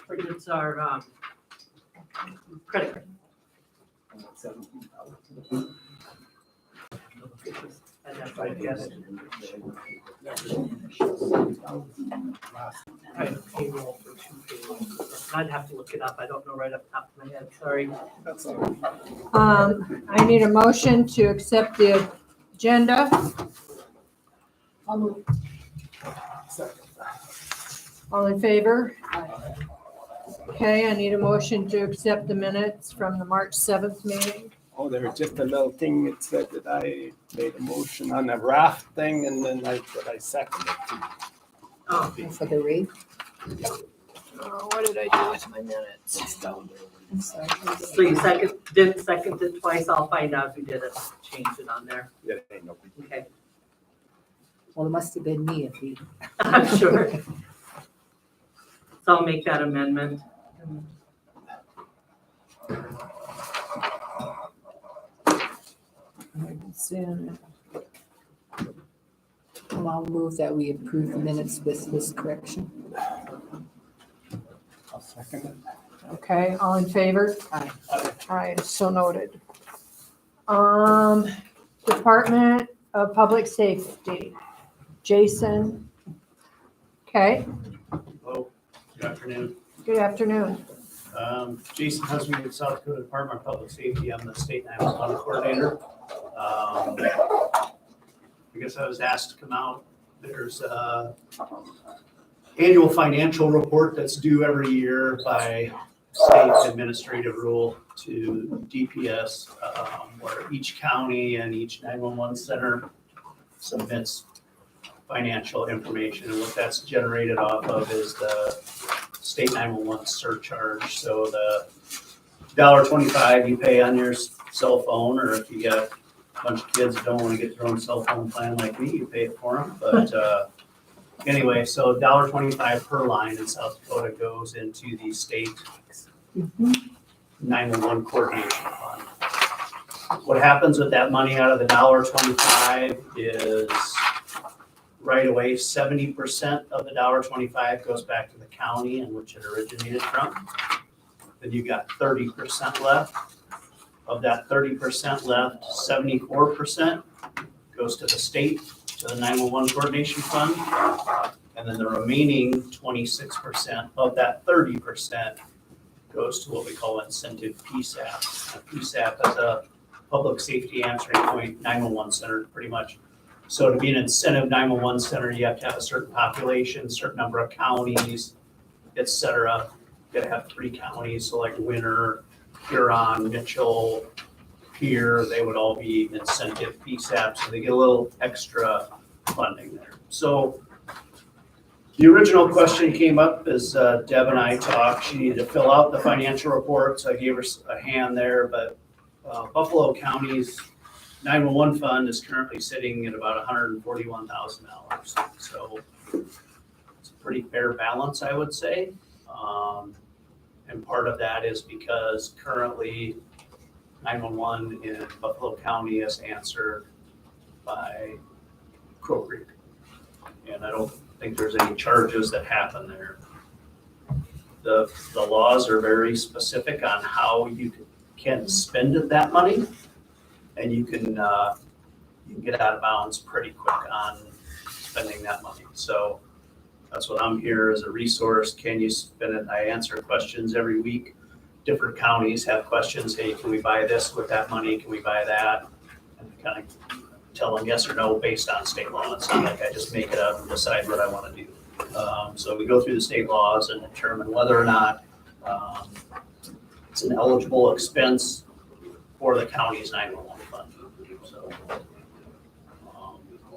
It's our credit card. And that's why I guessed. Right, payroll for 2 payrolls. I'd have to look it up. I don't know right off the top of my head. Sorry. I need a motion to accept the agenda. I'll move. All in favor? Okay, I need a motion to accept the minutes from the March 7th meeting. Oh, there was just a little thing that said that I made a motion on the raft thing and then I seconded it. Oh, For the read. What did I do with my minutes? It's down there. I'm sorry. so you didn't second it twice. I'll find out who did it. Change it on there. Yeah, ain't no big deal. Okay. Well, it must have been me if he. I'm sure. So I'll make that amendment. Well, I'll move that we approve the minutes with this correction. I'll second it. Okay, all in favor? Aye. Aye, so noted. Department of Public Safety, Jason. Okay, Hello, good afternoon. good afternoon. Jason Husby with South Dakota Department of Public Safety. I'm the state 911 coordinator. I guess I was asked to come out. There's a annual financial report that's due every year by state administrative rule to DPS, where each county and each 911 center submits financial information. And what that's generated off of is the state 911 surcharge. So the $1.25 you pay on your cell phone, or if you got a bunch of kids that don't want to get their own cell phone plan like me, you pay it for them. But anyway, so $1.25 per line in South Dakota goes into the state 911 coordination fund. What happens with that money out of the $1.25 is right away, 70% of the $1.25 goes back to the county in which it originated from. Then you got 30% left. Of that 30% left, 74% goes to the state, to the 911 coordination fund. And then the remaining 26% of that 30% goes to what we call incentive PSAP. A PSAP is a public safety answering point 911 center, pretty much. So to be an incentive 911 center, you have to have a certain population, certain number of counties, et cetera. You gotta have 3 counties, so like Winter, Huron, Mitchell, Pierre, they would all be incentive PSAP, so they get a little extra funding there. So the original question came up as Deb and I talked. She needed to fill out the financial report, so I gave her a hand there, but Buffalo County's 911 fund is currently sitting at about $141,000. So it's a pretty fair balance, I would say. And part of that is because currently 911 in Buffalo County is answered by Crow Creek. And I don't think there's any charges that happen there. The laws are very specific on how you can spend that money, and you can get out of bounds pretty quick on spending that money. So that's what I'm here as a resource. Can you spend it? I answer questions every week. Different counties have questions. Hey, can we buy this with that money? Can we buy that? And I kind of tell them yes or no based on state law. It's not like I just make it up and decide what I want to do. So we go through the state laws and determine whether or not it's an eligible expense for the county's 911 fund. So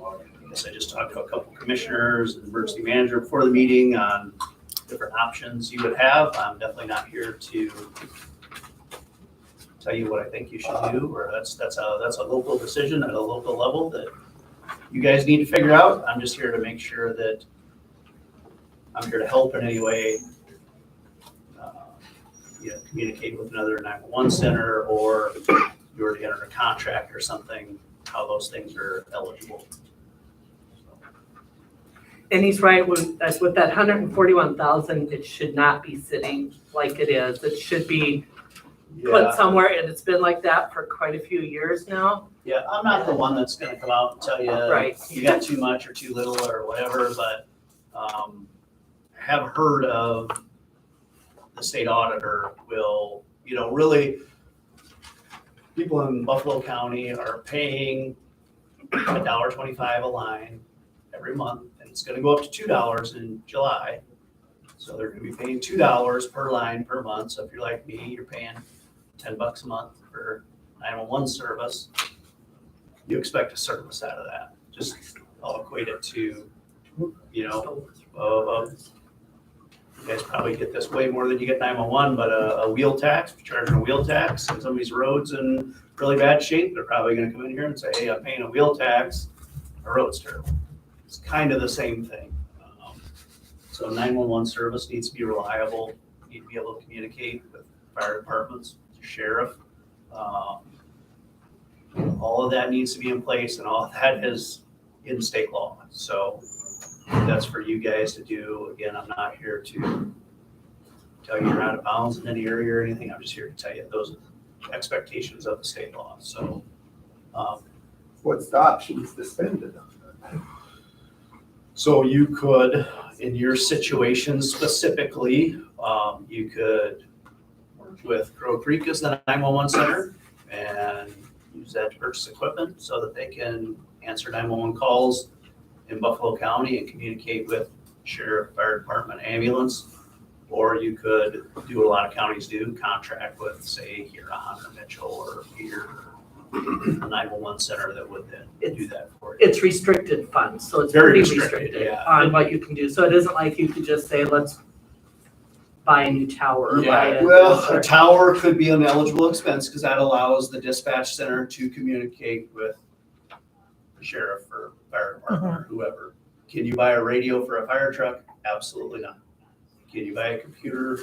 I guess I just talked to a couple commissioners and emergency manager before the meeting on different options you would have. I'm definitely not here to tell you what I think you should do, or that's a local decision at a local level that you guys need to figure out. I'm just here to make sure that I'm here to help in any way. Communicate with another 911 center, or you already entered a contract or something, how those things are eligible. And he's right, with that 141,000, it should not be sitting like it is. It should be put Yeah, somewhere, and it's been like that for quite a few years now. yeah, I'm not the one that's gonna come out and tell you, Right. you got too much or too little or whatever, but, have heard of the state auditor will, really, people in Buffalo County are paying $1.25 a line every month, and it's gonna go up to $2 in July. So they're gonna be paying $2 per line per month, so if you're like me, you're paying $10 a month for 911 service. You expect a service out of that, just I'll equate it to, you guys probably get this way more than you get 911, but a wheel tax, if you're charging a wheel tax and somebody's road's in really bad shape, they're probably gonna come in here and say, hey, I'm paying a wheel tax, our road's terrible. It's kind of the same thing. So 911 service needs to be reliable, you need to be able to communicate with fire departments, sheriff. All of that needs to be in place, and all of that is in state law. So that's for you guys to do. Again, I'm not here to tell you you're out of bounds in any area or anything. I'm just here to tell you those are the expectations of the state law. So, What's the options to spend it on? so you could, in your situation specifically, you could work with Crow Creek as the 911 center and use that to purchase equipment so that they can answer 911 calls in Buffalo County and communicate with sheriff, fire department, ambulance. Or you could do what a lot of counties do, contract with, say, Huron or Mitchell or Peter, a 911 center that would then do that for you. It's restricted funds, so it's Very pretty restricted, restricted yeah. on what you can do. So it isn't like you could just say, let's buy a new tower or buy a. Well, a tower could be an eligible expense because that allows the dispatch center to communicate with the sheriff or fire department or whoever. Can you buy a radio for a fire truck? Absolutely not. Can you buy a computer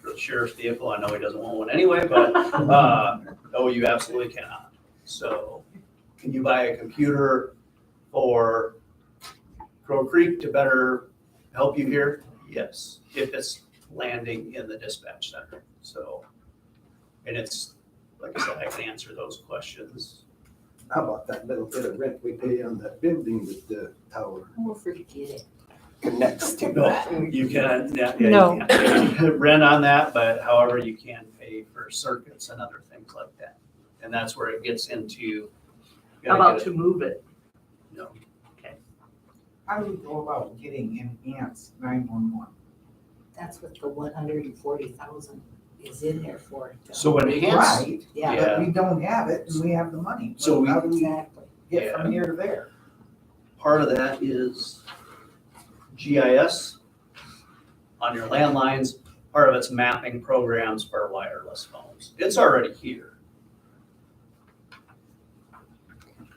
for the sheriff's vehicle? I know he doesn't want one anyway, but no, you absolutely cannot. So can you buy a computer for Crow Creek to better help you here? Yes, if it's landing in the dispatch center. So, and it's, like I said, I can answer those questions. How about that little bit of rent we pay on that building that the tower We'll forget it. connects to? No, you can, No. you can't rent on that, but however, you can pay for circuits and other things like that. And that's where it gets into. you How gotta about get to move it? No. How do we go about getting enhanced 911? That's what the 140,000 is in there for. So enhanced, Right, Yeah, but we don't have it and we have the money. So we- How do we exactly. get from here to there? part of that is GIS on your landlines. Part of it's mapping programs for wireless phones. It's already here.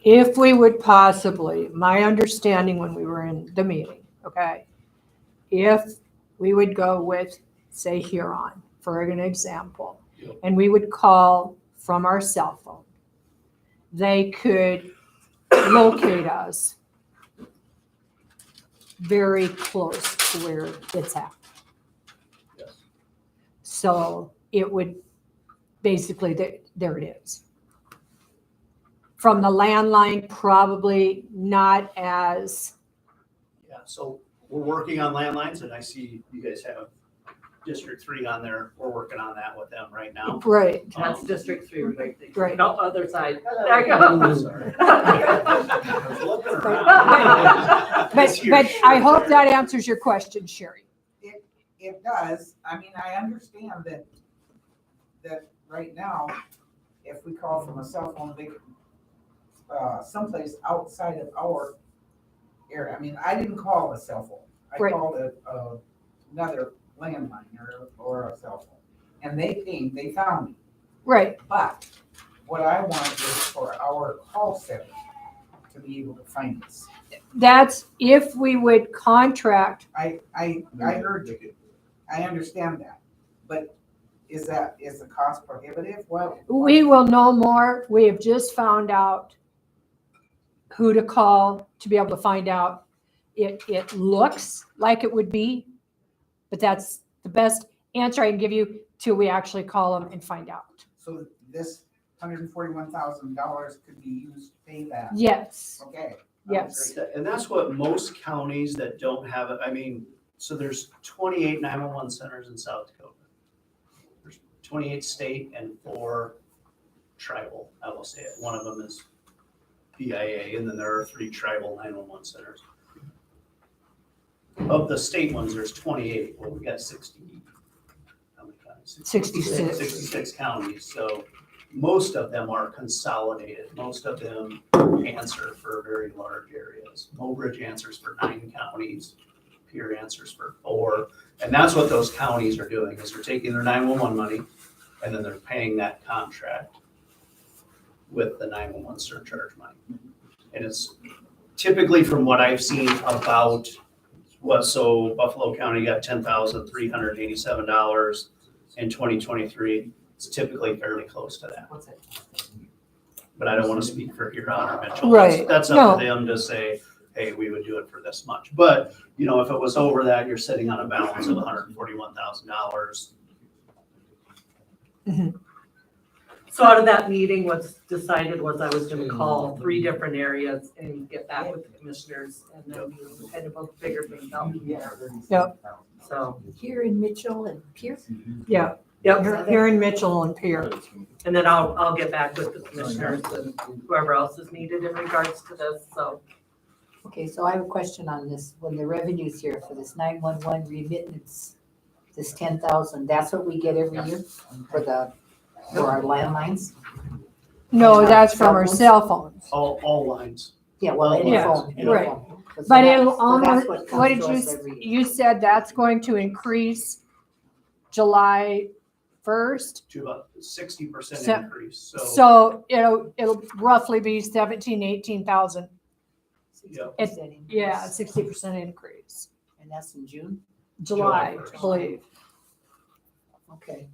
If we would possibly, my understanding when we were in the meeting, okay? If we would go with, say, Huron, for an example, Yep. and we would call from our cell phone, they could locate us very close to where it's at. Yes. So it would, basically, there it is. From the landline, probably not as, Yeah, so we're working on landlines and I see you guys have District 3 on there. We're working on that with them right now. right, That's District 3 right there. Right. No, other side. Oh, There you go. sorry. I was looking around. but I hope that answers your question, Sherry. It does. I mean, I understand that right now, if we call from a cell phone, they someplace outside of our area. I mean, I didn't call a cell phone. I Right. called another landline or a cell phone. And they found me. Right, But what I want is for our call center to be able to find us. that's if we would contract, I heard you. I understand that. But is the cost prohibitive? Well. we will know more. We have just found out who to call to be able to find out it looks like it would be, but that's the best answer I can give you till we actually call them and find out. So this $141,000 could be used to pay that. Yes, Okay. yes. And that's what most counties that don't have it, I mean, so there's 28 911 centers in South Dakota. There's 28 state and 4 tribal, I will say it. One of them is PIA, and then there are 3 tribal 911 centers. Of the state ones, there's 28, well, we got 60. How many counties? 66. 66 counties, so most of them are consolidated. Most of them answer for very large areas. Mobridge answers for 9 counties, Pierre answers for 4. And that's what those counties are doing, is they're taking their 911 money and then they're paying that contract with the 911 surcharge money. And it's typically, from what I've seen, about so Buffalo County got $10,387 in 2023. It's typically fairly close to that. What's it? But I don't want to speak for Huron or Mitchell. Right. That's No. up to them to say, hey, we would do it for this much. But, you know, if it was over that, you're sitting on a balance of $141,000. So out of that meeting, what's decided was I was gonna call 3 different areas and get back with the commissioners and then we kind of both figure things out from there. Yep. So, Here in Mitchell and Pierce. Yeah, yep, here in Mitchell and Pierre. and then I'll get back with the commissioners and whoever else is needed in regards to this, so. Okay, so I have a question on this. When the revenue's here for this 911 remittance, this 10,000, that's what we get every year for our landlines? No, that's from our cell phones. All lines. Yeah, well, any Yeah, phone, any right. phone. So But that's- it'll so almost, that's what comes did to you, us every year. you said that's going to increase July 1st? To about 60% So- increase, so. So it'll roughly be 17, 18,000. Yeah. 60% increase. Yeah, 60% increase. And that's in June? July, July 1st. I believe. Okay.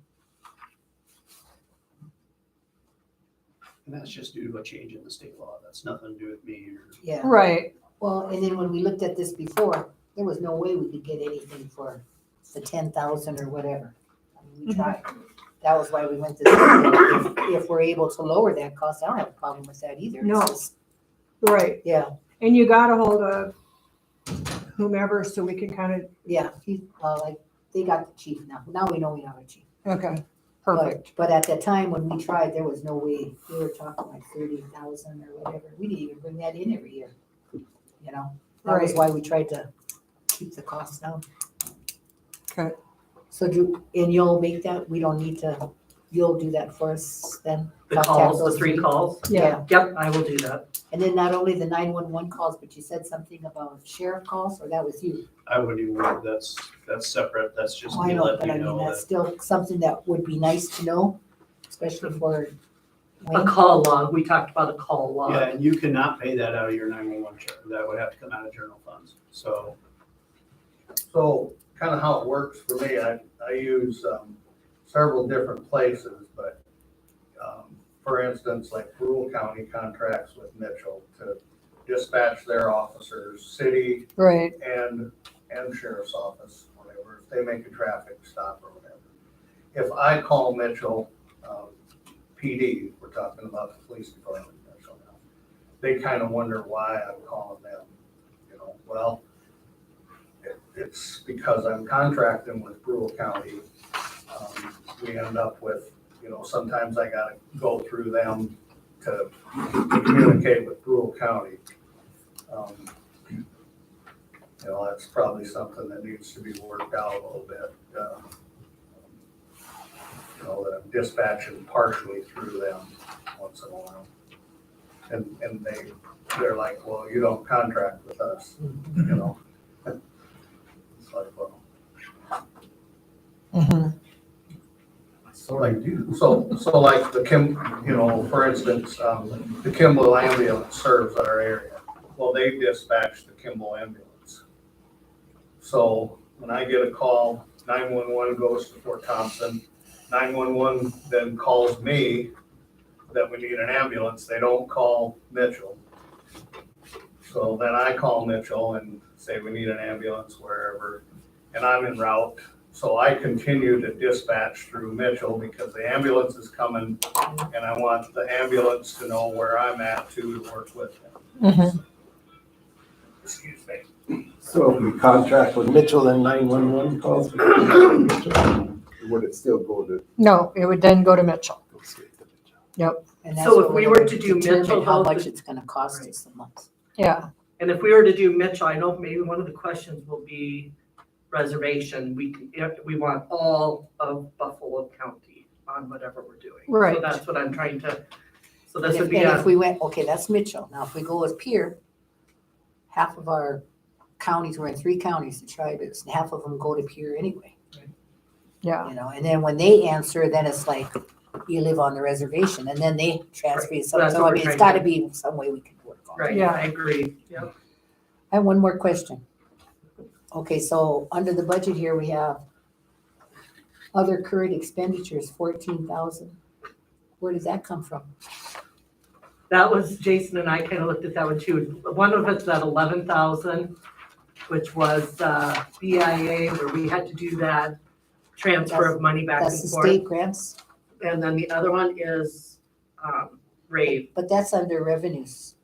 And that's just due to a change in the state law. That's nothing to do with me or. Yeah. Right, Well, and then when we looked at this before, there was no way we could get anything for the 10,000 or whatever. I mean, we Mhm. tried. That was why we went this way. If we're able to lower that cost, I don't have a problem with that either. It's No. just- right. Yeah, And you got a hold of whomever so we can kind of, yeah, like, they got the chief now. Now we know we have a chief. okay, But- perfect. But at that time when we tried, there was no way. We were talking like 30,000 or whatever. We didn't even bring that in every year. You know, that was Right. why we tried to keep the costs down. Okay. So and you'll make that, we don't need to, you'll do that for us then? The Contact calls, the those 3 calls, Yeah, yep, I will do that. And then not only the 911 calls, but you said something about sheriff calls, or that was you? I wouldn't even, that's separate. That's just Oh, I me know, letting but I you mean, know that's that. still something that would be nice to know, especially for A Wayne. call log, we talked about a call log. Yeah, and you cannot pay that out of your 911 check. That would have to come out of general funds. So, So kind of how it works for me, I use several different places, but for instance, like Rural County contracts with Mitchell to dispatch their officers, city right, and sheriff's office, whatever, if they make a traffic stop or whatever. If I call Mitchell PD, we're talking about the police department, Mitchell now, they kind of wonder why I'm calling them, you know, well, it's because I'm contracting with Rural County. We end up with, you know, sometimes I gotta go through them to communicate with Rural County. You know, that's probably something that needs to be worked out a little bit. You know, that I'm dispatching partially through them once in a while. And they're like, well, you don't contract with us, you know? It's like, well, mhm, so like you know, for instance, the Kimball ambulance serves our area. Well, they dispatch the Kimball ambulance. So when I get a call, 911 goes to Fort Thompson. 911 then calls me that we need an ambulance. They don't call Mitchell. So then I call Mitchell and say we need an ambulance wherever, and I'm en route. So I continue to dispatch through Mitchell because the ambulance is coming and I want the ambulance to know where I'm at too, to work with them. Mhm. Excuse me. So if we contract with Mitchell and 911 calls, we can Mitchell, would it still go to? No, it would then go to Mitchell. Go straight to Mitchell? Yep, And that's So if what we we're were gonna to do determine Mitchell, how though, much the- it's gonna cost us a month. yeah, And if we were to do Mitchell, I know maybe one of the questions will be reservation. We want all of Buffalo County on whatever we're doing. Right. So that's what I'm trying to, so And this if, would be and if a, we went, okay, that's Mitchell. Now, if we go with Pier, half of our counties, we're in 3 counties, the tribe is, and half of them go to Pier anyway. yeah, You know, and then when they answer, then it's like, you live on the reservation, and then they transfer you Right. some, That's so what I we're mean, it's trying gotta to- be some way we can work on it. right, Yeah. I agree, yep. I have one more question. Okay, so under the budget here, we have other current expenditures, 14,000. Where does that come from? That was, Jason and I kind of looked at that one too. One of it's that 11,000, which was BIA, where we had to do that transfer of money back That's and the forth. state grants, And then the other one is rave. but that's under revenues.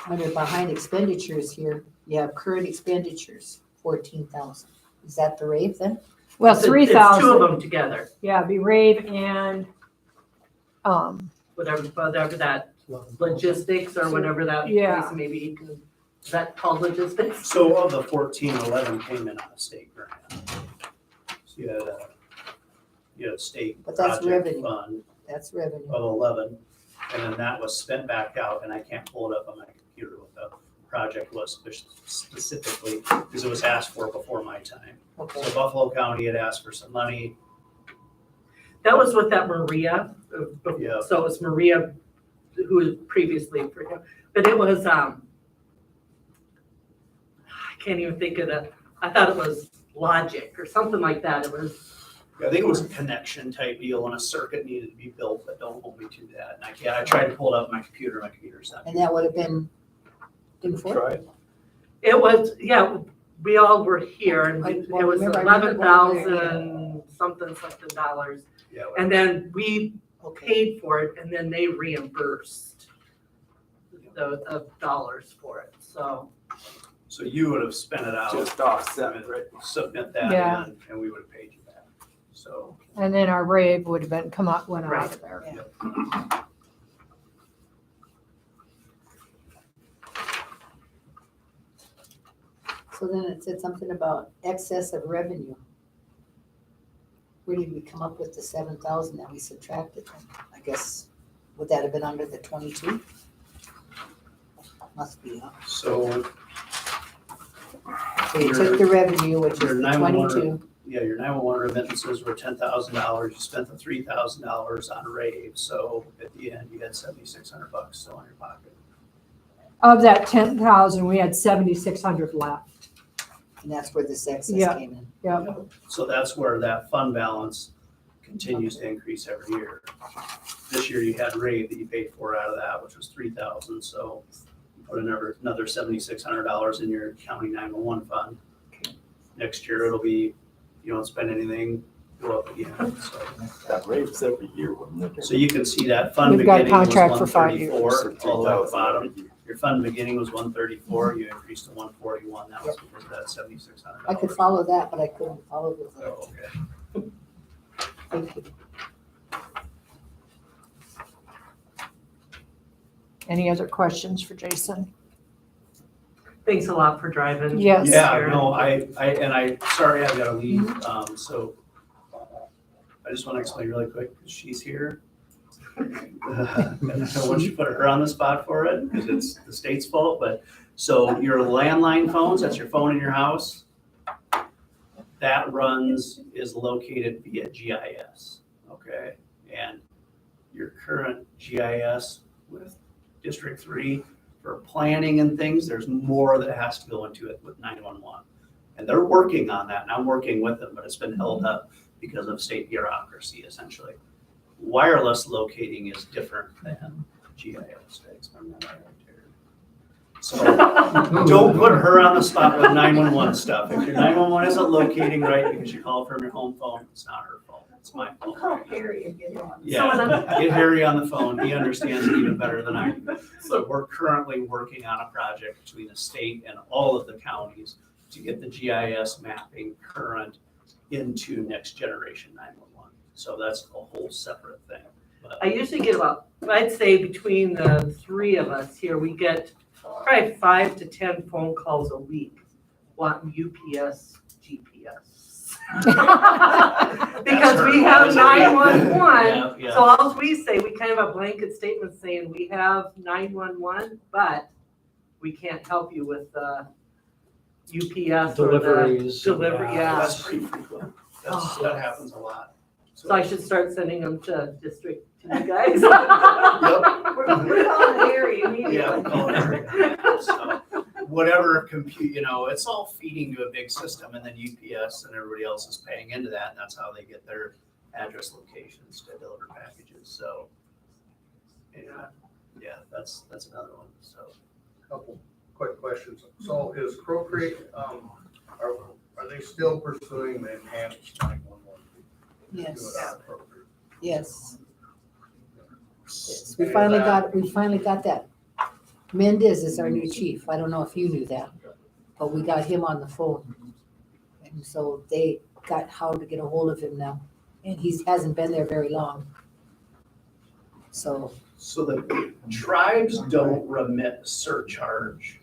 Under behind expenditures here, you have current expenditures, 14,000. Is that the rate then? well, It's two of 3,000, them together, yeah, be Rave and, whatever that logistics or whatever that Yeah. place maybe you can, is that called logistics? So of the 1411 came in on a state grant. So you had a state But that's project revenue. fund That's revenue. of 11, and then that was spent back out, and I can't pull it up on my computer what the project was specifically, because it was asked for before my time. Okay, So Buffalo County had asked for some money. That was with that Maria, Yeah. so it was Maria who was previously, but it was, I can't even think of it. I thought it was Logic or something like that. It was, I think it was a connection type deal, and a circuit needed to be built, but don't hold me to that. And I tried to pull it up on my computer's not. and that would have been before? Try. it was, yeah, we all were here and I- it well, was remember, I remember going there, 11,000 something dollars. Yeah, And then we Okay, paid for it and then they reimbursed the dollars for it, so. so you would have spent it out, Just offset, right? submit that Yeah. in, and we would have paid you back. So, and then our Rave would have been, went out Right. of there. so then it said something about excess of revenue. Where did we come up with the 7,000 that we subtracted? I guess, would that have been under the 22? Must be, huh? so, So you took the revenue, which your is the 911 22. yeah, your 911 remittances were $10,000. You spent the $3,000 on rave, so at the end, you had $7,600 still in your pocket. Of that 10,000, we had 7,600 left. And that's where this excess Yeah. came in. Yep, So that's where that fund balance continues to increase every year. This year you had rave that you paid for out of that, which was $3,000, so you put another $7,600 in your county 911 fund. Next year it'll be, you don't spend anything, go up again, so. That rates every year, wouldn't it? So you can see that fund We've got a beginning was contract for 5 years. 134, all the way at the 3,000 bottom. every year. Your fund beginning was 134, you increased to 141, that was because of that $7,600. I could follow that, but I couldn't follow the, Oh, okay. thank you. any other questions for Jason? Thanks a lot for driving. Yes. Yeah, Sharon. no, sorry, I've gotta leave, so I just wanna explain really quick, 'cause she's here. And I don't want you to put her on the spot for it, because it's the state's fault, but, so your landline phones, that's your phone in your house, that is located via GIS, okay? And your current GIS with District 3, for planning and things, there's more that has to go into it with 911. And they're working on that, and I'm working with them, but it's been held up because of state bureaucracy, essentially. Wireless locating is different than GIS. So don't put her on the spot with 911 stuff. If your 911 isn't locating right because you called from your home phone, it's not her fault, it's my fault. Call Harry and get him on. Yeah, get Harry on the phone, he understands it even better than I do. So we're currently working on a project between the state and all of the counties to get the GIS mapping current into next generation 911. So that's a whole separate thing. But I usually get about, I'd say between the three of us here, we get probably 5 to 10 phone calls a week wanting UPS GPS. Because we have 911, Yeah, yeah. so all we say, we kind of have a blanket statement saying we have 911, but we can't help you with the UPS or the Deliveries. delivery, yeah. That's pretty frequent. That happens a lot. So I should start sending them to district, to you guys. We're calling Harry immediately. Yeah, call it. So, whatever compute, it's all feeding to a big system, and then UPS and everybody else is paying into that, and that's how they get their address locations to deliver packages. So, yeah, that's another one. So, Couple quick questions. So is Crow Creek, are they still pursuing the enhanced 911? Yes, Do it on Crow Creek? yes. Yes, we finally got that. Mendez is our new chief. I don't know if you knew that, but we got him on the phone. And so they got how to get a hold of him now, and he hasn't been there very long. So, So the tribes don't remit surcharge.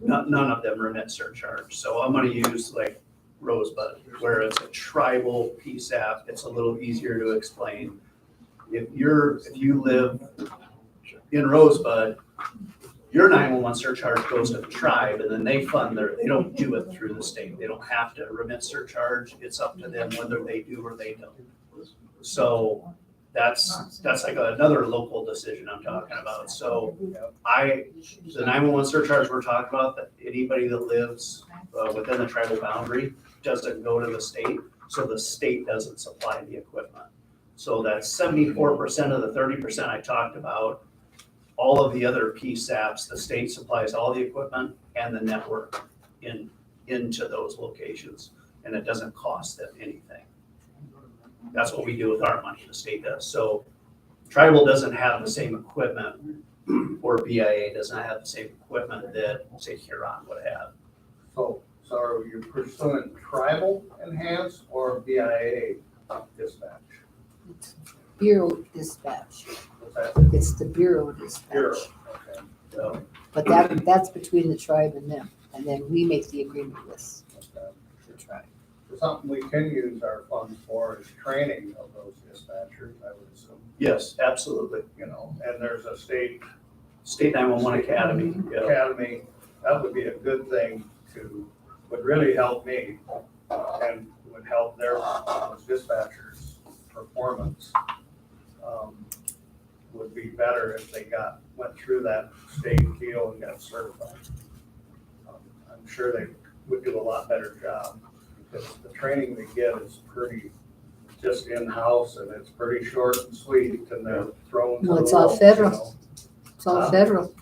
None of them remit surcharge. So I'm gonna use like Rosebud, where it's a tribal PSAP, it's a little easier to explain. If you live in Rosebud, your 911 surcharge goes to the tribe, and then they they don't do it through the state. They don't have to remit surcharge. It's up to them whether they do or they don't. So that's like another local decision I'm talking about. So the 911 surcharge we're talking about, that anybody that lives within the tribal boundary doesn't go to the state, so the state doesn't supply the equipment. So that's 74% of the 30% I talked about. All of the other PSAPs, the state supplies all the equipment and the network into those locations, and it doesn't cost them anything. That's what we do with our money, the state does. So tribal doesn't have the same equipment, or BIA doesn't have the same equipment that, say, Huron would have. So are you pursuing tribal enhanced or BIA dispatch? Bureau dispatch. What's that? It's the Bureau dispatch. Bureau, okay. So, But that's between the tribe and them. And then we make the agreement with Okay. the tribe. Something we can use our funds for is training of those dispatchers, I would assume, yes, absolutely. and there's a state State 911 Academy, yeah. academy. That would be a good thing would really help me and would help their dispatchers' performance. Would be better if they went through that state deal and got certified. I'm sure they would do a lot better job, because the training they get is pretty just in-house, and it's pretty short and sweet, and they're thrown to the Well, it's all wolves, federal. It's all Huh? federal.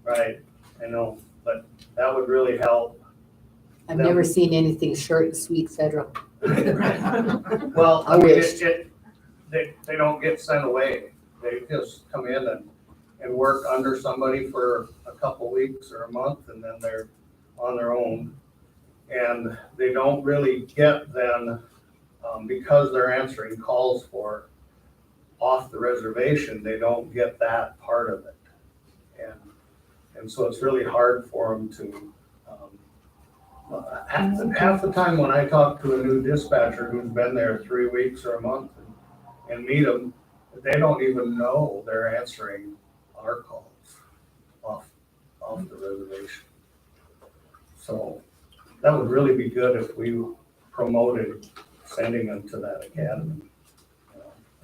Right, I know, but that would really help. I've never seen anything short and sweet federal. Well, I I mean, wish. they don't get sent away. They just come in and work under somebody for a couple weeks or a month, and then they're on their own. And they don't really get then, because they're answering calls for off the reservation, they don't get that part of it. And so it's really hard for them to, half the time when I talk to a new dispatcher who's been there 3 weeks or a month and meet them, they don't even know they're answering our calls off the reservation. So that would really be good if we promoted sending them to that academy.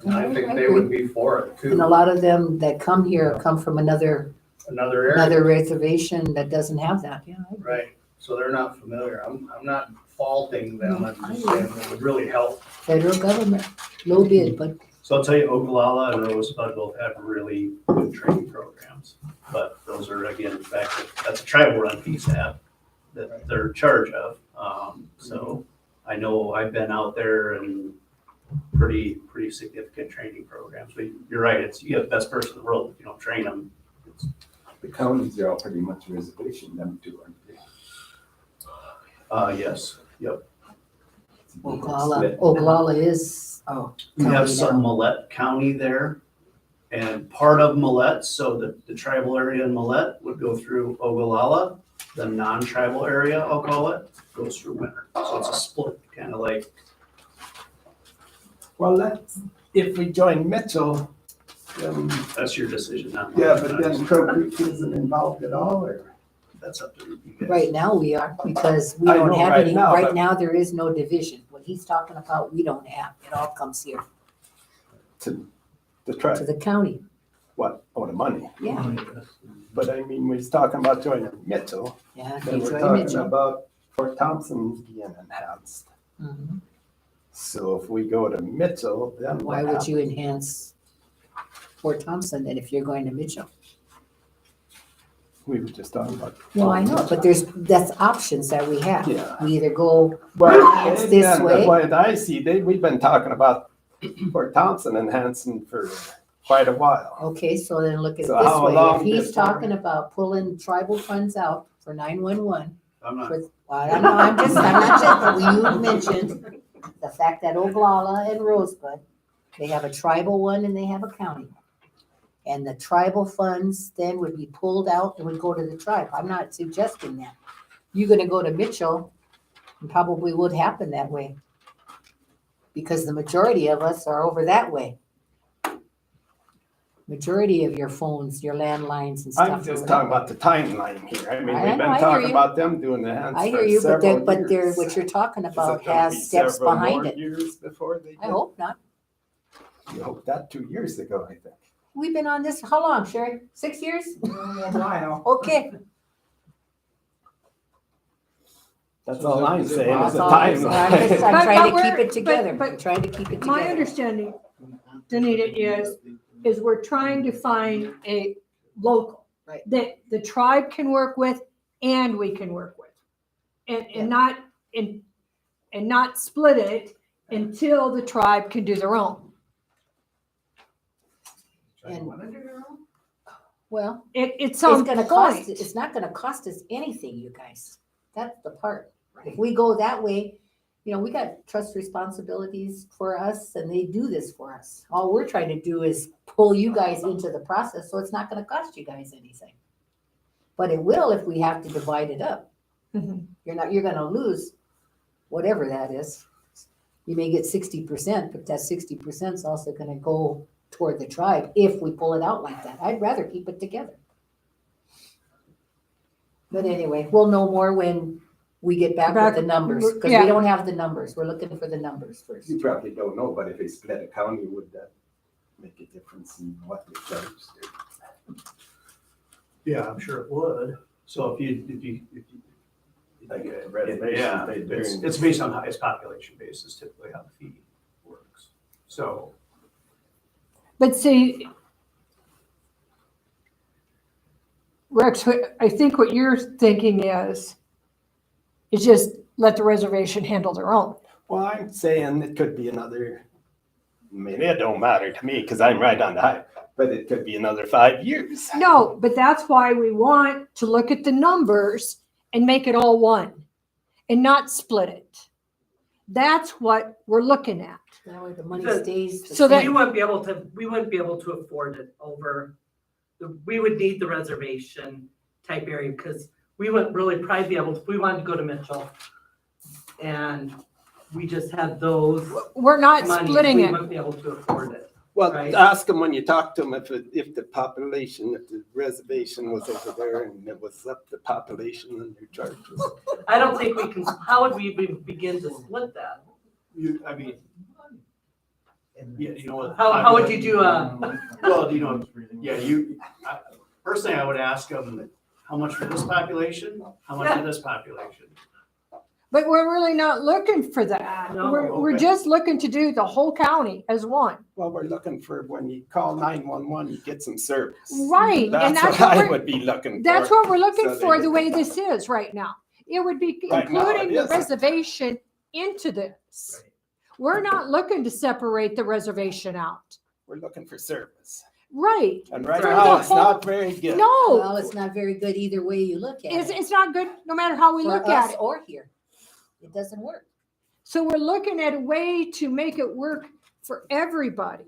And I think they would be for it And a too. lot of them that come here come from another Another area, reservation that doesn't have that. Yeah, I agree. right? So they're not familiar. I'm not faulting them. I'm just saying it would really help. Federal government, low bid, but So I'll tell you, Ogallala and Rosebud both have really good training programs. But those are, again, that's a tribal run PSAP that they're in charge of. So I know I've been out there and pretty significant training programs. But you're right, you have the best person in the world. If you don't train them, it's, The counties are all pretty much reservation, them two, aren't they? yes, yep. Oglala is, oh. We have county some now. Millette County there, and part of Millette, so the tribal area in Millette would go through Ogallala. The non-tribal area, I'll call it, goes through Winter. So it's a split, kind of like, Well, if we join Mitchell, then, that's your decision, not mine. yeah, but then Crow Creek isn't involved at all, or? That's up to you guys. Right now we are, because we I don't know have right any, now, right but- now there is no division. What he's talking about, we don't have. It all comes here To the to tribe, the county. what, oh, the money, Yeah, but I mean, we was talking about joining Mitchell, yeah. then he's we're right, talking Mitchell. about Fort Thompson being enhanced. Mhm. So if we go to Mitchell, then Why what would you happens? enhance Fort Thompson then if you're going to Mitchell? We were just talking about. No, I know, but that's options that we have. Yeah. We either go Well, enhance this again, way. the way I see, we've been talking about Fort Thompson enhancing for quite a while. Okay, so then look at it So this how way. long If he's before- talking about pulling tribal funds out for 911, I'm not, well, I know, I'm not just, you mentioned the fact that Oglala and Rosebud, they have a tribal one and they have a county one. And the tribal funds then would be pulled out and would go to the tribe. I'm not suggesting that. You're gonna go to Mitchell, and probably would happen that way. Because the majority of us are over that way. Majority of your phones, your landlines and stuff. I'm are just over talking that about the timeline here. I mean, I we've know, I been hear talking you. about them doing the hands I hear for you, but several but years. what you're talking Is about it gonna be has steps several behind more it. years before they I get- hope not. You hope that 2 years ago, I think. We've been on this, how long, Sherry? 6 years? A while. Okay. That's all I'm saying is That's the all I'm saying. I'm timeline. just- I'm But- trying but to keep we're- it together. but- I'm trying to keep it My together. understanding, Danita, is we're trying to find a local. Right. That the tribe can work with and we can work with. Yeah. And not split it until the tribe can do their own. And, Wanna do their own? well, It's it's some gonna cost, point. it's not gonna cost us anything, you guys. That's the part. If we go that way, you know, we got trust responsibilities for us and they do this for us. All we're trying to do is pull you guys into the process, so it's not gonna cost you guys anything. But it will if we have to divide it up. Mhm. You're gonna lose whatever that is. You may get 60%, but that 60% is also gonna go toward the tribe if we pull it out like that. I'd rather keep it together. But anyway, we'll know more when we get back with the numbers, because Yeah. we don't have the numbers. We're looking for the numbers first. You probably don't know, but if they split a county, would that make a difference in what they charge? yeah, I'm sure it would. So if you. Like a reservation, Yeah, they it's do. it's based on, it's population basis typically how the fee works. So, But see, Rex, I think what you're thinking is just let the reservation handle their own. Well, I'm saying it could be another, I mean, it don't matter to me because I'm right on the high, but it could be another 5 years. No, but that's why we want to look at the numbers and make it all one and not split it. That's what we're looking at. That way the money The- stays the so that- We same. wouldn't be able to afford it over, we would need the reservation type area, because we wouldn't really probably be able, if we wanted to go to Mitchell and we just had those We're not monies, splitting we it. wouldn't be able to afford it. Well, Right. ask them when you talk to them if the population, if the reservation was over there and it was up to population and your charges. I don't think we can, how would we even begin to split that? I mean, yeah, you know what? How would you do Well, you know, yeah, first thing I would ask them, how much for this population? How much for this population? But we're really not looking for that. No, We're okay. just looking to do the whole county as one. Well, we're looking for when you call 911, you get some service. Right, and That's that's what I what would be looking for. that's what we're looking So they for, get- the way this is right now. It would be Right now, including it the is. reservation into this. We're not looking to separate the reservation out. We're looking for service. Right, And right For now, the it's whole- not very good. Well, no, it's not very good either way you look at it's, it. it's not good, no matter how we For look at us it. or here. It doesn't work. So we're looking at a way to make it work for everybody.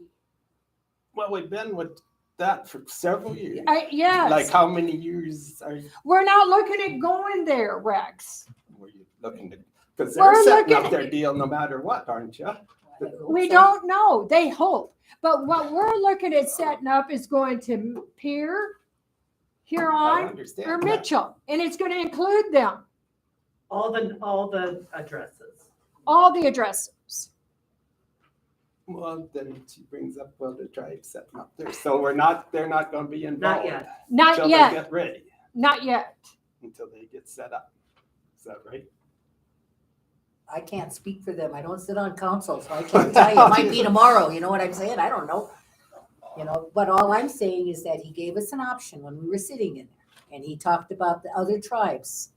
Well, we've been with that for several years. Like Yes, how many years we're not looking at going there, Rex. were you looking to? Because We're they're setting looking- up their deal no matter what, aren't you? We don't know, they hope. But what we're looking at setting up is going to Pier, I Huron, understand. or that. Mitchell, and it's gonna include them, All the addresses. all the addresses. Well, then she brings up, well, the tribe setting up there. So they're not gonna be involved. Not yet. Not Until they yet, get ready, not yet. until they get set up. Is that right? I can't speak for them. I don't sit on council, so I can't tell you. It might be tomorrow, you know what I'm saying? I don't know. You know, but all I'm saying is that he gave us an option when we were sitting in there. And he talked about the other tribes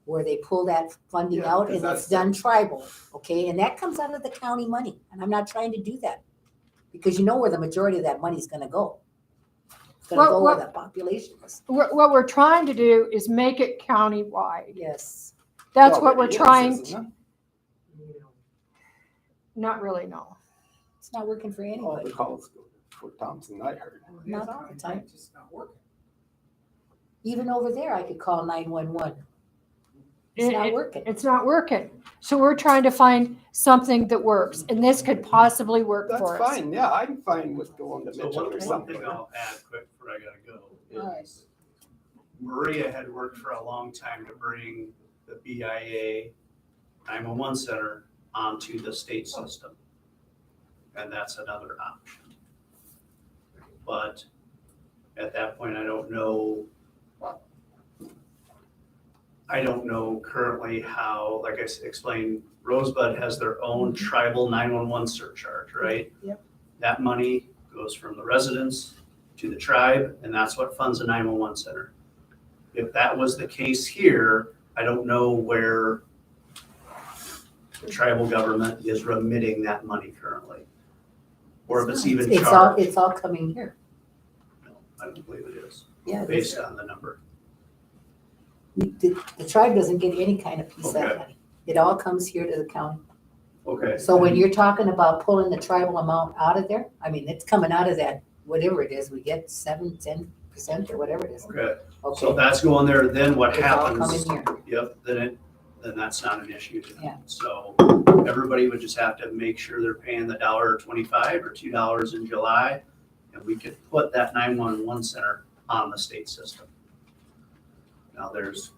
where they pull that funding Yeah, out 'cause and that's it's done tribal, okay? And that comes out of the county money. And I'm not trying to do that. Because you know where the majority of that money's gonna go. It's gonna Well, go where well- the population is. What we're trying to do is make it countywide. Yes. That's Well, what we're it is, trying, isn't it? not really, no. It's not working for All anybody. the calls go to Fort Thompson, I heard. Not all the time. It's just not working. Even over there, I could call 911. It's not working. It's not working. So we're trying to find something that works, and this could possibly work That's for us. fine, yeah, I'm fine with going to So Mitchell or one something. thing I'll add quick before I gotta go All right. is Maria had worked for a long time to bring the BIA 911 center onto the state system. And that's another option. But at that point, I don't know currently how, like I explained, Rosebud has their own tribal 911 surcharge, right? Yep. That money goes from the residents to the tribe, and that's what funds the 911 center. If that was the case here, I don't know where the tribal government is remitting that money currently. Or if it's even charged. It's all coming here. No, I don't believe it is, Yeah. it is. based on the number. The tribe doesn't get any kind of piece of that Okay. money. It all comes here to the county. Okay. So when you're talking about pulling the tribal amount out of there, I mean, it's coming out of that, whatever it is, we get 7-10% or whatever it is. Okay, so if Okay, that's going there, then what it's all happens? coming here. Yep, then that's not an issue. then. Yeah. So everybody would just have to make sure they're paying the $1.25 or $2 in July, and we could put that 911 center on the state system. Now, there's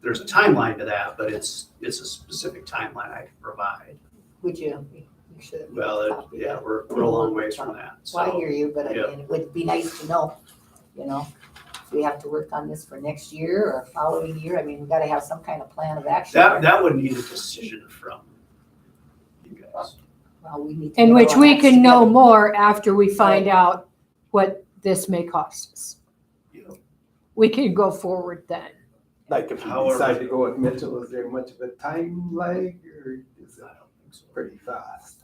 a timeline to that, but it's a specific timeline I can provide. Would you make sure that we Well, have a copy of yeah, that? we're a long ways from that, Well, I so. hear you, but I yeah. mean, it would be nice to know, you know, if we have to work on this for next year or following year. I mean, we gotta have some kind of plan of action. That would need a decision from you guys. Well, we need to In get which all we that can know together. more after we find Right. out what this may cost us. You know, We can go forward then. Like if you However- decide to go with Mitchell, is there much of a time lag or is it I don't think so. pretty fast?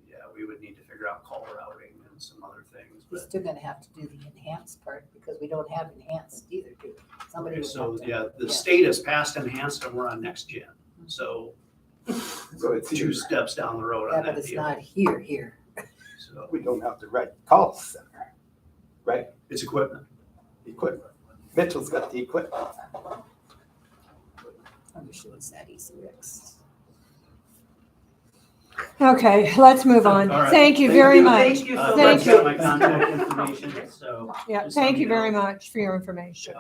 Yeah, we would need to figure out call routing and some other things, We're but. still gonna have to do the enhanced part because we don't have enhanced either, do we? Somebody Okay, would so, have to. yeah, the yeah. state has passed enhanced and we're on next gen. So So it's here. 2 steps down the road Yeah, on but that it's deal. not here. So We don't have to write call center, right? it's equipment. Equipment. Mitchell's got the equipment. I'm sure it's that easy, Rex. Okay, let's move on. All right. Thank you Thank very you. much. Thank you so Thank much. you. Got my contact information, so. Yeah, just thank let you me very know. much for your information.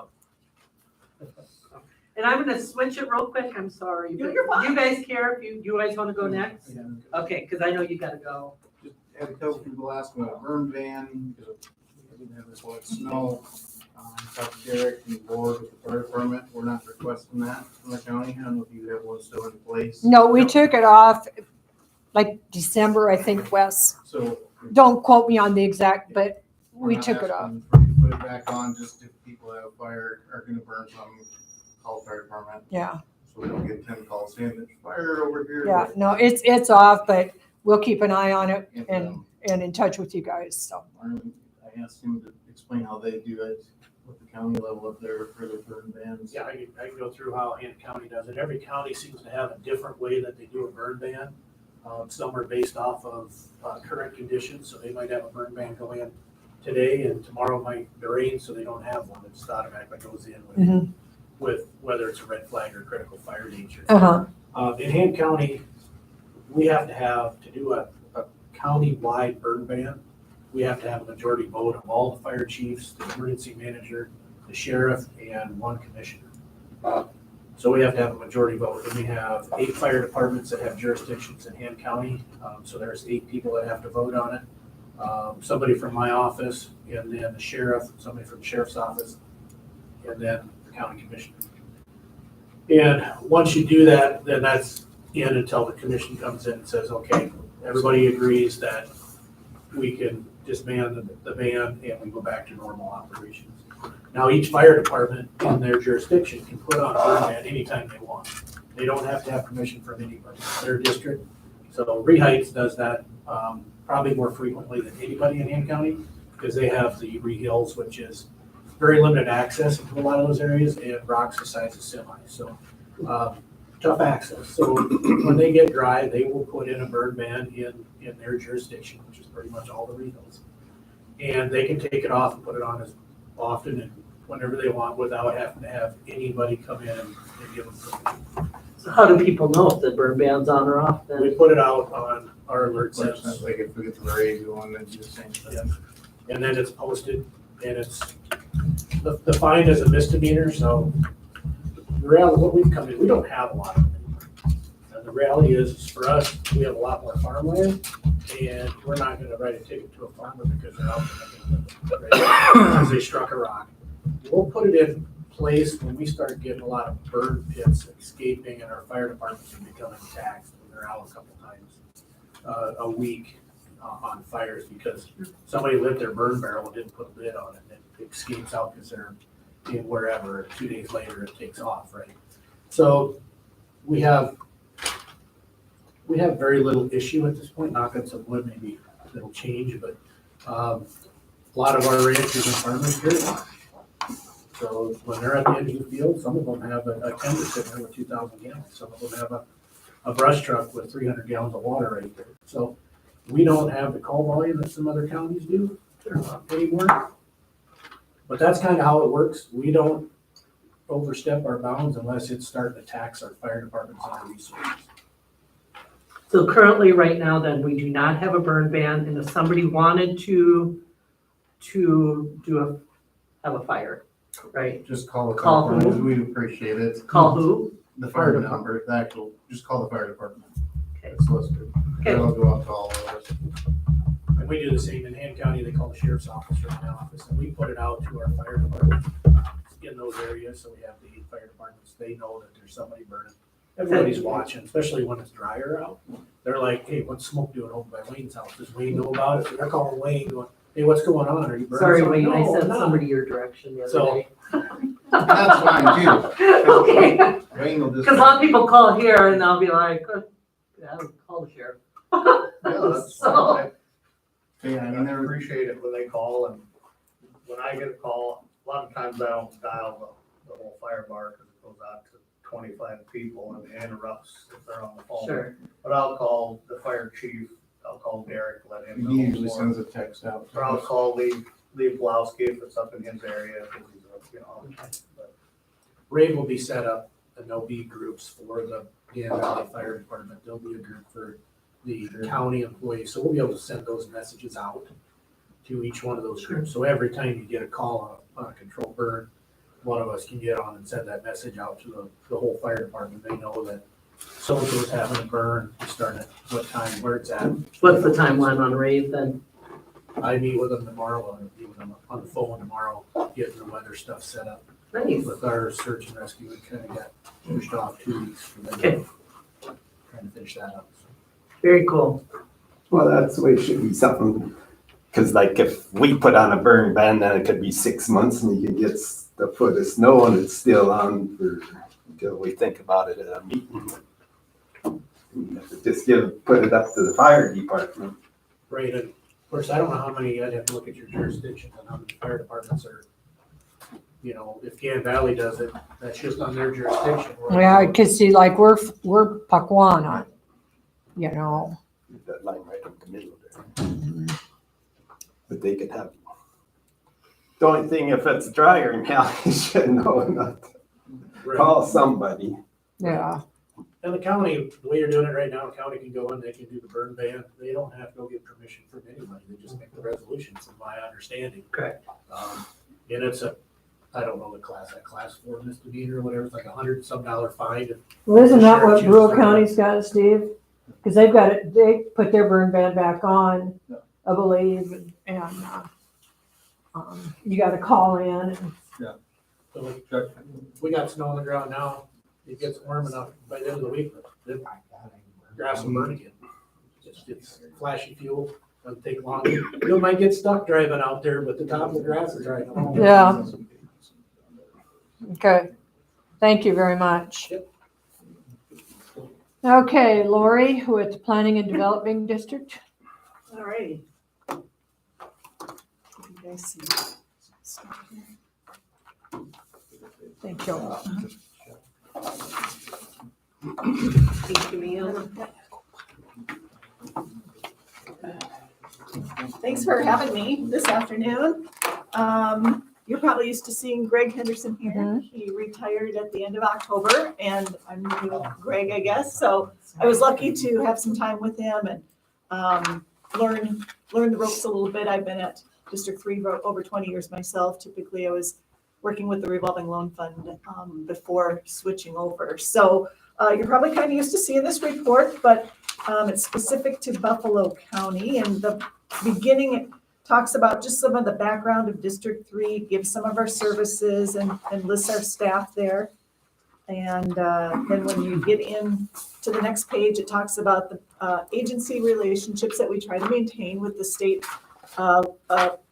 And I'm gonna switch it real quick, I'm sorry. No, but you're fine. You guys care if you guys wanna go next? Okay, cause I know you gotta go. Just had a couple people ask about a burn van, because we didn't have this white snow. Talked to Derek and the board with the fire department, we're not requesting that from the county, I don't know if you have one still in place. No, we took it off like December, I think, Wes. So. Don't quote me on the exact, but we're we not took it off. asking for you to put it back on, just if people have fire, are gonna burn something, call the fire department, Yeah, so we don't get 10 calls saying there's fire over here. yeah, no, it's off, but we'll keep an eye on it If, and in touch with you guys, so. I asked him to explain how they do it with the county level up there for their burn bans. Yeah, I can go through how Hant County does it. Every county seems to have a different way that they do a burn ban. Some are based off of current conditions, so they might have a burn ban go in today and tomorrow might rain, so they don't have one. It's automatically goes in with whether it's a red flag or critical fire danger. Uh-huh, In Hant County, we have to do a county-wide burn ban. We have to have a majority vote of all the fire chiefs, the emergency manager, the sheriff, and one commissioner. So we have to have a majority vote. And we have 8 fire departments that have jurisdictions in Hant County. So there's 8 people that have to vote on it. Somebody from my office, and then the sheriff, somebody from the sheriff's office, and then the county commissioner. And once you do that, then that's in until the commission comes in and says, okay, everybody agrees that we can disband the ban and we go back to normal operations. Now, each fire department in their jurisdiction can put on a burn ban anytime they want. They don't have to have permission from anybody, it's their district. So Reheights does that probably more frequently than anybody in Hant County, because they have the Rehills, which is very limited access into a lot of those areas, and rocks the size of semis, so tough access. So when they get dry, they will put in a burn ban in their jurisdiction, which is pretty much all the Rehills. And they can take it off and put it on as often and whenever they want without having to have anybody come in and give them permission. So how do people know if the burn ban's on or off We then? put it out on our alert So it's sets, like if we get to the radio one, then do the same thing. and then it's posted, and it's, the fine is a misdemeanor, so the reality, what we've come in, we don't have a lot of them anymore. And the reality is, for us, we have a lot more farmland, and we're not gonna write a ticket to a farmer because they're out there making a living, right? Because they struck a rock. We'll put it in place when we start getting a lot of burn pits escaping, and our fire departments are becoming taxed when they're out a couple times a week on fires, because somebody lit their burn barrel and didn't put a lid on it, and it escapes out because they're in wherever, 2 days later it takes off, right? So we have very little issue at this point, knock on some wood, maybe it'll change, but a lot of our ranchers and farmers do. So when they're at the edge of the field, some of them have a tender sitting there with 2,000 gallons, some of them have a brush truck with 300 gallons of water right there. So we don't have the call volume that some other counties do anymore. But that's kind of how it works. We don't overstep our bounds unless it's starting to tax our fire departments and our resources. So currently, right now, then, we do not have a burn ban, and if somebody wanted to have a fire, right? Just call the Call fire who? department, we'd appreciate it. Call who? The Fire fire department. number, the actual, just call the fire department. Okay. It's listed. Okay. It'll go out to all of us. And we do the same in Hant County, they call the sheriff's office or my office, and we put it out to our fire departments in those areas, so we have the fire departments, they know that there's somebody burning. Everybody's watching, especially when it's drier out. They're like, hey, what's smoke doing over by Wayne's house? Does Wayne know about it? So they're calling Wayne going, hey, what's going on? Are you burning Sorry, something? Wayne, I "No, sent I'm not." somebody your direction the So- other day. That's fine too. Okay, Wayne will just. because a lot of people call here and they'll be like, yeah, call the sheriff. Yeah, that's So- fine. Yeah, I mean, I there, appreciate it when they call, and when I get a call, a lot of times I don't dial the whole fire bar because it goes out to 25 people and it interrupts if they're on the phone. Sure. But I'll call the fire chief, I'll call Derek, let him know. he usually more. sends a text out. Or I'll call Lee Blowski if it's up in his area, because he's, but Rave will be set up, and there'll be groups for the Gann Valley Fire Department, there'll be a group for the county employees, so we'll be able to send those messages out to each one of those groups. So every time you get a call on a control burn, one of us can get on and send that message out to the whole fire department. They know that so-and-so's having a burn, starting at what time, where it's at. What's the timeline on rave then? I meet with them tomorrow, I'll meet with them on the phone tomorrow, getting the weather stuff set up. Nice. With our search and rescue, we kind of got pushed off 2 weeks for them. Okay. Trying to finish that up. Very cool. Well, that's the way it should be something, because like if we put on a burn ban, then it could be 6 months and you can get the foot of snow and it's still on until we think about it at a meeting. You have to just put it up to the fire department. Right, and of course, I don't know how many, I'd have to look at your jurisdiction and how many fire departments are, you know, if Gan Valley does it, that's just on their jurisdiction. Yeah, cause see, like, we're Paquana, you know. That line right up the middle there. But they could have. The only thing, if it's drier now, you should know not to Right. call somebody. Yeah, And the county, the way you're doing it right now, the county can go in, they can do the burn ban, they don't have to go get permission from anybody, they just make the resolutions, from my understanding. Correct. And it's I don't know the class 4 misdemeanor or whatever, it's like $100-some fine. well, isn't that what Sheriff rural chooses. county's got, Steve? Cause they've got it, they put their burn ban back on, I believe, and, you gotta call in and, So we got snow on the ground now, it gets warm enough by the end of the week, the grass will burn again. It's flashy fuel, doesn't take long, you might get stuck driving out there, but the top of the grass is dry. Yeah. okay. Thank you very much. Yep. Okay, Lori with the Planning and Developing District. All righty. You guys see. Thank you. Thank you, Neil. Thanks for having me this afternoon. You're probably used to seeing Greg Henderson here. Mhm. He retired at the end of October and I'm new Greg, I guess. So I was lucky to have some time with him and learn the ropes a little bit. I've been at District 3 for over 20 years myself. Typically, I was working with the revolving loan fund before switching over. So you're probably kind of used to seeing this report, but it's specific to Buffalo County. And the beginning, it talks about just some of the background of District 3, gives some of our services and lists our staff there. And then when you get in to the next page, it talks about the agency relationships that we try to maintain with the state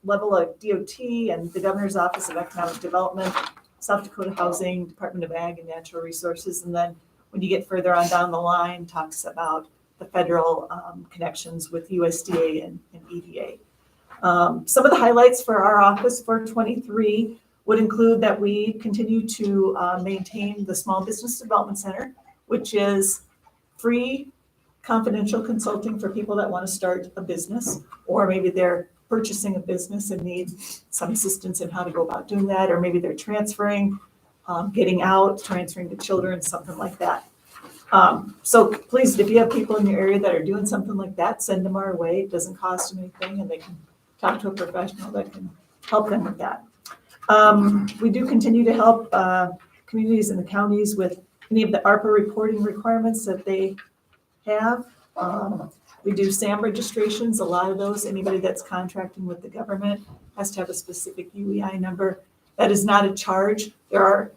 level of DOT and the Governor's Office of Economic Development, South Dakota Housing, Department of Ag and Natural Resources. And then when you get further on down the line, talks about the federal connections with USDA and EDA. Some of the highlights for our office for 23 would include that we continue to maintain the Small Business Development Center, which is free confidential consulting for people that want to start a business, or maybe they're purchasing a business and need some assistance in how to go about doing that, or maybe they're transferring, getting out, transferring to children, something like that. So please, if you have people in your area that are doing something like that, send them our way. It doesn't cost them anything and they can talk to a professional that can help them with that. We do continue to help communities and the counties with any of the ARPA reporting requirements that they have. We do SAM registrations, a lot of those. Anybody that's contracting with the government has to have a specific UEI number. That is not a charge. There are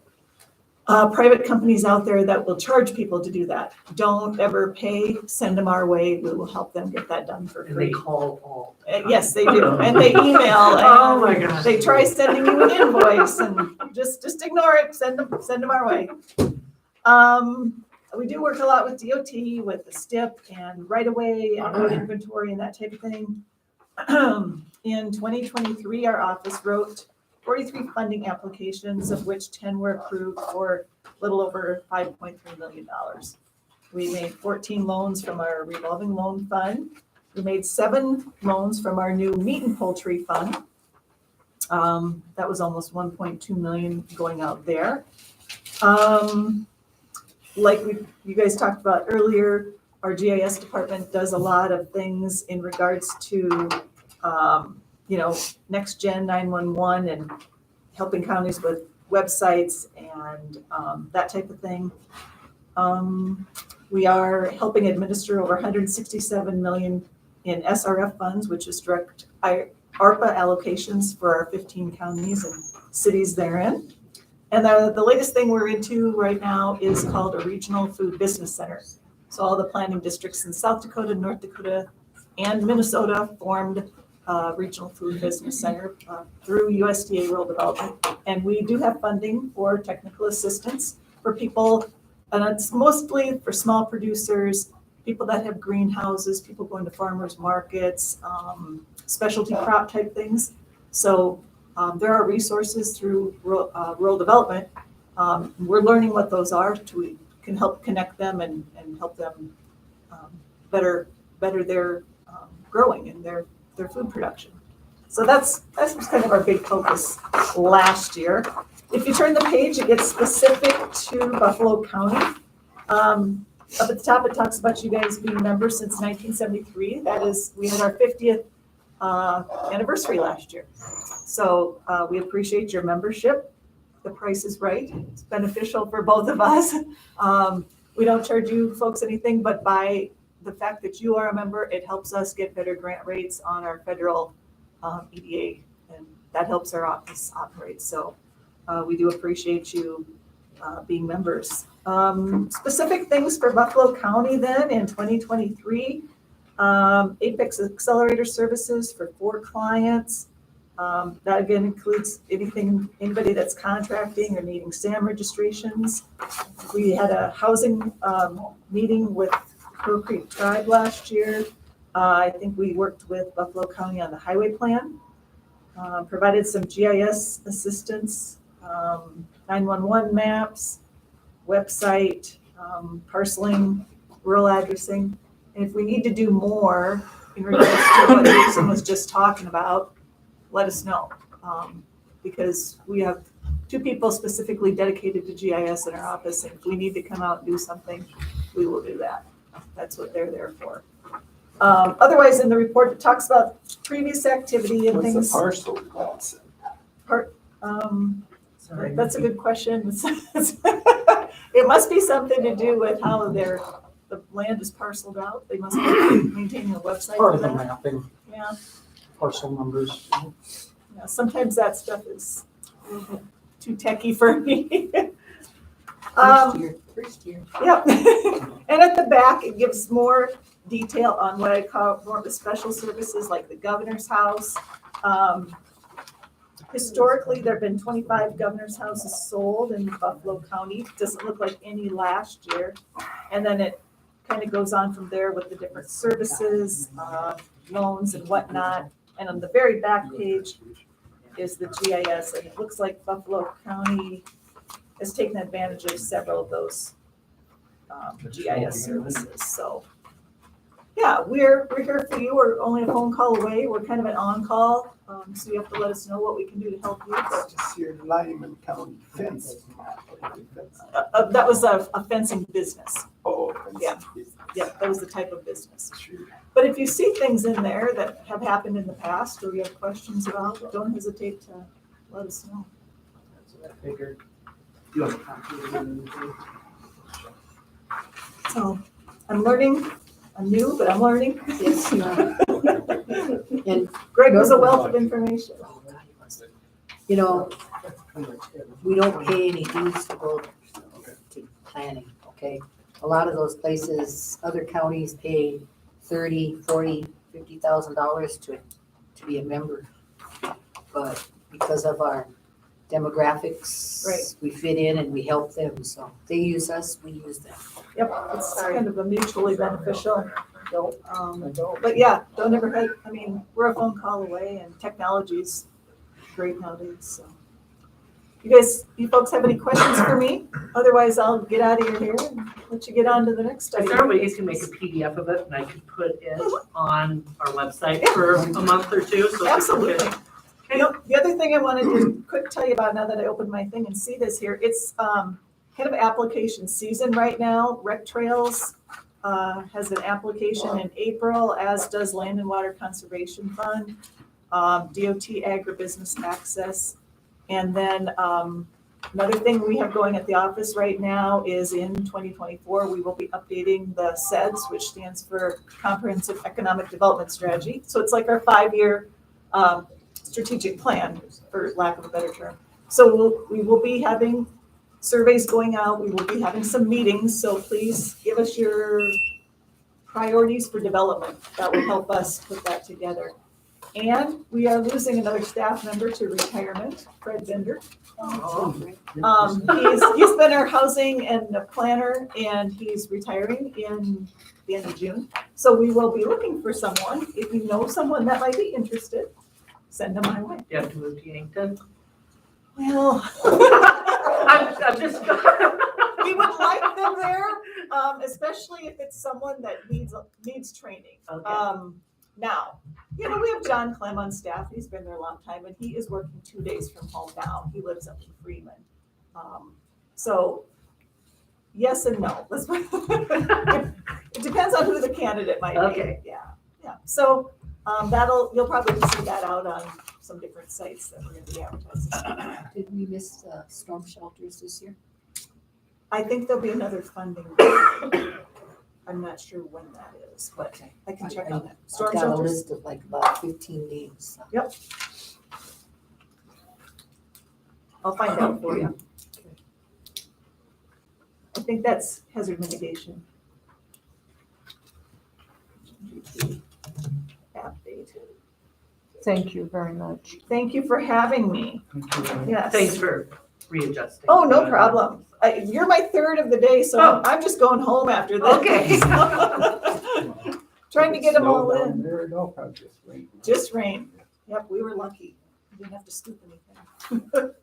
private companies out there that will charge people to do that. Don't ever pay, send them our way. We will help them get that done for And they free. call all. Yes, they do. And they email. Oh my and gosh. They try sending you an invoice and just ignore it. Send them our way. We do work a lot with DOT, with the STIP and right-of-way and road inventory and that type of thing. In 2023, our office wrote 43 funding applications, of which 10 were approved for a little over $5.3 million. We made 14 loans from our revolving loan fund. We made 7 loans from our new meat and poultry fund. That was almost 1.2 million going out there. Like you guys talked about earlier, our GIS department does a lot of things in regards to, next gen 911 and helping counties with websites and that type of thing. We are helping administer over 167 million in SRF funds, which is direct ARPA allocations for our 15 counties and cities therein. And the latest thing we're into right now is called a Regional Food Business Center. So all the planning districts in South Dakota, North Dakota, and Minnesota formed a Regional Food Business Center through USDA Rural Development. And we do have funding for technical assistance for people, and it's mostly for small producers, people that have greenhouses, people going to farmers markets, specialty crop type things. So there are resources through rural development. We're learning what those are so we can help connect them and help them better their growing and their food production. So that's kind of our big focus last year. If you turn the page, it gets specific to Buffalo County. Up at the top, it talks about you guys being members since 1973. That is, we had our 50th anniversary last year. So we appreciate your membership. The price is right. It's beneficial for both of us. We don't charge you folks anything, but by the fact that you are a member, it helps us get better grant rates on our federal EDA, and that helps our office operate. So we do appreciate you being members. Specific things for Buffalo County then in 2023, Apex Accelerator Services for 4 clients. That again includes anybody that's contracting or needing SAM registrations. We had a housing meeting with Crow Creek Tribe last year. I think we worked with Buffalo County on the highway plan, provided some GIS assistance, 911 maps, website, parceling, rural addressing. And if we need to do more in regards to what Jason was just talking about, let us know. Because we have 2 people specifically dedicated to GIS in our office, and if we need to come out and do something, we will do that. That's what they're there for. Otherwise, in the report, it talks about previous activity and What's things. the parcel lots? Sorry. That's a good question. It must be something to do with how the land is parceled out. They must be maintaining a website Part for of the that. mapping, Yeah, parcel numbers. yeah, sometimes that stuff is a little bit too techie for me. First year. Yep. And at the back, it gives more detail on what I call more of the special services, like the governor's house. Historically, there have been 25 governor's houses sold in Buffalo County. Doesn't look like any last year. And then it kind of goes on from there with the different services, loans and whatnot. And on the very back page is the GIS, and it looks like Buffalo County has taken advantage of several of those GIS services. So, yeah, we're here for you. We're only a phone call away. We're kind of an on-call, so you have to let us know what we can do to help you. But, Just your Lyman County fence. that was a fencing business. Oh. Yeah. Yeah, that was the type of business. But if you see things in there that have happened in the past or you have questions about, don't hesitate to let us know. That's what I figured. You want a copy of it? So I'm learning. I'm new, but I'm learning. Yes, you are. And, Greg was a wealth of information. you know, we don't pay any dues to go to planning, okay? A lot of those places, other counties pay $30,000, $40,000, $50,000 to be a member. But because of our demographics, Right. we fit in and we help them, so they use us, we use them. Yep, it's kind of a mutually beneficial. But yeah, don't ever hate, I mean, we're a phone call away and technology's great nowadays, so. You folks have any questions for me? Otherwise, I'll get out of your hair and let you get on to the next study. Is there a way you can make a PDF of it and I could put it on our website for a month or 2? So Absolutely. people You know, the other thing I wanted to quick tell you about now that I opened my thing and see this here, it's kind of application season right now. Rec Trails has an application in April, as does Land and Water Conservation Fund, DOT Agribusiness Access. And then another thing we have going at the office right now is in 2024, we will be updating the CEDS, which stands for Comprehensive Economic Development Strategy. So it's like our 5-year strategic plan, for lack of a better term. So we will be having surveys going out, we will be having some meetings, so please give us your priorities for development. That will help us put that together. And we are losing another staff member to retirement, Fred Bender. He's been our housing and planner, and he's retiring in the end of June. So we will be looking for someone. If you know someone that might be interested, send them my way. You have to move to Yankton. Well, I'm just. we would like them there, especially if it's someone that needs training. Okay. Now, we have John Clem on staff. He's been there a long time, and he is working 2 days from home now. He lives up in Freeman. So yes and no. It depends on who the candidate might be. Okay. Yeah. So you'll probably see that out on some different sites that we're going to be advertising. Did we miss storm shelters this year? I think there'll be another funding. I'm not sure when that is, but I can check on that. I've Storm got a shelters. list of like about 15 names. So. I'll find out for you. I think that's hazard mitigation. Update. Thank you very much. Thank you for having me. Yes. Thanks for readjusting. Oh, no problem. You're my third of the day, so Oh. I'm just going home after this. Okay. Trying to get them all Snow down in. there, no, probably just rain. Just rain. Yep, we were lucky. We didn't have to scoop anything.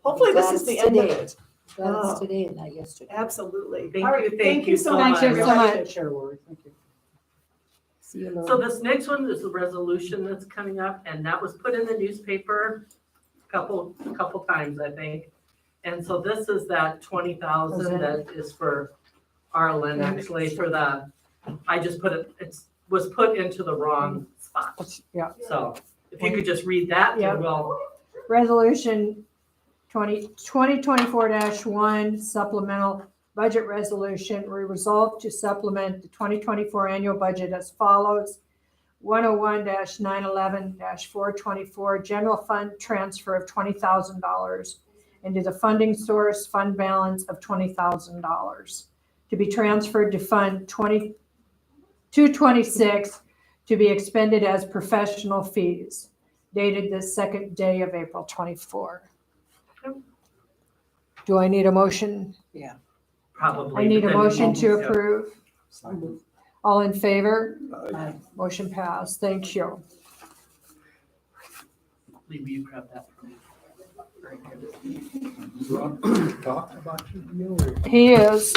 Hopefully this is the end of it. Glad Oh. it's today and not yesterday. Absolutely. Thank All right, you, thank you so much. Thank you so everybody. much. Sure, Lori, thank you. See you later. So this next one is the resolution that's coming up, and that was put in the newspaper a couple times, I think. And so this is that 20,000 that is for Arlen, actually, for I just put it was put into the wrong spot. Yeah. So if you could just read that, Yeah. then we'll, Resolution 2024-1 supplemental budget resolution. We resolve to supplement the 2024 annual budget as follows. 101-911-424 general fund transfer of $20,000 into the funding source fund balance of $20,000 to be transferred to Fund 226 to be expended as professional fees, dated the second day of April 24. Do I need a motion? probably. I need a but then- motion to Yeah. approve. So moved. All in favor? Aye. Motion passed. Thank you. Lee, will you grab that from me? You want to talk about your deal or? He is.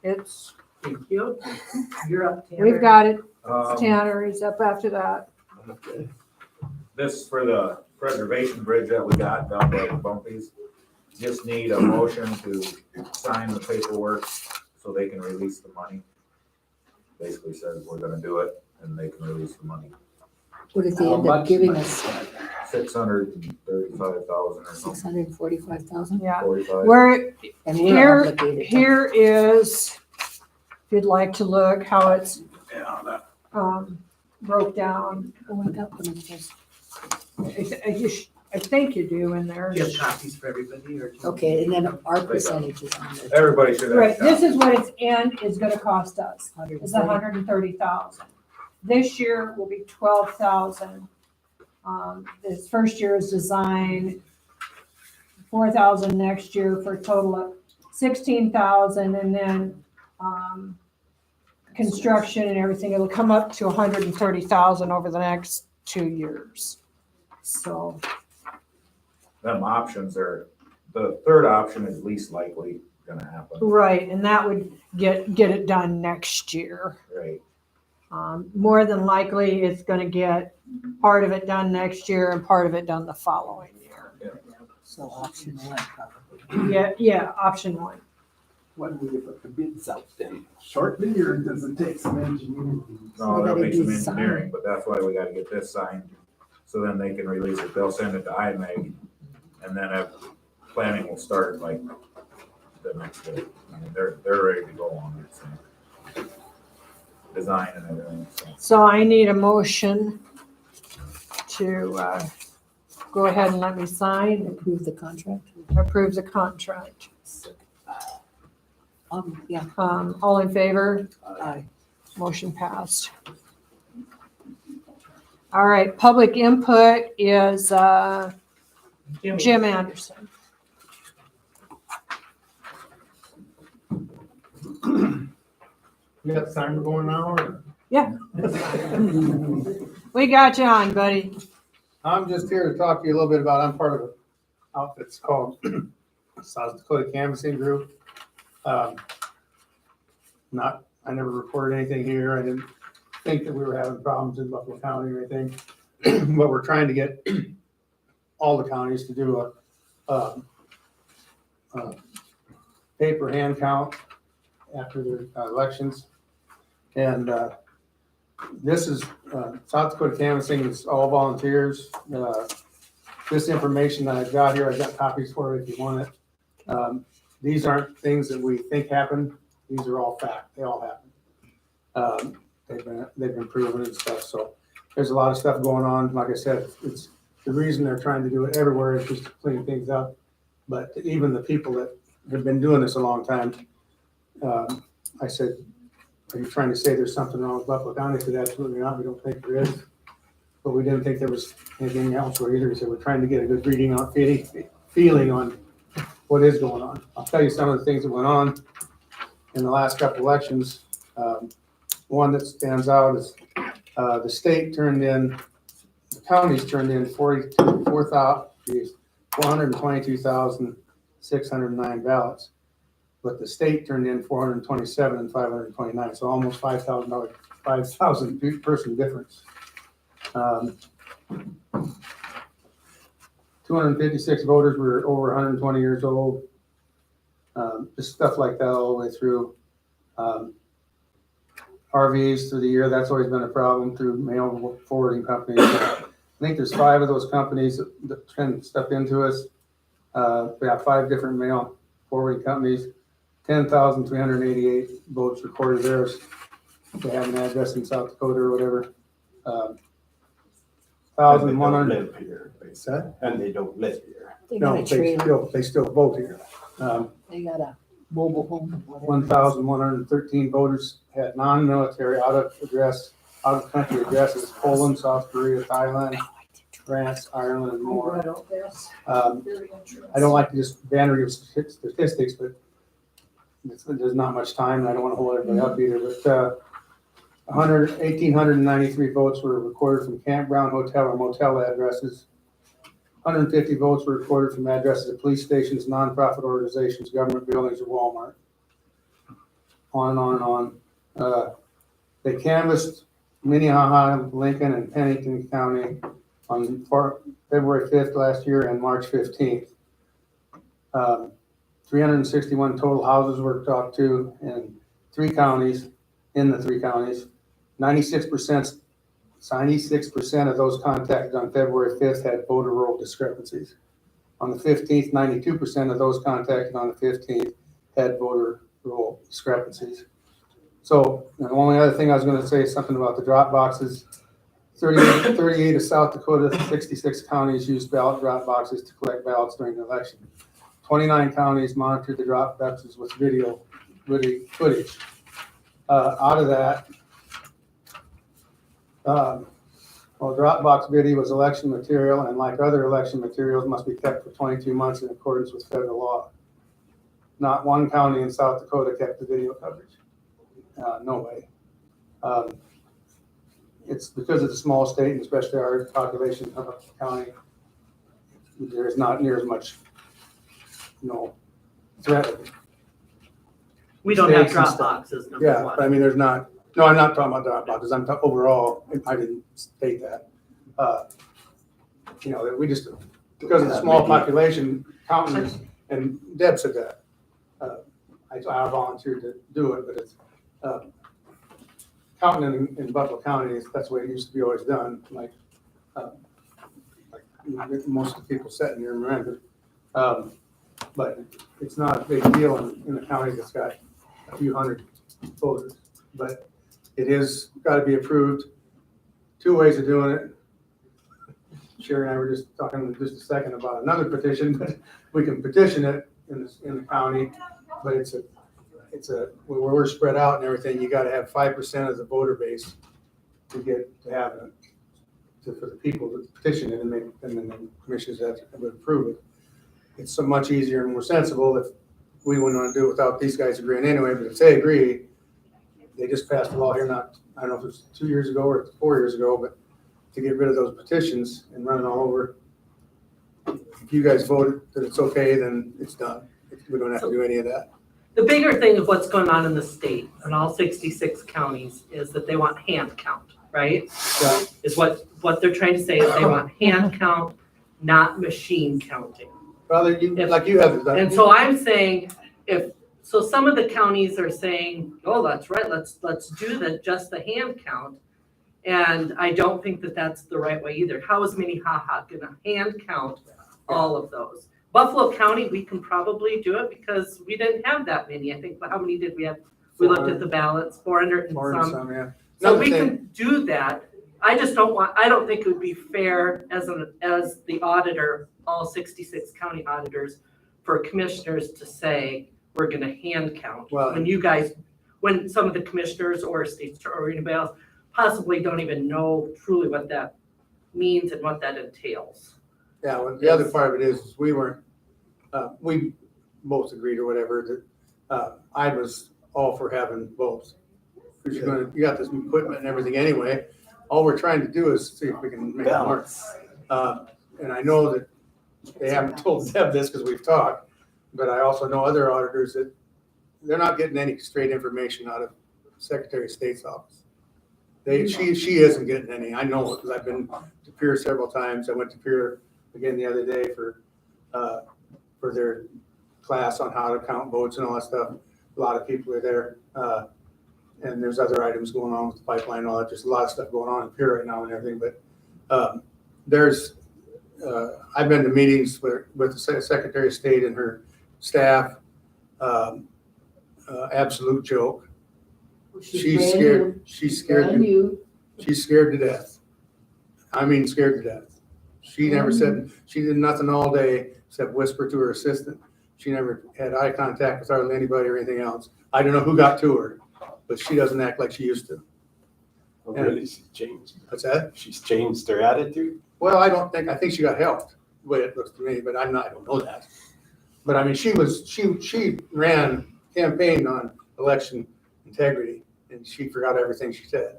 It's, Thank you. You're up, Tanner. we've got it. Um, Tanner is up after that. Okay. This for the preservation bridge that we got down by the Bumpies. Just need a motion to sign the paperwork so they can release the money. Basically says we're gonna do it and they can release the money. What did they How end much up giving money? us? 635,000 or something, 645,000? Yeah. 45. We're, And Here- we're obligated. here is, if you'd like to look how it's Yeah, that, broke down. Oh, I got one of those. I think you do in there. Do you have copies for everybody or? Okay, and then our percentage is on there. everybody should have. Right, this is what its end is gonna cost us. It's 130. 130,000. This year will be 12,000. This first year is design, 4,000 next year for a total of 16,000, and then, construction and everything, it'll come up to 130,000 over the next 2 years. So, Them options are, the third option is least likely gonna happen, right, and that would get it done next year. right? More than likely, it's gonna get part of it done next year and part of it done the following year. So option one probably. Yeah, option one. When do you put the bids out then? Shortly or does it take some engineering? No, we that'll gotta be some do sign. engineering, but that's why we gotta get this signed, so then they can release it, they'll send it to IMEG, and then planning will start like the next day. I mean, they're ready to go on it, so. Design and everything, so. So I need a motion to go ahead and let me sign, Approve the contract? approve the contract. Yeah. All in favor? Aye. Motion passed. All right, public input is Jimmy. Jim Anderson. You got the timer going now, or? We got you on, buddy. I'm just here to talk to you a little bit about, I'm part of an outfit that's called South Dakota Canvassing Group. I never reported anything here. I didn't think that we were having problems in Buffalo County or anything. But we're trying to get all the counties to do a paper hand count after their elections. And this is, South Dakota Canvassing is all volunteers. This information that I've got here, I've got copies for it if you want it. These aren't things that we think happen. These are all fact. They all happen. They've been proven and stuff. So there's a lot of stuff going on. Like I said, it's the reason they're trying to do it everywhere is just to clean things up. But even the people that have been doing this a long time, I said, are you trying to say there's something wrong with Buffalo County? I said, absolutely not. We don't think there is. But we didn't think there was anything else either. He said, we're trying to get a good feeling on what is going on. I'll tell you some of the things that went on in the last couple elections. One that stands out is the state turned in, the counties turned in 422,609 ballots. But the state turned in 427 and 529, so almost $5,000 person difference. 256 voters were over 120 years old. Just stuff like that all the way through. RVs through the year, that's always been a problem through mail forwarding companies. I think there's 5 of those companies that send stuff into us. We have 5 different mail forwarding companies. 10,388 votes recorded there. If they have an address in South Dakota or whatever. And they don't 1,100. live here, basically. And they don't live here. They got No, a trailer, they still vote here. they got a mobile home, whatever. 1,113 voters had non-military out-of-country addresses, Poland, South Korea, Thailand, France, Ireland, and more. I don't like to just banner your statistics, but there's not much time, and I don't want to hold everybody up either, but 1,893 votes were recorded from campground, hotel, or motel addresses. 150 votes were recorded from addresses of police stations, nonprofit organizations, government buildings, or Walmart. On and on and on. They canvassed Minnehaha, Lincoln, and Pennington County on February 5th last year and March 15th. 361 total houses were talked to in the 3 counties. 96% of those contacted on February 5th had voter roll discrepancies. On the 15th, 92% of those contacted on the 15th had voter roll discrepancies. So the only other thing I was going to say is something about the drop boxes. 38 of South Dakota, 66 counties used ballot drop boxes to collect ballots during the election. 29 counties monitored the drop boxes with video footage. Out of that, Dropbox video was election material, and like other election materials, must be kept for 22 months in accordance with federal law. Not one county in South Dakota kept the video coverage. No way. It's because it's a small state, and especially our population of a county, there is not near as much, threat. We don't have Mistakes and drop stuff. boxes, number Yeah, but I one. mean, there's not, no, I'm not talking about drop boxes, I'm talking overall, I didn't state that. That we just, because of the small population, counting, and Deb said that. I volunteered to do it, but it's, counting in Buffalo County, that's the way it used to be always done, like most of the people sitting here remember. But it's not a big deal in a county that's got a few hundred voters, but it is got to be approved. 2 ways of doing it. Sherry and I were just talking just a second about another petition, but we can petition it in the county, but it's where we're spread out and everything, you gotta have 5% of the voter base to have it, for the people to petition it, and then the commissioners have to approve it. It's so much easier and more sensible if we wouldn't want to do it without these guys agreeing anyway, but if they agree, they just passed a law here I don't know if it was 2 years ago or 4 years ago, but to get rid of those petitions and run it all over. If you guys voted that it's okay, then it's done. We don't have to do any of that. The bigger thing of what's going on in the state, in all 66 counties, is that they want hand count, right? Yeah. Is what they're trying to say is they want hand count, not machine counting. Rather, like you have. And so I'm saying, so some of the counties are saying, oh, that's right, let's do just the hand count. And I don't think that that's the right way either. How is Minnehaha gonna hand count all of those? Buffalo County, we can probably do it because we didn't have that many. I think, how many did we have? We looked at the ballots, 400 and some. Yeah. So we can do that. I just I don't think it would be fair as the auditor, all 66 county auditors, for commissioners to say, we're gonna hand count. Well, When some of the commissioners or states or anybody else possibly don't even know truly what that means and what that entails. Yeah, well, the other part of it is we both agreed or whatever that I was all for having both. Because you got this equipment and everything anyway. All we're trying to do is see if we can make it work. And I know that they haven't told Deb this because we've talked, but I also know other auditors that they're not getting any straight information out of Secretary of State's office. She isn't getting any. I know it because I've been to Pierre several times. I went to Pierre again the other day for their class on how to count votes and all that stuff. A lot of people are there. And there's other items going on with the pipeline and all that. Just a lot of stuff going on in Pierre right now and everything. But I've been to meetings with the Secretary of State and her staff. Absolute joke. She's scared. She's scared to death. I mean, scared to death. She never said, she did nothing all day except whisper to her assistant. She never had eye contact with hardly anybody or anything else. I don't know who got to her, but she doesn't act like she used to. Oh, really? She's changed. What's that? She's changed her attitude? Well, I think she got helped, the way it looks to me, but I don't know that. But I mean, she campaigned on election integrity, and she forgot everything she said.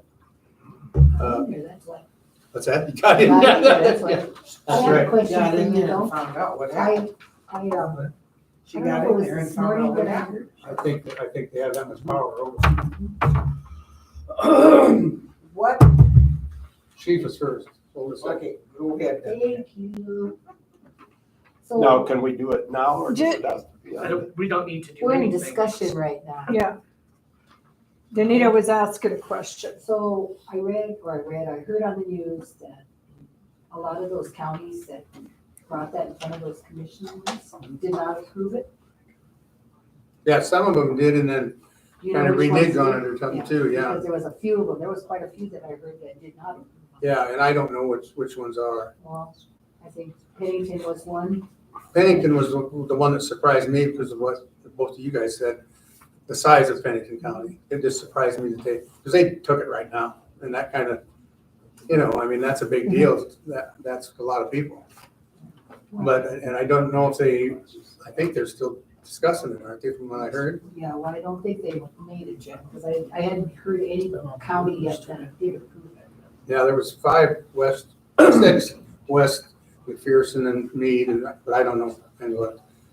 What's that? You got it? That's why. I have a right. question Got for in you there and though. found out what happened. She I got don't know in if it there was and this found out morning what that I happened. I think they have that much power over. What? Chief is first. Hold a second. Okay, go ahead then. Thank you. Now, So can we do it now or does it have to be? We don't need to do we're in anything. discussion right now. Yeah. Danita was asking a question. So I heard on the news that a lot of those counties that brought that in front of those commissioners did not approve it. Yeah, some of them did, and then Do you know kind of which ones reneged on did? it or something too, yeah. Because there was a few of them, there was quite a few that I heard that did not approve. Yeah, and I don't know which ones are. Well, I think Pennington was one. Pennington was the one that surprised me because of what both of you guys said, the size of Pennington County. It just surprised me because they took it right now. And that kind of, I mean, that's a big deal. That's a lot of people. But, and I don't know if I think they're still discussing it, aren't they, from what I heard? Yeah, well, I don't think they made it yet, because I hadn't heard any county yet that did approve it. Yeah, there was 6 west, McPherson and Meade, but I don't know.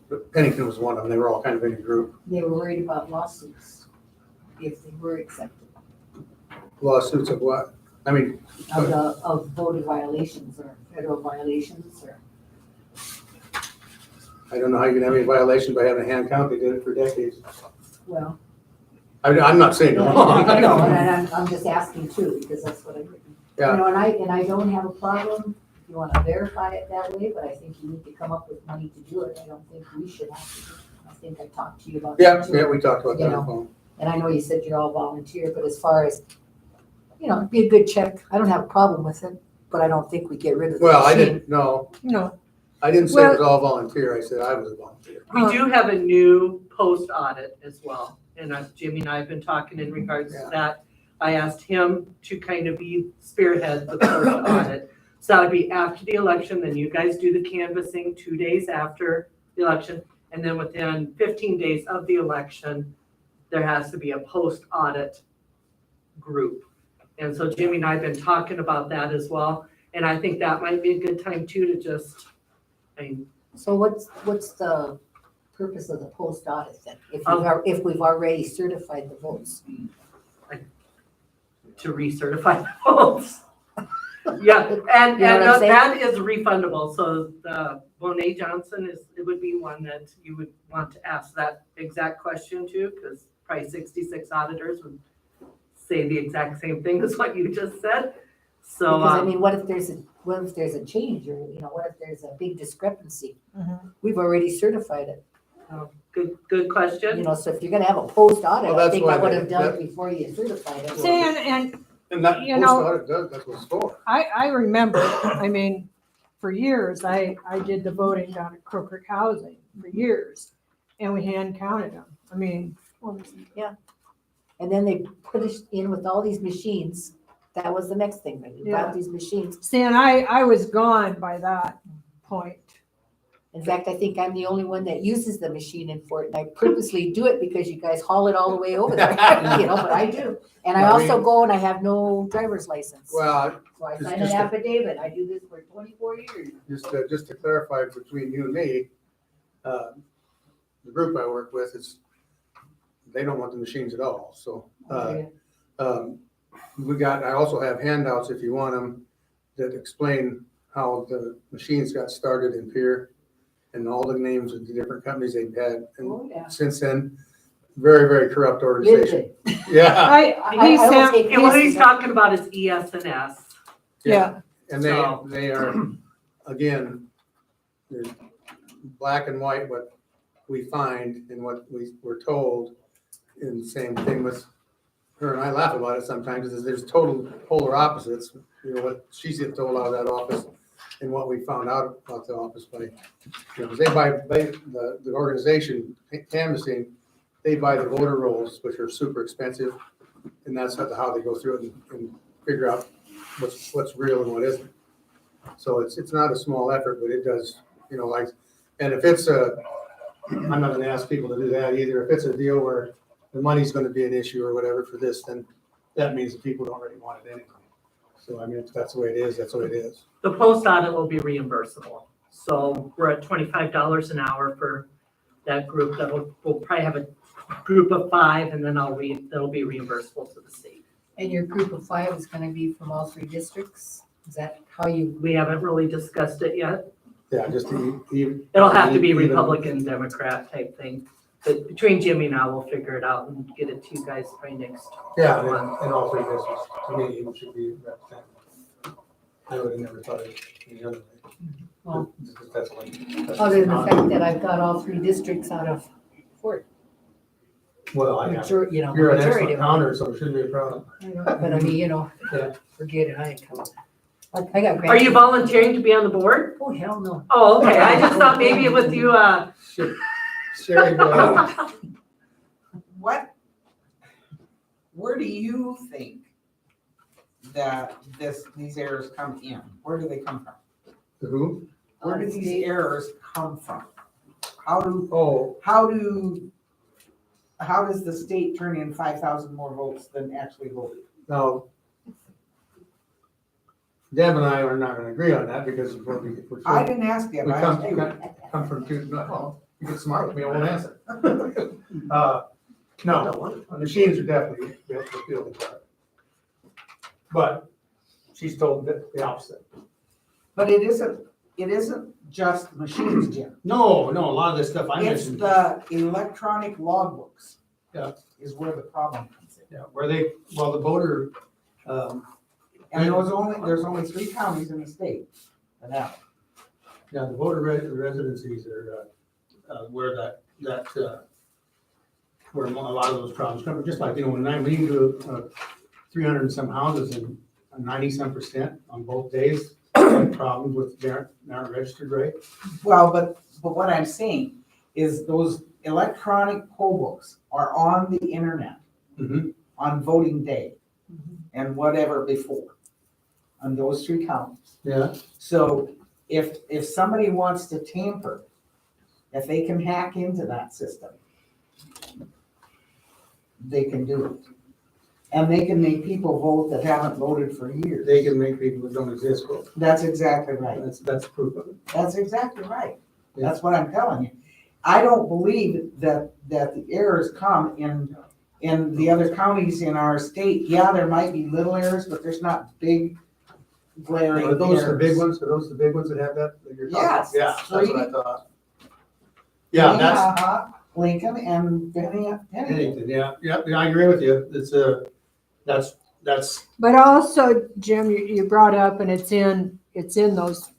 But Pennington was one of them. They were all kind of in a group. They were worried about lawsuits if they were accepted, Lawsuits of what? I mean, of voter violations or federal violations or. I don't know how you can have any violation by having a hand count. They did it for decades. Well. I'm not saying Yeah, they're wrong. I know, and I'm just asking too, because that's what I've written. Yeah. And I don't have a problem if you want to verify it that way, but I think you need to come up with money to do it. I don't think we should have to do it. I think I talked to you about that too. Yeah, we talked about that on the phone. And I know you said you're all volunteer, but as far as, it'd be a good check. I don't have a problem with it, but I don't think we get rid of the Well, I machine. didn't, no, No, I didn't say it was all volunteer, I said I was a volunteer. We do have a new post audit as well, and Jimmy and I have been talking in regards to Yeah. that. I asked him to kind of be spearhead the post audit. So that would be after the election, then you guys do the canvassing 2 days after the election, and then within 15 days of the election, there has to be a post audit group. And so Jimmy and I have been talking about that as well, and I think that might be a good time too to just, I mean, So what's the purpose of the post audit then? If we've already certified the votes? to recertify the votes. Yeah, and, You know what I'm saying? that is refundable, so the Bonet Johnson it would be one that you would want to ask that exact question to, because probably 66 auditors would say the exact same thing as what you just said, so. Because I mean, what if there's a change, or, what if there's a big discrepancy? Mhm. We've already certified it, Good question. so if you're gonna have a post audit, Well, I that's think why I would they- have done it before you certified it. see, and And that You post know- audit does, that's what it's for. I remember, I mean, for years, I did the voting down at Crook Creek Housing for years, and we hand counted them. I mean, And then they put us in with all these machines. That was the next thing, we Yeah. bought these machines. see, and I was gone by that point. In fact, I think I'm the only one that uses the machine in Fort, and I purposely do it because you guys haul it all the way over there, but I do. And I No, also go and I have no driver's license. Well, So I it's sign an just a- affidavit, I do this for 24 years. just to clarify between you and me, the group I work with is, they don't want the machines at all, so. I also have handouts if you want them that explain how the machines got started in Pier and all the names of the different companies they've had. And Oh, yeah. since then, very, very corrupt Is organization. it? Yeah, He I will sent, take And what he's pieces. talking about is ES&S. yeah, and So- they are, again, they're black and white what we find and what we were told. And the same thing with her, and I laugh about it sometimes, is there's total polar opposites. What she's getting told out of that office and what we found out about the office by, because they buy, the organization canvassing, they buy the voter rolls, which are super expensive. And that's how they go through it and figure out what's real and what isn't. So it's not a small effort, but it does, and if it's I'm not gonna ask people to do that either. If it's a deal where the money's gonna be an issue or whatever for this, then that means that people don't really want it anyway. So I mean, if that's the way it is, that's the way it is. The post audit will be reimbursable. So we're at $25 an hour for that group. We'll probably have a group of 5, and then that'll be reimbursable to the state. And your group of 5 is gonna be from all 3 districts? Is that how you? We haven't really discussed it yet. Yeah, just even. It'll have to be even- Republican, Democrat type thing. But between Jimmy and I, we'll figure it out and get it to you guys by next. Yeah, and all 3 districts, to me, it should be represented. I would have never thought of it any other way. Well, That's what- that's Other than the not- fact that I've got all 3 districts out of Fort. Well, I have. Majority, You're an majority excellent of them. counter, so it shouldn't be a problem. But I mean, Yeah. forget it, I ain't coming. I got. Are you grandkids. volunteering to be on the board? Oh, hell no. Oh, okay. I just thought maybe with you, Sherry, Where do you think that these errors come in? Where do they come from? who? Where do these errors come from? How Oh, does the state turn in 5,000 more votes than actually voted? now, Deb and I are not gonna agree on that because we're I didn't ask you, we but I asked you. come from two, well, you get smart with me, I won't answer. No, machines are definitely built for field department. But she's told the opposite. But it isn't just machines, Jim. No, a lot of this stuff I It's mentioned. the electronic logbooks. Yeah. Is where the problem comes in. Yeah, the voter, And there's only 3 counties in the state for that. yeah, the voter residencies are, where where a lot of those problems come from, just like, when you do 300 and some houses in 90-some% on both days. Had problems with their not registered right. Well, but what I'm saying is those electronic poll books are on the internet Mhm. on voting day and whatever before, on those 3 counties. Yeah. So if somebody wants to tamper, if they can hack into that system, they can do it. And they can make people vote that haven't voted for years. They can make people that don't exist vote. That's exactly right. That's proof of it. That's exactly right. That's what I'm telling you. I don't believe that the errors come in the other counties in our state. Yeah, there might be little errors, but there's not big glaring Are errors. those the big ones? Are those the big ones that have that you're talking about? Yes, Yeah, that's what I 3. thought. Yeah, that's, Minnehaha, Lincoln and Pennington. Pennington, yeah, I agree with you. It's that's, But also, Jim, you brought up, and it's in those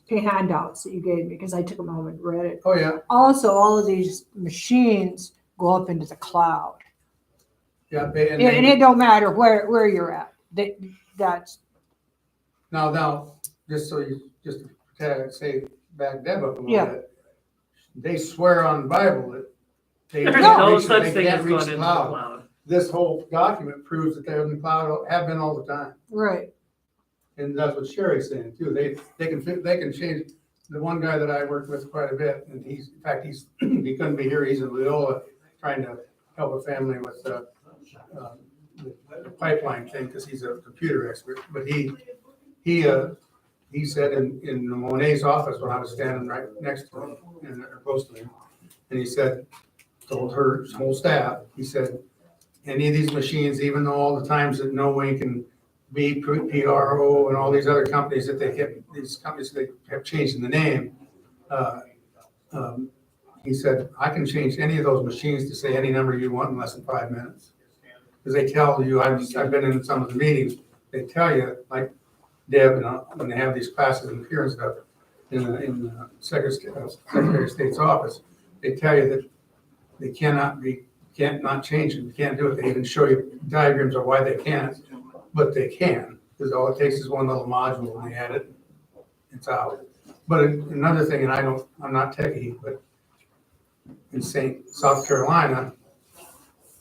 handouts that you gave me, because I took them home and read it. oh, yeah, Also, all of these machines go up into the cloud. yeah. And it don't matter where you're at. That's, Now, just to say back Deb up a Yeah. little bit, they swear on the Bible that they There's can't no reach, such they thing can't as reach going the into the cloud. cloud. This whole document proves that they're in the cloud, have been all the time. right. And that's what Sherry's saying too. They can change. The one guy that I worked with quite a bit, and in fact, he couldn't be here. He's in Leola trying to help a family with the pipeline thing because he's a computer expert. But he said in Monet's office when I was standing right next to him and or close to him, and he said, told her whole staff, he said, any of these machines, even though all the times that No Wink and PRO and all these other companies that they kept changing the name. He said, I can change any of those machines to say any number you want in less than 5 minutes. Because they tell you, I've been in some of the meetings, they tell you, like Deb, when they have these classes and here and stuff, in the Secretary of State's office, they tell you that they can't not change it, you can't do it. They even show you diagrams of why they can't. But they can, because all it takes is one little module and they add it, it's out. But another thing, and I'm not techie, but in South Carolina,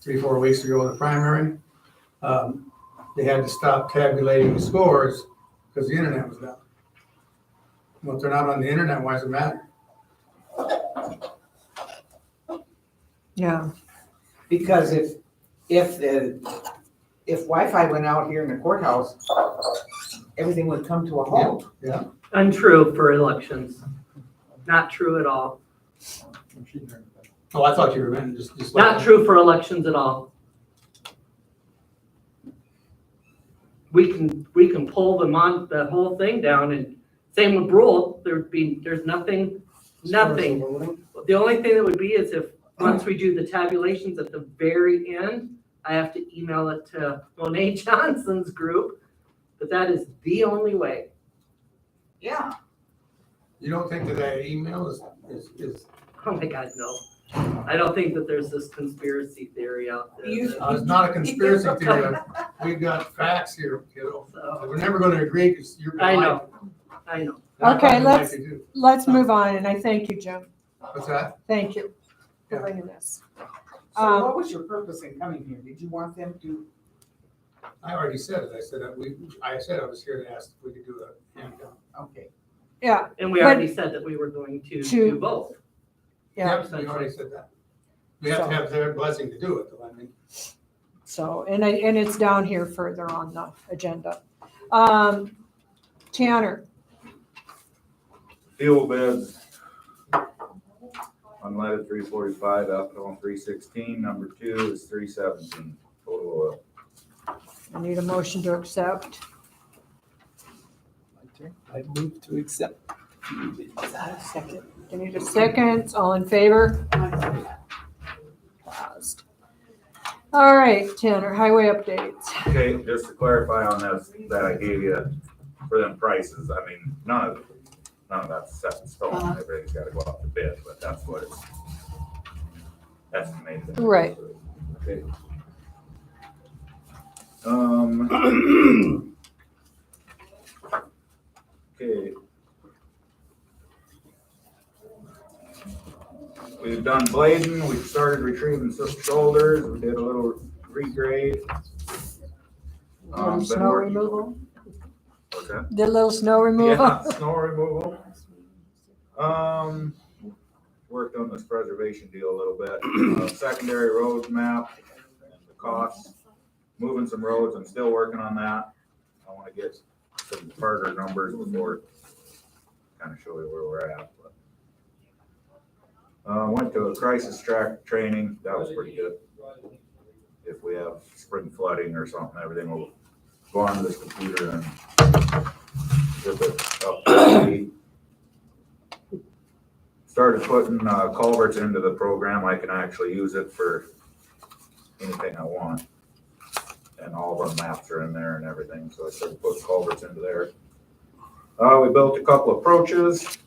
3-4 weeks ago in the primary, they had to stop tabulating the scores because the internet was down. Well, if they're not on the internet, why does it matter? Yeah. Because if Wi-Fi went out here in the courthouse, everything would come to a halt. Yeah. Untrue for elections. Not true at all. Oh, I thought you were meant just. Not true for elections at all. We can pull the whole thing down, and same with Brule, there's nothing. The only thing that would be is if, once we do the tabulations at the very end, I have to email it to Monet Johnson's group, but that is the only way. Yeah. You don't think that email is Oh my God, no. I don't think that there's this conspiracy theory out there. it's not a conspiracy theory. We've got facts here, kiddo. So, We're never gonna agree because you're. I know. I know. Okay, let's move on, and I thank you, Jim. What's that? Thank you for Yeah. bringing this. So what was your purpose in coming here? Did you want them to? I already said it. I said I was here to ask if we could do a hand count. Okay. Yeah, And we But- already said that we were going to do both. yeah. Yep, we already said that. We have to have their blessing to do it, though, I mean. So, and it's down here further on the agenda. Tanner, Fuel bids. Unleaded 345, ethanol 316, number 2 is 317, total oil. I need a motion to accept. I move to accept. Second. I need a second. All in favor? Passed. All right, Tanner, highway updates. Okay, just to clarify on this, that I gave you for them prices, I mean, none of that's set in stone, everything's gotta go out to bid, but that's what it's estimated. Right. Okay. Okay. We've done blading, we've started retrieving some shoulders, we did a little regrade. Little Been snow working- removal, What's that? did a little snow removal. Yeah, snow removal. Worked on this preservation deal a little bit, secondary road map and the costs. Moving some roads, I'm still working on that. I wanna get some harder numbers before kind of show you where we're at. But went to a crisis track training, that was pretty good. If we have spring flooding or something, everything will go onto this computer and get it up to speed. Started putting culverts into the program, I can actually use it for anything I want. And all of our maps are in there and everything, so I started putting culverts into there. We built a couple approaches.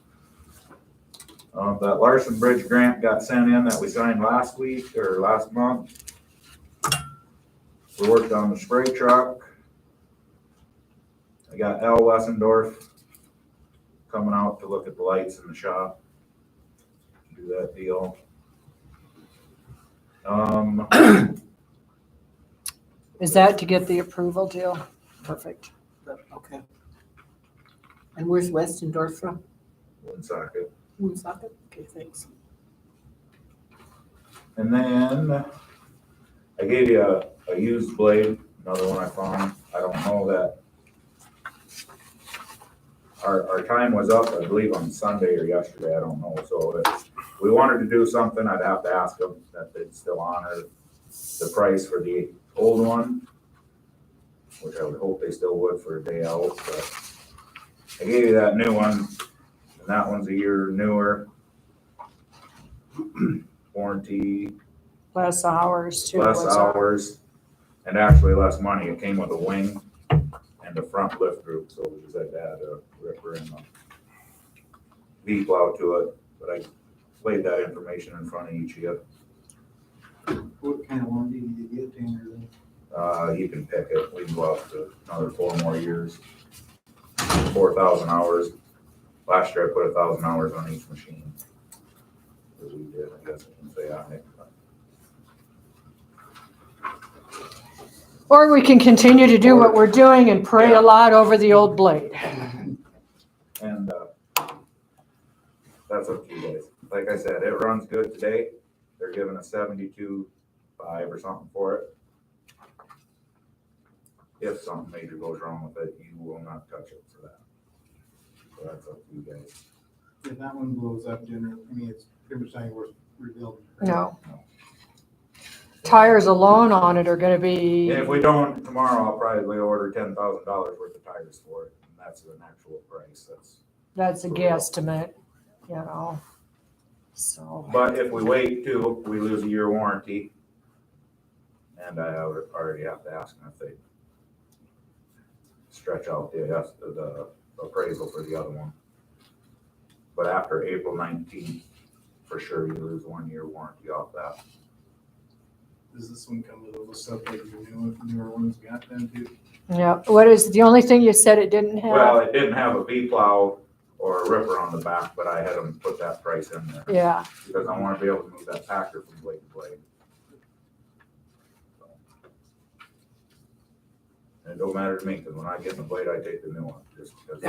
That Larson Bridge grant got sent in that we signed last week or last month. We worked on the spray truck. I got Al Wessendorf coming out to look at the lights in the shop. Do that deal. Is that to get the approval deal? Perfect. Okay. And where's Westendorf from? Woonsocket. Woonsocket? Okay, thanks. And then I gave you a used blade, another one I found. I don't know that. Our time was up, I believe, on Sunday or yesterday, I don't know. So if we wanted to do something, I'd have to ask them that they'd still honor the price for the old one, which I would hope they still would for a day out, but I gave you that new one, and that one's a year newer. Warranty, Less hours too. less what's our- hours, and actually less money. It came with a wing and a front lift group, so we just had to add a ripper and a V-plow to it, but I laid that information in front of each of you. What kind of warranty do you get, Tanner? You can pick it. We can go up to another 4 more years. 4,000 hours. Last year I put 1,000 hours on each machine. As we did, I guess I can say on it. Or we can continue to do what we're doing and pray a lot over the old blade. And that's up to you guys. Like I said, it runs good today. They're giving us 72.5 or something for it. If something major goes wrong with it, you will not touch it for that. So that's up to you guys. If that one blows up, generally, I mean, it's pretty much saying we're rebuilding. No. Tires alone on it are gonna be, If we don't, tomorrow I'll probably order $10,000 worth of tires for it, and that's an actual price. that's a guesstimate, you know, so. But if we wait too, we lose a year warranty. And I already have to ask them if they stretch out the appraisal for the other one. But after April 19th, for sure you lose 1 year warranty off that. Does this one come with a little stuff like the newer ones got then too? Yeah, what is, the only thing you said it didn't Well, have? it didn't have a V-plow or a ripper on the back, but I had them put that price in there. Yeah, Because I want to be able to move that packer from blade to blade. And it don't matter to me, because when I get in the blade, I take the new one, just because.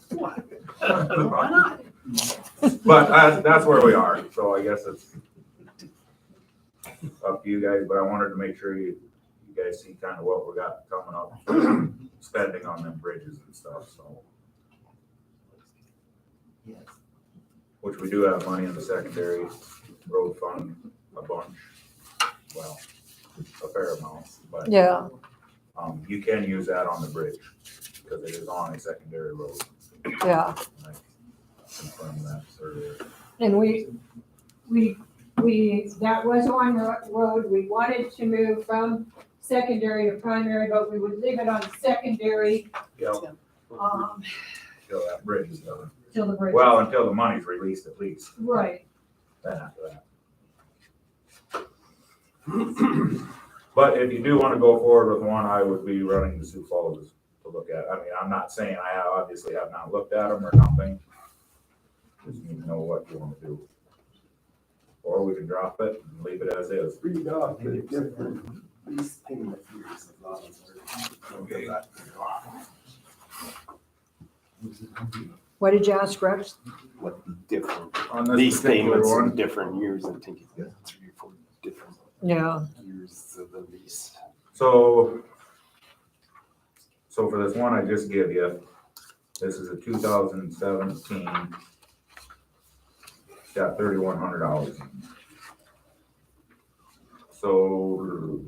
Why not? But that's where we are, so I guess it's up to you guys, but I wanted to make sure you guys see kind of what we got coming up, spending on them bridges and stuff, so. Which we do have money in the secondary road fund, a bunch, well, a fair amount, but. yeah, You can use that on the bridge, because it is on a secondary road. yeah. And I confirmed that earlier. And we, that was on the road, we wanted to move from secondary to primary, but we would leave it on secondary, Yep, um, till that bridge is done. till the bridge. Well, until the money's released at least, Right, then after that. But if you do want to go forward with one, I would be running to Sioux Falls to look at. I mean, I'm not saying obviously have not looked at them or nothing. Just need to know what you wanna do. Or we can drop it and leave it as is. Read off the different lease payment years as long as we're. What did you ask, Rex? What the different On this lease particular payments in one, different years, I think it's got 3 or 4 different Yeah, years of the lease. so for this one I just give you, this is a 2017. It's got $3,100. So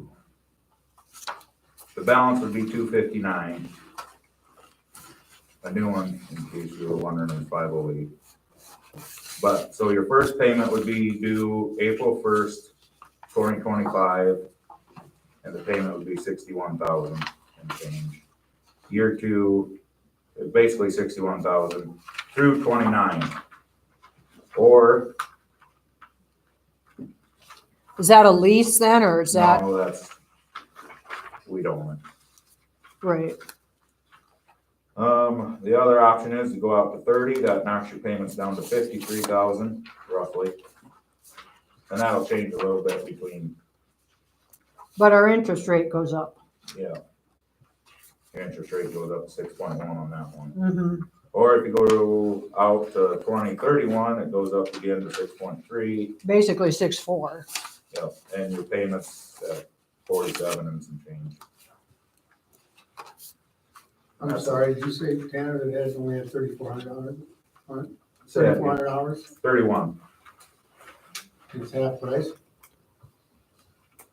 the balance would be $259. A new one, in case you were wondering, is $508. But, so your first payment would be due April 1st, 2025, and the payment would be $61,000 and change. Year 2, basically $61,000 through 29. Or, is that a lease then, or is that, no, that's, we don't want. right? The other option is to go out to 30, that knocks your payments down to 53,000 roughly. And that'll change a little bit between, But our interest rate goes up. yeah. Your interest rate goes up to 6.1 on that one. Mm-hmm. Or if you go out to 2031, it goes up again to 6.3, Basically 6.4. yep, and your payments at 47 and some change. I'm sorry, did you say Tanner that has only had $3,400 on it? So, yeah, $3,400? 31. It's half price?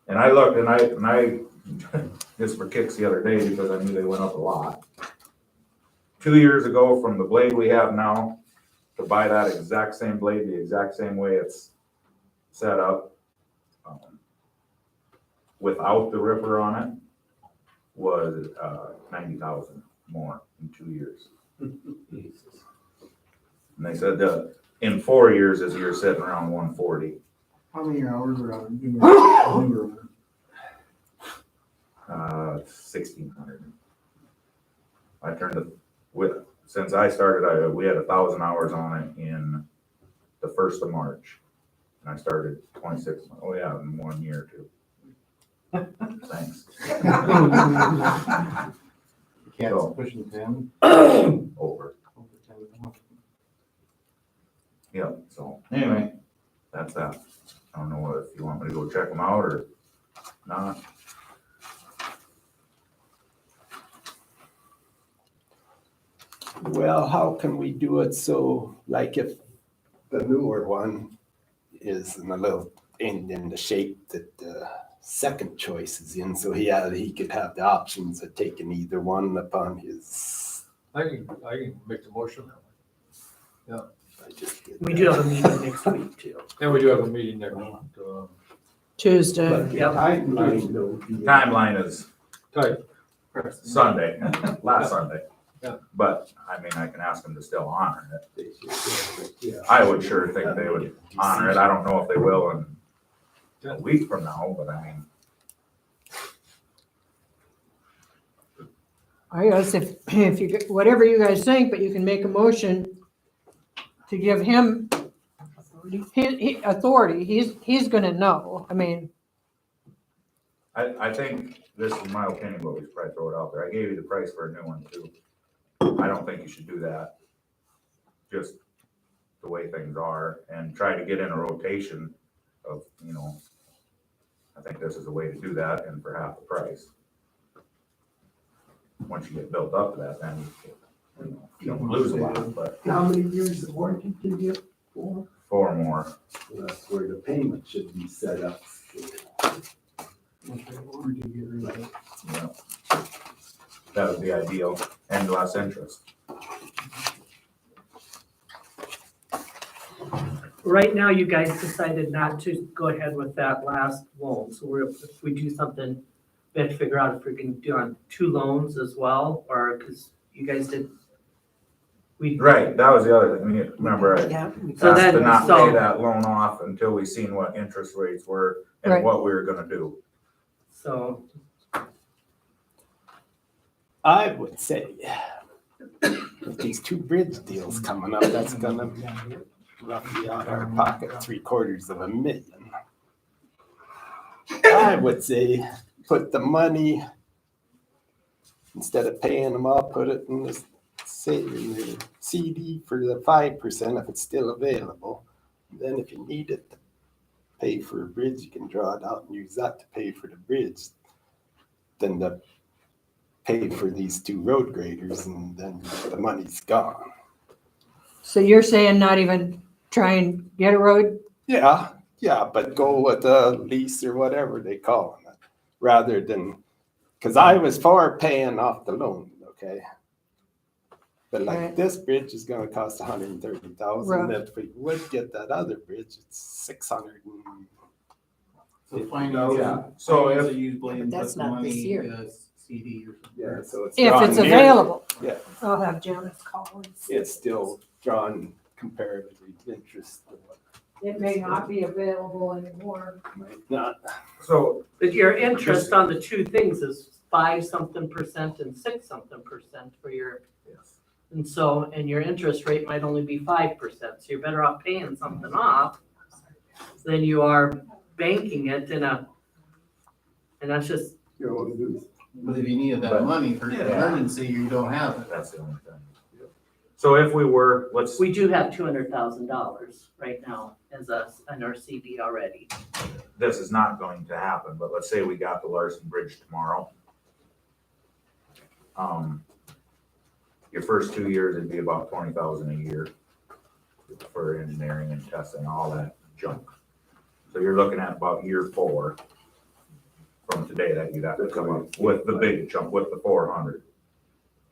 And I looked and I just for kicks the other day because I knew they went up a lot. 2 years ago from the blade we have now to buy that exact same blade, the exact same way it's set up, without the ripper on it, was 90,000 more in 2 years. And they said that in 4 years is you're sitting around 140. How many hours are on newer one? 1,600. I turned it since I started, we had 1,000 hours on it in the 1st of March. And I started 26, oh yeah, in 1 year too. Thanks. So, Pushing 10? over. Yeah, so anyway, that's that. I don't know if you want me to go check them out or not. Well, how can we do it so, like if the newer one is in a little, in the shape that the second choice is in, so he could have the options of taking either one upon his. I can make the motion that way. I just did We that. do have a meeting next week too. And we do have a meeting next month, Tuesday. But the Yep. timeline though. Timeline is tight. Sunday, last Sunday. Yeah. But, I mean, I can ask them to still honor it. Yeah. I would sure think they would honor it. I don't know if they will in a week from now, but I mean, I guess if you, whatever you guys think, but you can make a motion to give him authority. He's gonna know. I mean, I think, this is my opinion, but we should probably throw it out there. I gave you the price for a new one too. I don't think you should do that. Just the way things are and try to get in a rotation of, I think this is a way to do that and for half the price. Once you get built up to that, then you don't lose a lot, but How many years of warranty can you get for? 4 more. Well, that's where the payment should be set up. Yeah. That would be ideal and less interest. Right now, you guys decided not to go ahead with that last loan, so if we do something, we have to figure out if we're gonna do on 2 loans as well, or, cause you guys did. Right, that was the other thing. Remember, I Yeah. So asked to then, not pay so, that loan off until we seen what interest rates were and Right. what we were gonna do. so, I would say with these two bridge deals coming up, that's gonna be roughly out our pocket, $750,000. I would say put the money, instead of paying them all, put it in the CD for the 5% if it's still available. Then if you need it to pay for a bridge, you can draw it out and use that to pay for the bridge. Then the pay for these two road graders, and then the money's gone. So you're saying not even try and get a road? Yeah, but go with a lease or whatever they call it, rather than, because I was for paying off the loan, okay? But like Right. this bridge is gonna cost $130,000. Right. If we would get that other bridge, it's 600 and. So Yeah. finance, So finance if- usually But put that's the not money this year. in a CD or something. Yeah, so it's. If drawn it's near- available. Yeah. I'll have Janice call and see. It's still drawing comparatively interest. It may not be available anymore. Might not. So But your interest on the two things is 5-something% and 6-something% for your, and so, and your interest rate might only be 5%, so you're better off paying something off than you are banking it in a, and that's just, You want to do But if you needed that money for an emergency, you don't have it. that's the only thing. So if we were, let's, we do have $200,000 right now as in our CD already. this is not going to happen, but let's say we got the Larson Bridge tomorrow. Your first 2 years, it'd be about 20,000 a year for engineering and testing, all that junk. So you're looking at about year 4 from today that you'd have to come up with the big chunk, with the 400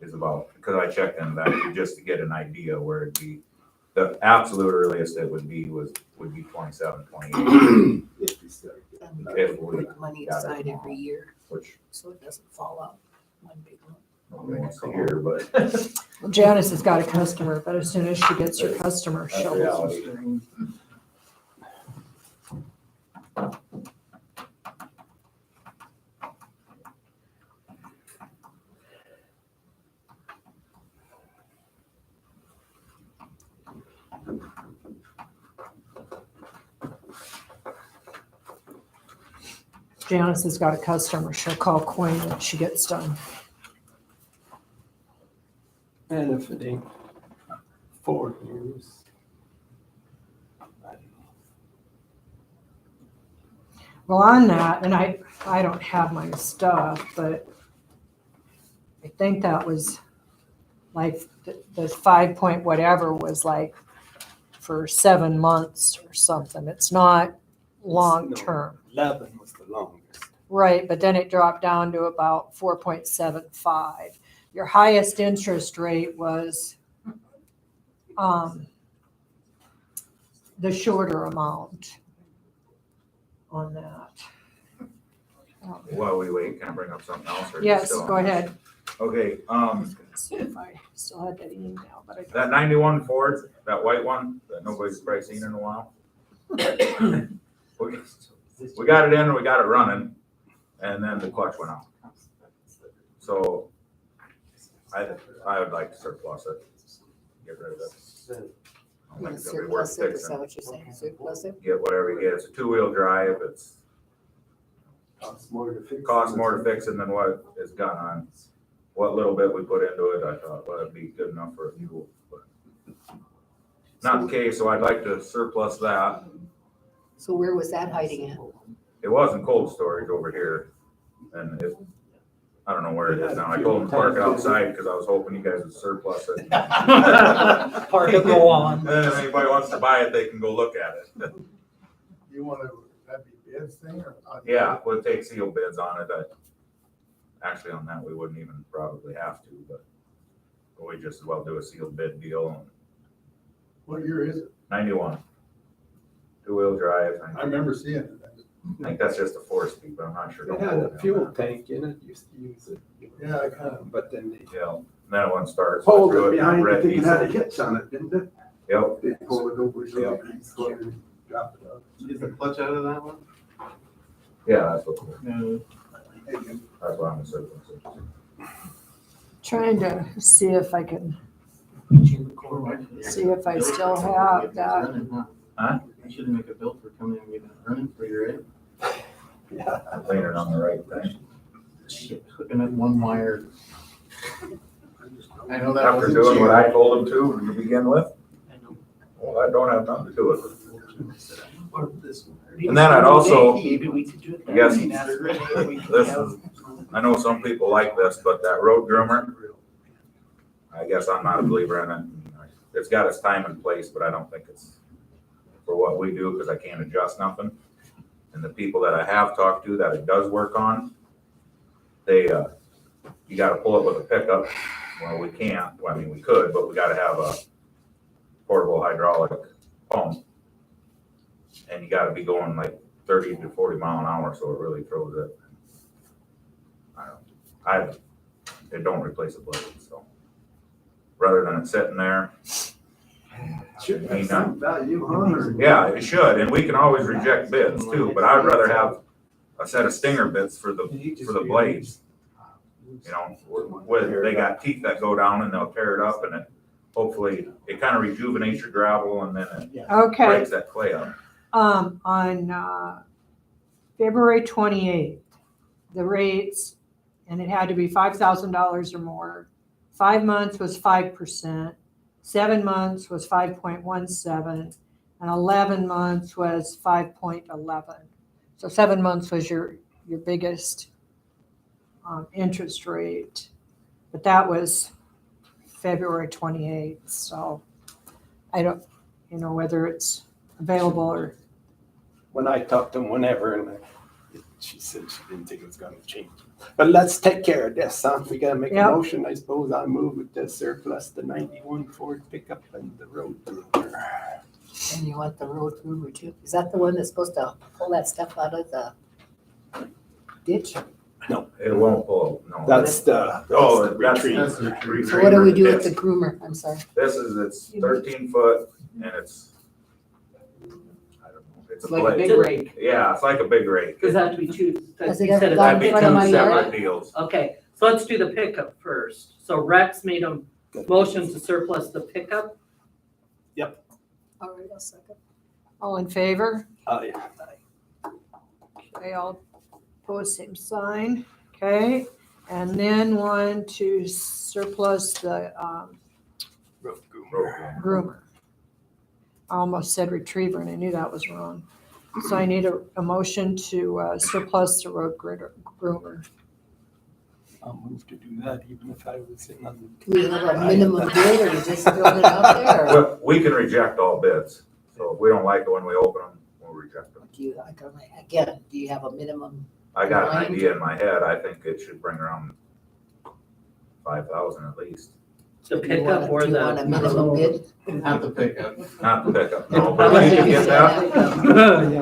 is about, because I checked into that just to get an idea where it'd be. The absolute earliest it would be 27, 28, If you start getting that. if we Put money got it aside tomorrow, every year, which so it doesn't fall out one big one. nobody wants to hear, but Well, Janice has got a customer, but as soon as she gets her customer, that's she'll. reality. Janice has got a customer, she'll call Quinn when she gets done. And if it ain't 4 years. I don't know. Well, on that, and I don't have my stuff, but I think that was like the 5 point whatever was like for 7 months or something. It's not long term. 11 was the longest. Right, but then it dropped down to about 4.75. Your highest interest rate was the shorter amount on that. While we wait, can I bring up something else? or are you Yes, still on go this? ahead. Okay, I was gonna see if I still had that email, but I don't. that 91 Ford, that white one that nobody's probably seen in a while. We got it in and we got it running, and then the clutch went out. So I would like to surplus it, get rid of it. I don't You think it's gonna be worth surplus it, is fixing. that what you're saying, surplus it? Get whatever you get. It's a 2-wheel drive. It's Costs more to fix. costs more to fix it than what it's gone on. What little bit we put into it, I thought, well, it'd be good enough for a fuel. But not the case, so I'd like to surplus that. So where was that hiding at? It was in cold storage over here, and I don't know where it is now. I told them to park it outside because I was hoping you guys would surplus it. Park it, go on. And if anybody wants to buy it, they can go look at it. You want to, that be bids thing or? Yeah, we'll take sealed bids on it. Actually, on that, we wouldn't even probably have to, but we just as well do a sealed bid deal on What year is it? 91. 2-wheel drive. I remember seeing it. I think that's just a 4-speed, but I'm not sure. It had a fuel tank in it, used to use it. Yeah, I kind of. But then they Yeah, and then it wouldn't start. so I Pulled threw it in behind, I red think it had a diesel. hitch on it, didn't it? Yep, They pulled it over, so Yeah. you drop it up. Is the clutch out of that one? yeah, that's what, No. that's what I'm surplus it. Trying to see if I can, see if I still have that. Huh? You shouldn't make a bill for coming and getting earning for your aid. Yeah, I'm leaning on the right thing. Shit, hooking up one wire. I know that After wasn't doing cheap. what I told them to begin with, well, I don't have nothing to do with it. And then I'd also, Maybe we could do it. I guess, this is, I know some people like this, but that road groomer, I guess I'm not a believer in it. It's got its time and place, but I don't think it's for what we do, because I can't adjust nothing. And the people that I have talked to that it does work on, they, you gotta pull it with a pickup. Well, we can't, well, I mean, we could, but we gotta have a portable hydraulic pump. And you gotta be going like 30 to 40 mile an hour, so it really throws it. It don't replace a blade, so. Rather than it sitting there. Should have some value, huh? Yeah, it should, and we can always reject bids too, but I'd rather have a set of stinger bits for the blades. You know, where they got teeth that go down and they'll tear it up, and it, hopefully, it kind of rejuvenates your gravel and then it Okay, breaks that clay up. on February 28th, the rates, and it had to be $5,000 or more. 5 months was 5%, 7 months was 5.17, and 11 months was 5.11. So 7 months was your biggest interest rate, but that was February 28th. So I don't, whether it's available or. When I talked to him whenever, and she said she didn't think it was gonna change. But let's take care of this, huh? We gotta make a Yep. motion, I suppose. I move with the surplus, the 91 Ford pickup and the road groomer. And you want the road groomer too? Is that the one that's supposed to pull that stuff out of the ditch? It won't pull, no. That's the, Oh, that's the that's, retreat. that's the So what do we do with retriever. the groomer? I'm sorry. It's 13 foot and it's, I don't know, it's a It's like a blade. big rake. Yeah, it's like a big rake. Does that have to be two? Does it you have said to it- go That'd be in front of two my yard? separate deals. Okay, so let's do the pickup first. So Rex made a motion to surplus the pickup. All right, I'll second. All in favor? Yeah. Okay, all opposed, same sign. Okay, and then one to surplus the Road groomer. Road groomer. groomer. I almost said retriever and I knew that was wrong. So I need a motion to surplus the road groomer. I'll move to do that even if I was in on. Do we have a minimum bid or you just throwing it out there? Or Well, we can reject all bids, so if we don't like it when we open them, we'll reject them. do you, again, do you have a minimum? I got an Mind? idea in my head, I think it should bring around 5,000 at least. The Do you pickup or want a the. minimum bid? Not the pickup. Not the pickup, no, How but much we did can you get say that. that?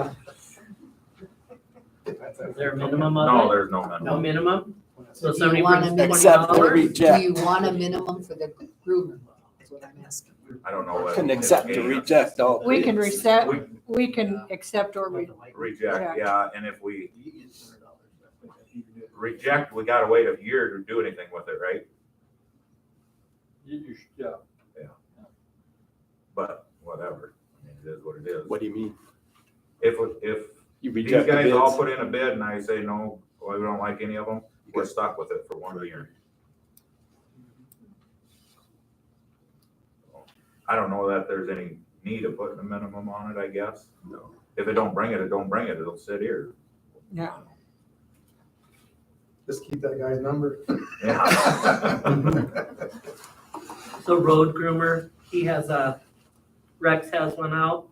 Yeah. Is there a minimum of No, it? there's no minimum. No minimum? So Do somebody you want brings a minimum? Except for $20? reject. Do you want a minimum for the groomer? That's what I'm asking. I don't know. what- Can accept or reject all. We can bids. reset, We we can accept or reject, yeah, and if we reject, we gotta wait a year to do anything with it, right? Yeah. But whatever, I mean, it is what it is. What do you mean? If You these reject the guys all bids? put in a bid and I say, no, well, we don't like any of them, we're stuck with it for 1 year. I don't know that there's any need of putting a minimum on it, I guess. No. If it don't bring it, it don't bring it, it'll sit here. Yeah. Just keep that guy's number. Yeah. So road groomer, he has Rex has one out.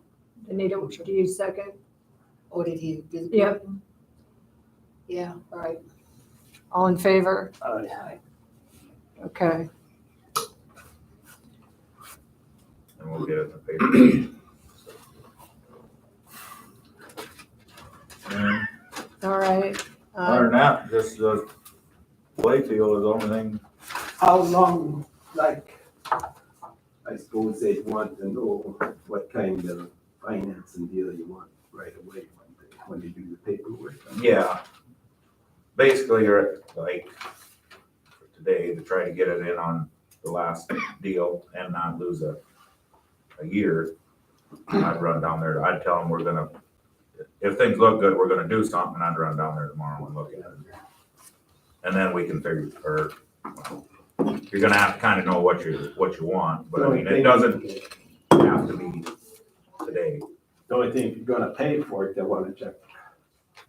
Anita, do you second? Oh, did he do? the Yep. groomer? Yeah, all right. All in favor? Aye. Okay. And we'll get it in the paper. And All right. other than that, just the blade deal is the only thing. How long, like, I suppose they want to know what kind of financing deal you want right away when they do the paperwork. Yeah. Basically, you're like, to today to try to get it in on the last deal and not lose a year. I'd run down there, I'd tell them we're gonna, if things look good, we're gonna do something, and I'd run down there tomorrow and look at it. And then we can figure, or, well, you're gonna have to kind of know what you want, but I mean, it doesn't have to be today. The only thing, if you're gonna pay for it, they wanna check.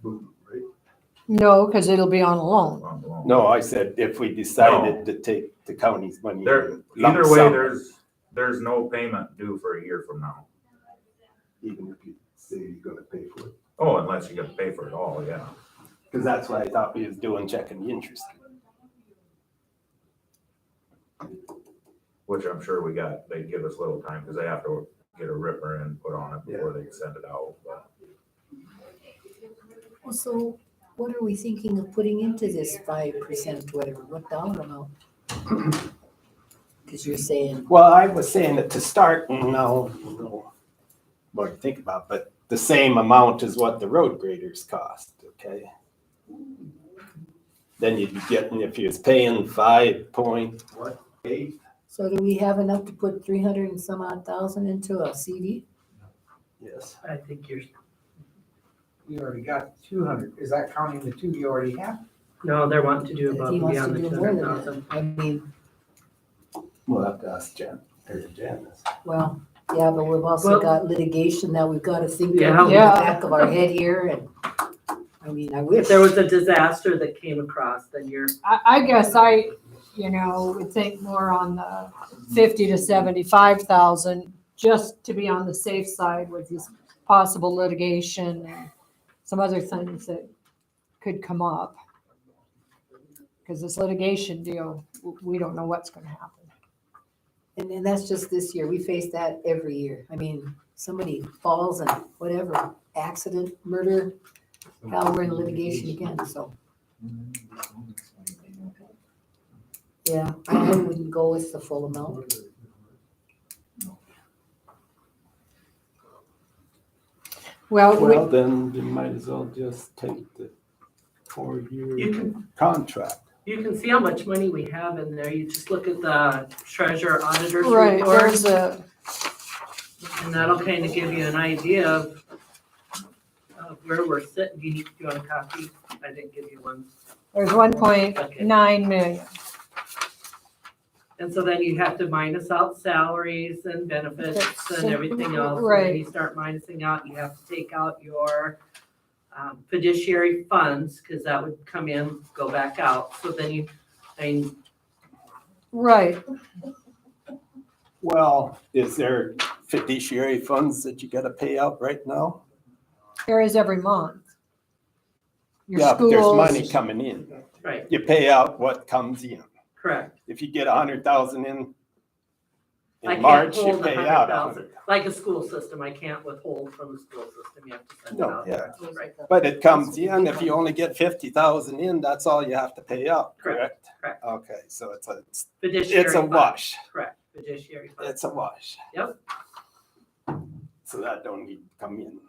Boom, right? No, because it'll be on a loan. on the loan. No, I said if we decided to take the county's money. There, in lump either way, sum, there's no payment due for a year from now. Even if you say you're gonna pay for it. Oh, unless you gotta pay for it all, yeah. Cause that's what I thought we was doing, checking the interest. Which I'm sure they give us a little time, because they have to get a ripper and put on it before they send it out, but. Well, so what are we thinking of putting into this 5%, whatever, what dollar amount? Cause you're saying, Well, I was saying that to start, no more to think about, but the same amount as what the road graders cost, okay? Then you'd be getting, if you was paying 5.8. so do we have enough to put 300 and some odd thousand into a CD? Yes. I think We already got 200. Is that counting the two you already have? no, they're wanting to do above He and wants to beyond the do more than 200,000. that. I mean, We'll have to ask Janice. well, yeah, but we've also Well- got litigation that we've got to think of Yeah. in the Yeah. back of our head here, and I mean, I If wish. there was a disaster that came across, then you're, I guess would think more on the 50 to 75,000, just to be on the safe side with this possible litigation and some other things that could come up. Because this litigation deal, we don't know what's gonna happen. And that's just this year. We face that every year. I mean, somebody falls and whatever, accident, murder, hell, we're in litigation again, so. Yeah, I wouldn't go with the full amount. Well, then you might as well just take the You 4-year contract. you can see how much money we have in there. You just look at the treasurer auditor's Right, report, there's a, and that'll kind of give you an idea of where we're sitting. Do you want a copy? I didn't give you one. there's 1.9 million. And so then you have to minus out salaries and benefits and everything else. And Right. then you start minusing out, you have to take out your fiduciary funds, because that would come in, go back out. So then Right, Well, is there fiduciary funds that you gotta pay out right now? there is every month. Your Yeah, but there's schools- money coming in. right, You pay out what comes in. correct. If you get 100,000 in I can't March, you hold pay out 100,000. Like a school system, I can't withhold from the school system. You have to send it No, out. yeah. Right, But it comes in, if you only get 50,000 in, that's all you have to pay out, correct? Correct. Okay, so it's a fiduciary funds. wash. Correct, fiduciary funds. It's a wash. Yep. So that don't need to come in.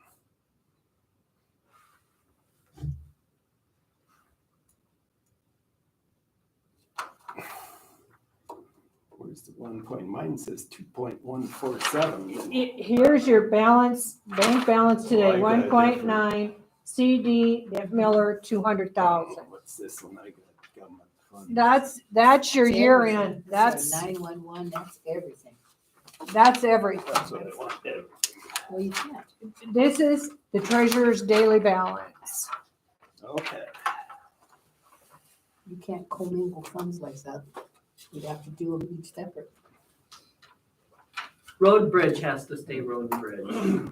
Where's the 1 point? Mine says 2.147. Here's your balance, bank balance Oh, I today, got it 1.9, CD, Dave Miller, 200,000. What's this one? I got government funds. That's your It's year everything. end, That's that's, 911, that's everything. that's everything. That's what I want. Well, you can't. This is the treasurer's daily balance. Okay. You can't commingle funds like that. You'd have to do them each separate. Road and bridge has to stay road and bridge.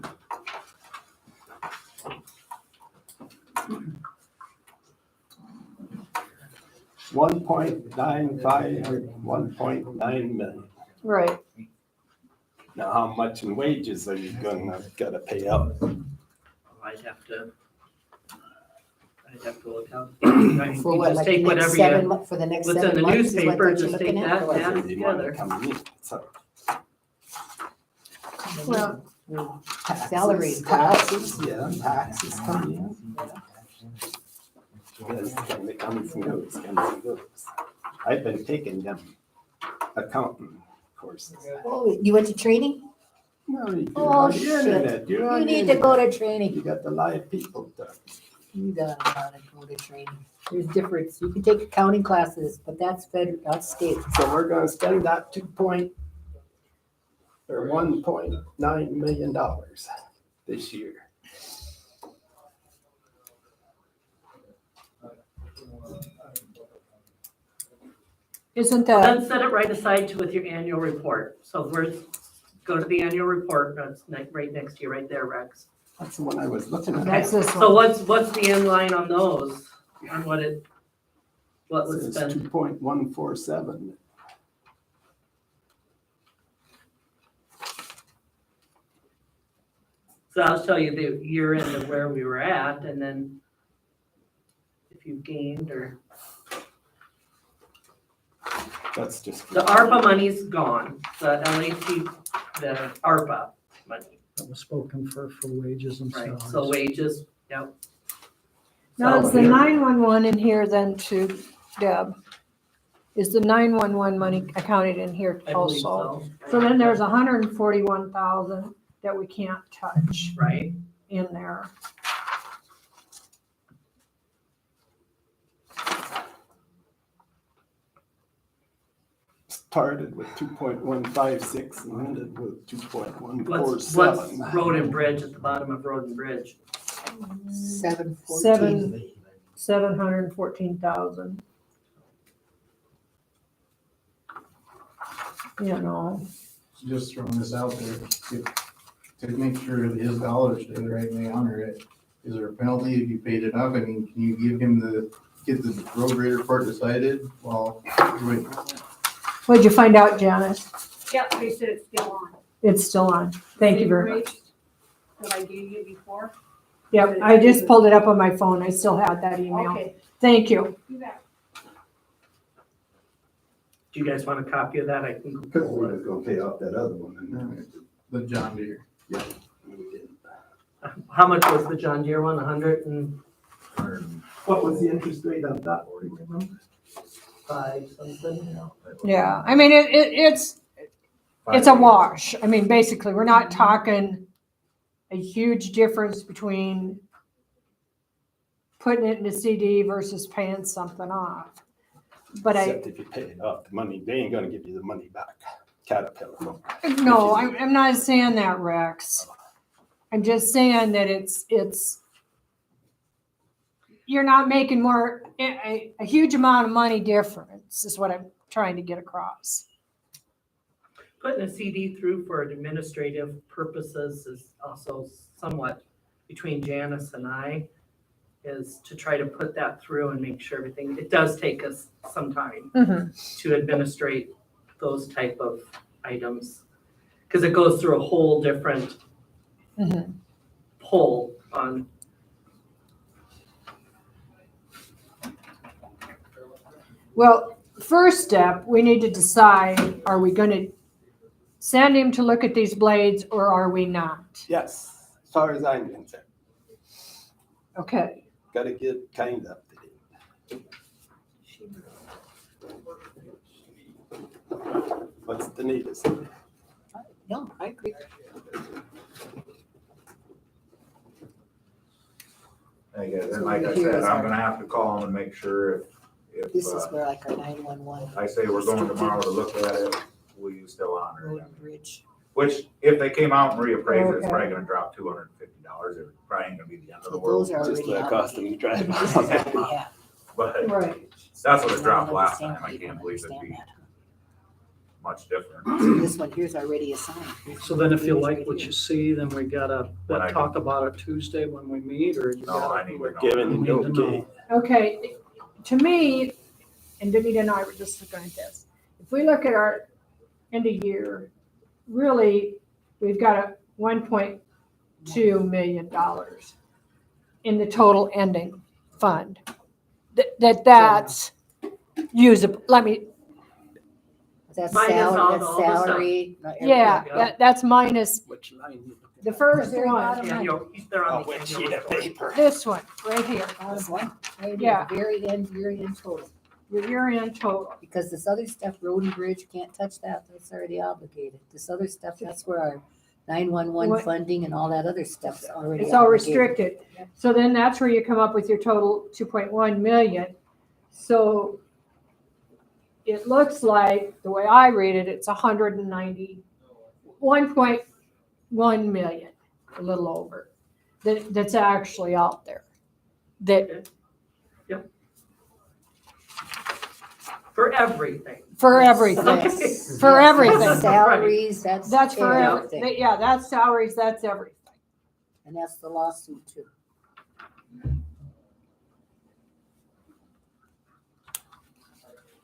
$1.95 or 1.9 million. Right, Now, how much in wages are you gotta pay out? I'd have to look out. I mean, For you what, just like the take next whatever seven, you, for the next what's 7 in the months is what newspaper, that you're just take looking at? that, Or add what? The money together. coming in, so well, Salaries, taxes, yeah, taxes coming in. Yes, and it comes and goes, comes and goes. I've been taking them accounting courses. Oh, you went to training? No, you do it Oh, on the shit. internet. You're on You the need to go internet. to training. You got the live people to. You gotta go to training. There's difference. You can take accounting classes, but that's federal, that's state. So we're gonna spend that $1.9 million this year. Isn't that, Then set it right aside to with your annual report. So go to the annual report, that's right next to you, right there, Rex. That's the one I was looking at. that's this So one? what's the end line on those? On what was It's spent? 2.147. So I'll tell you the year end of where we were at, and then if you've gained or, That's just. the ARPA money's gone, the LAT, the ARPA money, That was spoken for wages and right? salaries. So wages, yep. Now, is the So- 911 in here then to Deb? Is the 911 money accounted in here I believe also? so. So then there's 141,000 that we can't touch Right, in there. Started with 2.156 and ended with what's 2.147. road and bridge at the bottom of road and bridge? 714. 714,000. You know, Just throwing this out there, to make sure that his dollars stay right and they honor it. Is there a penalty if you paid it up? I mean, can you give him get the road grader court decided? Well, wait, what'd you find out, Janice? Yep, they said it's still on. It's still on. Thank you very much. Rate that I gave you before. Yep, I just pulled it up on my phone. I still had that email. Okay, Thank you. you bet. Do you guys want a copy of that? I can Because Google we it. was gonna pay off that other one and then the John Deere. we didn't. How much was the John Deere one? 105 What was the interest rate on that? Do you remember? something? Yeah, I mean, it's a wash. I mean, basically, we're not talking a huge difference between putting it in a CD versus paying something off. But Except if you pay it off, the money, they ain't gonna give you the money back. Caterpillar. no, I'm not saying that, Rex. I'm just saying that it's, you're not making a huge amount of money difference is what I'm trying to get across. Putting a CD through for administrative purposes is also somewhat between Janice and I, is to try to put that through and make sure everything, it does take us some time to administrate those type of items. Because it goes through a whole different pull on. Well, first step, we need to decide, are we gonna send him to look at these blades or are we not? Yes, as far as I'm concerned, Okay, gotta get kind of up to date. What's the neatest? No, I agree. And like I said, I'm gonna have to call them and make sure if, This is where like our 911 I say we're going tomorrow to look at it, will you still honor road it? and bridge. Which, if they came out and reappraised it, it's Okay. probably gonna drop $250. It probably ain't gonna be the end of the So world, those are Just already what it cost them to drive. This is what we have. but right. that's what it dropped I don't last understand time. how I you can't don't believe it'd understand be that. much different. So this one here's already assigned. So then if you like what you see, then we gotta When I talk about it Tuesday when we meet, or you No, gotta. I need to know. Given We the need to okay. know. Okay, to me, and Danita and I were just looking at this. If we look at our end of year, really, we've got a $1.2 million in the total ending fund. That's usable. That's Minus all salary, the- that's all the stuff. salary. not everything. Yeah, that's minus Which line you looking the at? first Very one, bottom. Yeah, they're Oh, on the which annual sheet of report. paper? this one, right here. That was one. Right here, Yeah. Very end, total. your year-end total. Because this other stuff, road and bridge, can't touch that, that's already obligated. This other stuff, that's where our 911 What- funding and all that other stuff's already It's all obligated. restricted. So then that's where you come up with your total 2.1 million. So it looks like, the way I read it, it's 1.1 million, a little over, that's actually out there. That, For everything. for everything, Okay. for everything. Salaries, that's That's for everything. everything. Yeah, that's salaries, that's everything. And that's the lawsuit too.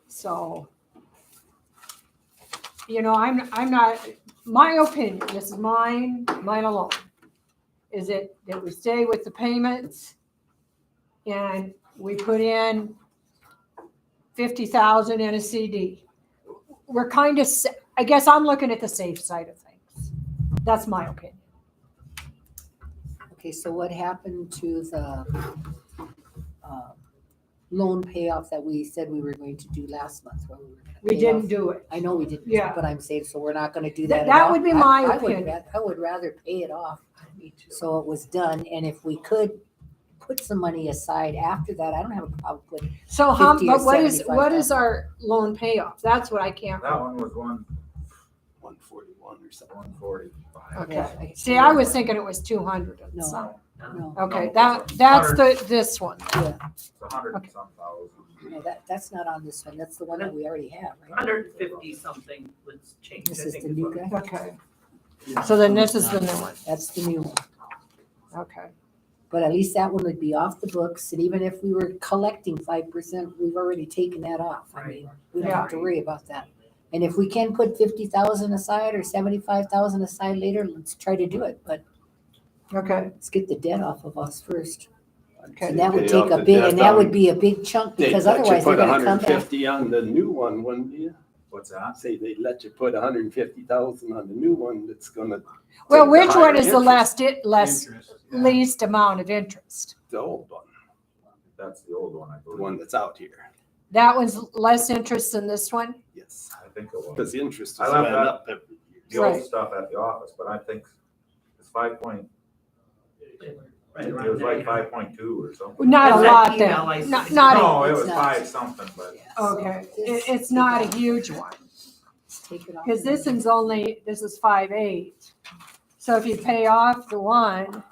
So, I'm not, my opinion, this is mine alone, is that we stay with the payments and we put in 50,000 in a CD. We're kind of, I guess I'm looking at the safe side of things. That's my opinion. Okay, so what happened to the loan payoff that we said we were going to do last month? Where we were gonna We pay didn't off? do it. I know we didn't, Yeah. but I'm saying, so we're not gonna do that at That all? would be my I would opinion. I would rather pay it off, so it was done, and if we could put some money aside after that, I don't have a problem with. So how, 50 or but what is 75,000. our loan payoff? That's what I can't. That one was 141 or something. 145. Okay. See, I was thinking it was 200 and No. some. No, Okay, No, that's this one. It's 100 and some thousand. no, that's not on this one, that's the one that we already have, right? 150 something was changed. This I is think the is new what- guy, Okay. So then this is the new one. that's the new one. Okay. But at least that one would be off the books, and even if we were collecting 5%, we've already taken that off. I mean, we don't have to worry about that. And if we can put 50,000 aside or 75,000 aside later, let's try to do it, but Okay. let's get the debt off of us first. Okay. And that would Pay off take a the big, debt and that would on- be a big chunk, They'd because let you otherwise they're put gonna come back. 150 on the new one, wouldn't you? What's that? Say they let you put 150,000 on the new one that's gonna. Well, take the which one higher is the interest. least amount of interest? The old one, That's the old one, I the believe. one that's out here. That one's less interest than this one? Yes, I think it was. because the interest I is left going that- up every year. The old Right. stuff at the office, but I think it's 5 point, Right it around was like there. 5.2 or something. Not a Is that lot email I then. sent? Not, No, it it's was not. 5 something, but okay. It's not a huge one. Let's take it off. Because this one's only, this is 5.8. So if you pay off the one,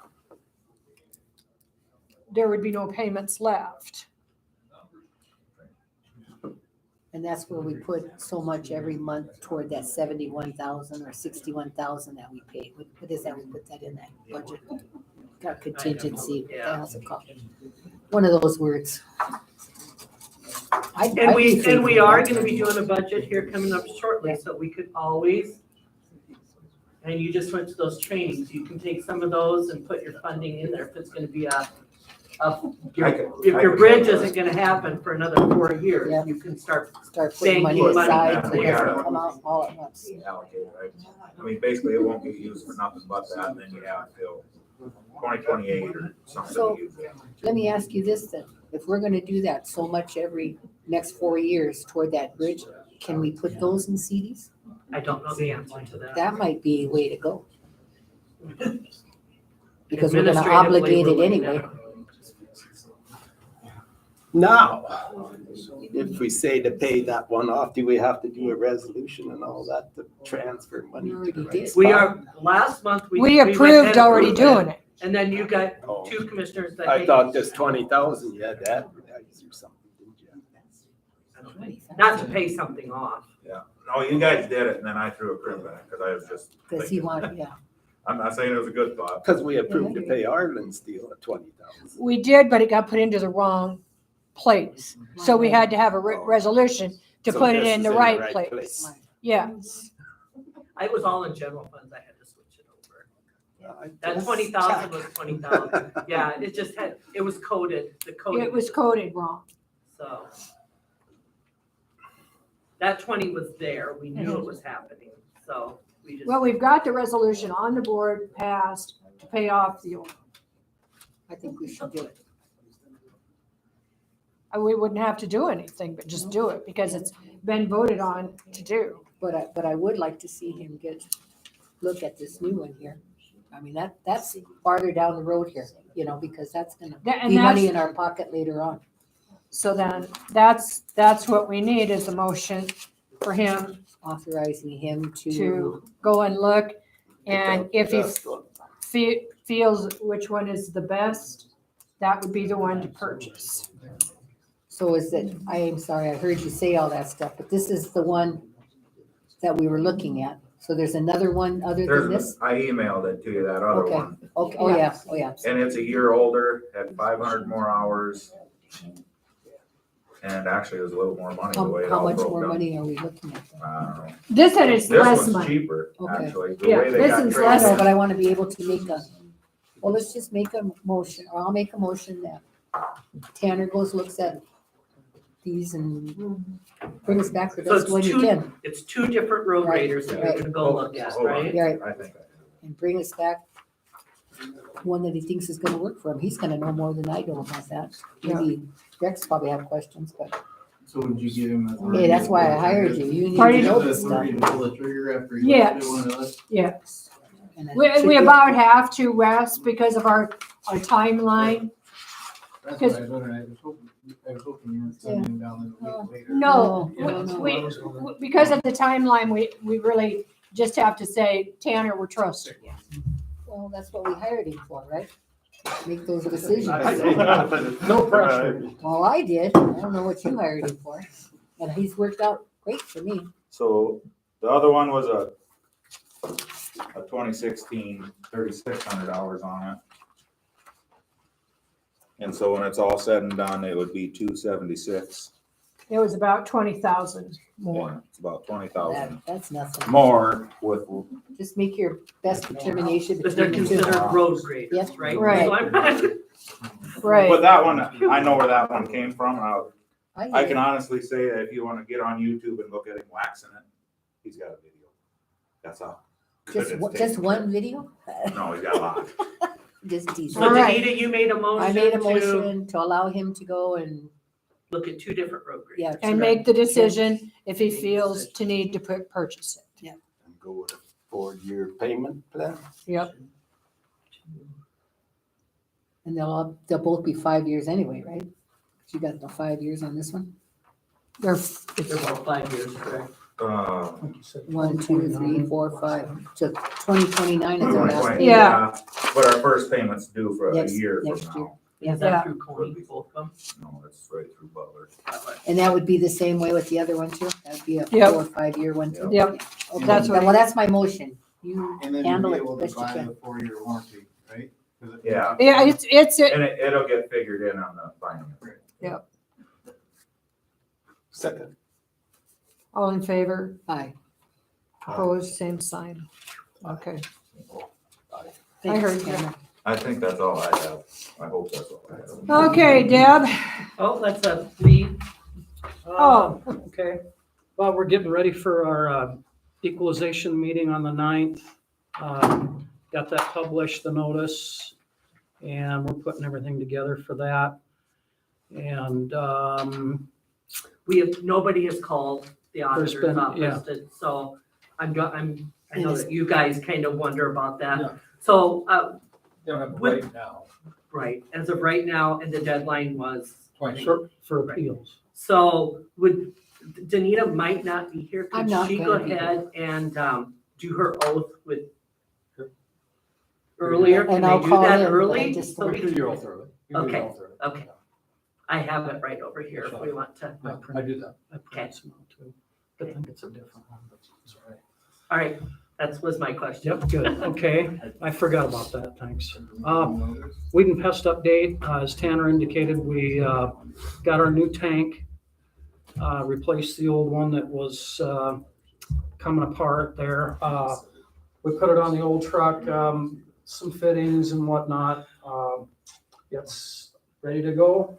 there would be no payments left. And that's where we put so much every month toward that 71,000 or 61,000 that we pay. What is that? We put that in that budget. Got contingency, what the Yeah. hell's it called? One of those words. I'd And be we favorable. are gonna be doing a budget here coming up shortly, so we could always, and you just went to those trainings, you can take some of those and put your funding in there if it's gonna be if your bridge isn't gonna happen for another 4 years, Yeah. you can start, Start putting money banking money. aside so it We are. doesn't come out all at once. allocated, right? I mean, basically, it won't get used for nothing but that, and then you have till 2028 or something So- to use it. Let me ask you this then. If we're gonna do that so much every next 4 years toward that bridge, can we put those in CDs? I don't know the answer to that. That might be a way to go. Because we're gonna Administratively, obligate we're it looking anyway. at- Now, if we say to pay that one off, do we have to do a resolution and all that to transfer money? We already to the did. right We spot? are, last month, we. We went approved and already approved doing it. And then you got Oh. 2 commissioners that. I thought just 20,000 you had to advertise or something, didn't you? Not to pay something off. No, you guys did it, and then I threw a crib back, because I was just Cause he thinking, wanted, yeah. I'm not saying it was a good thought. Because we approved to pay Arlen's deal at 20,000. We did, but it got put into the wrong place. So we had to have a resolution to So put it this in is the right place. Yes. I was all in general funds, I had to switch it over. I That just 20,000 checked. was 20,000. Yeah, it just had, it was coded, the code. It was coded wrong. So. That 20 was there, we knew it was happening, so we just. Well, we've got the resolution on the board passed to pay off the old. I think we should do it. we wouldn't have to do anything, but just do it because it's been voted on to do. But I would like to see him look at this new one here. I mean, that's farther down the road here, you know, because that's gonna And be money that's, in our pocket later on. so then, that's what we need is a motion for him Authorizing him to go and look. And if he feels which one is the best, that would be the one to purchase. So is it, I am sorry, I heard you say all that stuff, but this is the one that we were looking at. So there's another one other than this? I emailed it to you, that other Okay. one. Okay, oh yeah, oh yeah. And it's a year older, had 500 more hours. And actually it was a little more money the way it How all much broke more down. money are we looking at? then? I don't know. This one is This less one's money. cheaper, Okay. actually. The Yeah, way they this got one's traded I less know, in. but I want to be able to well, let's just make a motion, or I'll make a motion that Tanner goes, looks at these and bring us back the So best it's one you two- can. It's two different road Right, graders that right. you're gonna go look at, Hold on. right? Yeah, right. I think. And bring us back one that he thinks is gonna work for him. He's gonna know more than I do about that. Maybe Rex probably have questions, but, So would you give him hey, that's why I hired you. You need to Pardon? know this stuff. Authority to pull the trigger after he Yes. looks at one of us? Yes. And it We should be- about have to, Wes, because of our timeline. That's what I was wondering, I was hoping you were sending down the week later. No, No, no, we, because of the timeline, we really just have to say, Tanner, we're trusting you. Well, that's what we hired him for, right? Make those decisions. No pressure. Well, I did. I don't know what you hired him for. And he's worked out great for me. So the other one was a 2016, 3,600 hours on it. And so when it's all said and done, it would be 276. It was about 20,000 more. It's about 20,000 That's nothing. more with, Just make your best determination But they're between the two. considered road graders, Yep. right? Right. So I'm- Right. but that one, I know where that one came from. And I I can honestly say that if you want to get on YouTube and look at him waxing it, he's got a video. That's all. Just one video? No, he's got a lot. Just teasing. So All right. Danita, you made a I made a motion to motion to allow him to go and, look at two different road graders. yeah. And make the decision if he feels to need to purchase it. And go with a 4-year payment plan. Yep. And they'll both be 5 years anyway, right? 'Cause you got the 5 years on this one? They're, They're both 5 years, correct? 1, 2, 3, 4, 5. So 2029 is our last 2020, payment. Yeah. But our first payment's due for a Next- year next from year. now. Yeah. Is that Yeah. through Coney, both of them? No, it's right through Butler. And that would be the same way with the other one too? That would be a Yep. 4 or 5 year one too? Yep. Okay, That's what- well, that's my motion. You And then handle you'll it be able to best you buy can. the 4-year warranty, right? 'Cause it- Yeah. yeah, it's, And it'll get figured in on the finance. Second. all in favor, Aye. opposed, same sign. Okay. Thanks, heard you. Tanner. I think that's all I have. I hope that's all I have. Okay, Deb. Oh, that's a lead. Oh. Okay, well, we're getting ready for our equalization meeting on the 9th. Got that published, the notice, and we're putting everything together for that. And Nobody has called the There's auditor's been- yeah. office, so I know that you guys kind of wonder about Yeah. that. So, Don't have With- right now. right, as of right now, and the deadline was, for appeals. so Danita might not be here. I'm Could not she gonna go be ahead and do her oath with earlier? Can And they I'll do call that in, but I early? just So we don't- can- You're all through it. You can do it Okay. all through it. Okay. I have it right over here if we want to. I do that. I printed some out too. I think it's a different one, but it's all right. All right, that was my question. Yep, good, okay. I forgot about that, thanks. Weed and pest update, as Tanner indicated, we got our new tank, replaced the old one that was coming apart there. We put it on the old truck, some fittings and whatnot. It's ready to go.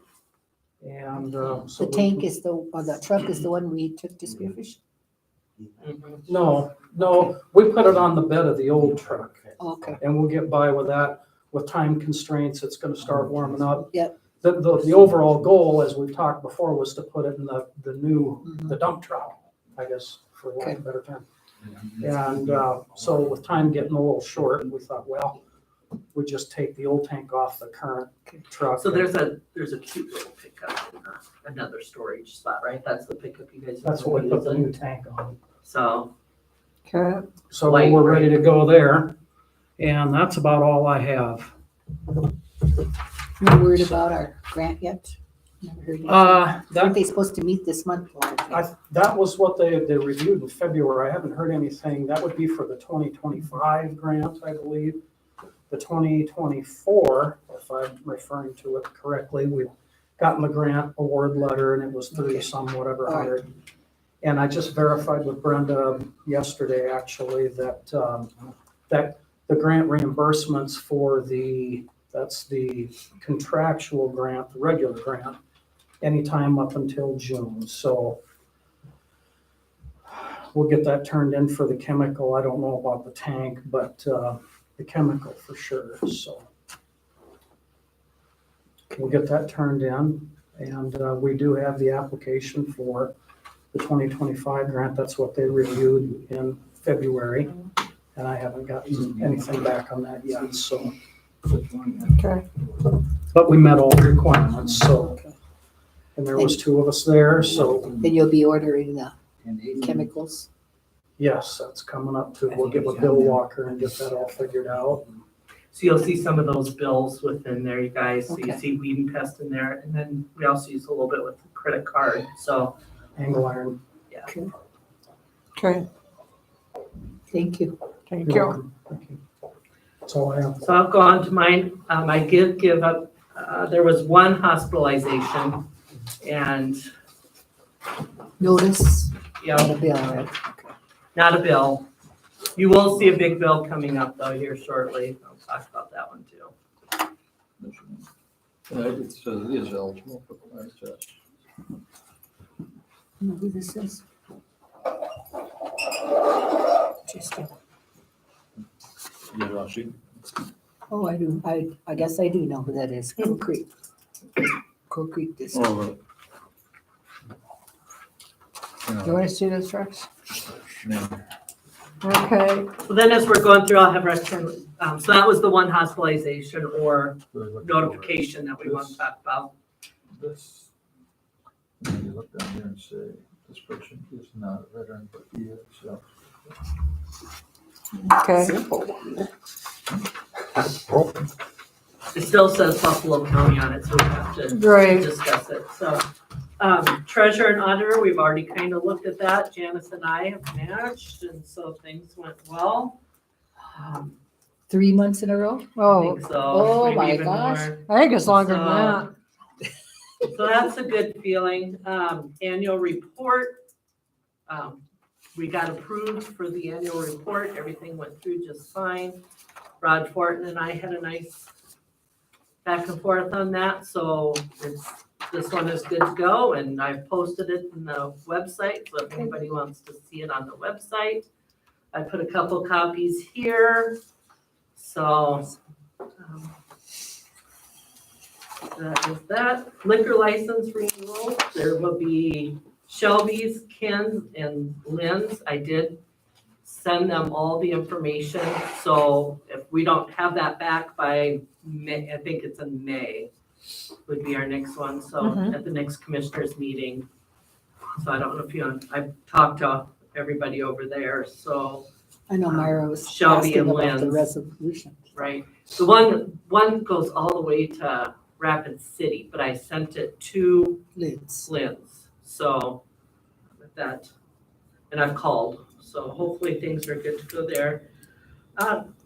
And so. The tank is or the truck is the one we took to Spearfish? No, we put it on the bed of the old truck. Okay. And we'll get by with that. With time constraints, it's gonna start warming up. Yep. the overall goal, as we've talked before, was to put it in the dump truck, I guess, for lack of a better term. And so with time getting a little short, we thought, well, we just take the old tank off the current truck. So there's a cute little pickup in another storage spot, right? That's the pickup you guys. That's what we put the new tank on. So, Okay. So we're ready to go there. And that's about all I have. No word about our grant yet? Never heard anything. Aren't they supposed to meet this month? That was what they reviewed in February. I haven't heard anything. That would be for the 2025 grant, I believe. The 2024, if I'm referring to it correctly, we've gotten the grant award letter and it was 30-some whatever hundred. And I just verified with Brenda yesterday, actually, that the grant reimbursements for that's the contractual grant, the regular grant, anytime up until June. So we'll get that turned in for the chemical. I don't know about the tank, but the chemical for sure. So we'll get that turned in. And we do have the application for the 2025 grant. That's what they reviewed in February. And I haven't gotten anything back on that yet, so. Okay. But we met all the requirements, so. And there was 2 of us there, so Then you'll be ordering the chemicals? yes, that's coming up too. We'll get with Bill Walker and get that all figured out. so you'll see some of those bills within there, you guys. So you Okay. see weed and pest in there. And then we also use a little bit with the credit card. So, Angle iron. Okay. Thank you. Thank You're you. welcome. Thank you. That's all I have. so I'll go on to mine. I did give up, there was one hospitalization and, Notice, yeah, not a bill, right? not a bill. You will see a big bill coming up though here shortly. I'll talk about that one too. It says it is eligible for the last test. You know who this is? Just, You know, she, oh, I do, I guess I do know who that is, Crow Creek. Crow Creek District. oh, Do you want to see this, Rex? yeah. Okay. So then as we're going through, I'll have Rex, so that was the one hospitalization or notification that we want to talk about. This, you look down here and say, this person is not a veteran, but he is, so. Okay. Simple one. It still says Buffalo County on it, so we have to Right. discuss it. So, treasurer and auditor, we've already kind of looked at that. Janice and I have matched, and so things went well. 3 months in a row? I Oh, think so. Oh, maybe my even gosh. more. I think it's longer than that. So that's a good feeling. Annual report. We got approved for the annual report. Everything went through just fine. Rod Fortin and I had a nice back and forth on that, so this one is good to go, and I've posted it in the website, so if anybody wants to see it on the website. I put a couple copies here, so. That is that. Liquor license renewal, there will be Shelby's, Ken's, and Lynn's. I did send them all the information, so if we don't have that back by May, I think it's in May, would be our next one, so at the next commissioners meeting. So I don't know if you, I've talked to everybody over there, so, I know Myra was Shelby asking and about the Lynn's. resolution. right? The one goes all the way to Rapid City, but I sent it to Lids. Lynn's, so with that, and I've called, so hopefully things are good to go there.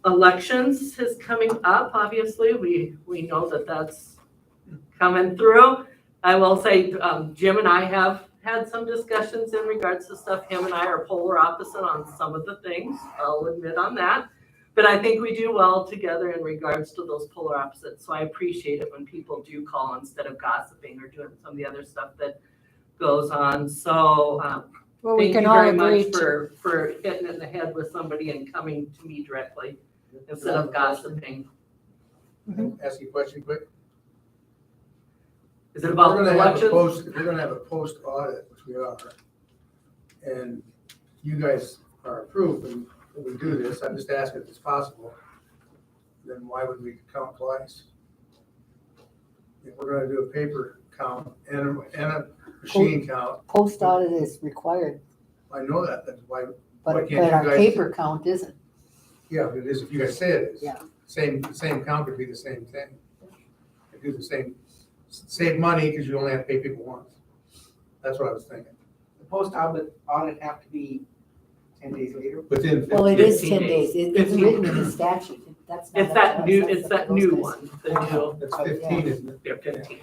Elections is coming up, obviously, we know that that's coming through. I will say, Jim and I have had some discussions in regards to stuff. Him and I are polar opposite on some of the things, I'll admit on that. But I think we do well together in regards to those polar opposites, so I appreciate it when people do call instead of gossiping or doing some of the other stuff that goes on, so, Well, we thank can you all very agree much to. for hitting it in the head with somebody and coming to me directly instead of gossiping. Ask you a question quick. Is it about We're gonna have a elections? post, we're gonna have a post audit, which we are. And you guys are approved and we do this, I'm just asking if it's possible. Then why would we count twice? If we're gonna do a paper count and a machine count, Post audit is required, I know that, that's why, but, Why but can't you our guys- paper count isn't. yeah, it is, if you guys say it is. Yeah. Same count would be the same thing. They do the save money because you only have to pay people once. That's what I was thinking. The post audit have to be 10 days later. Within Well, it is 15 10 days. It's 15. written in the statute. That's not It's up that to us. new, That's it's up to that those new guys. one, the new, It's 15, isn't it? they're 15.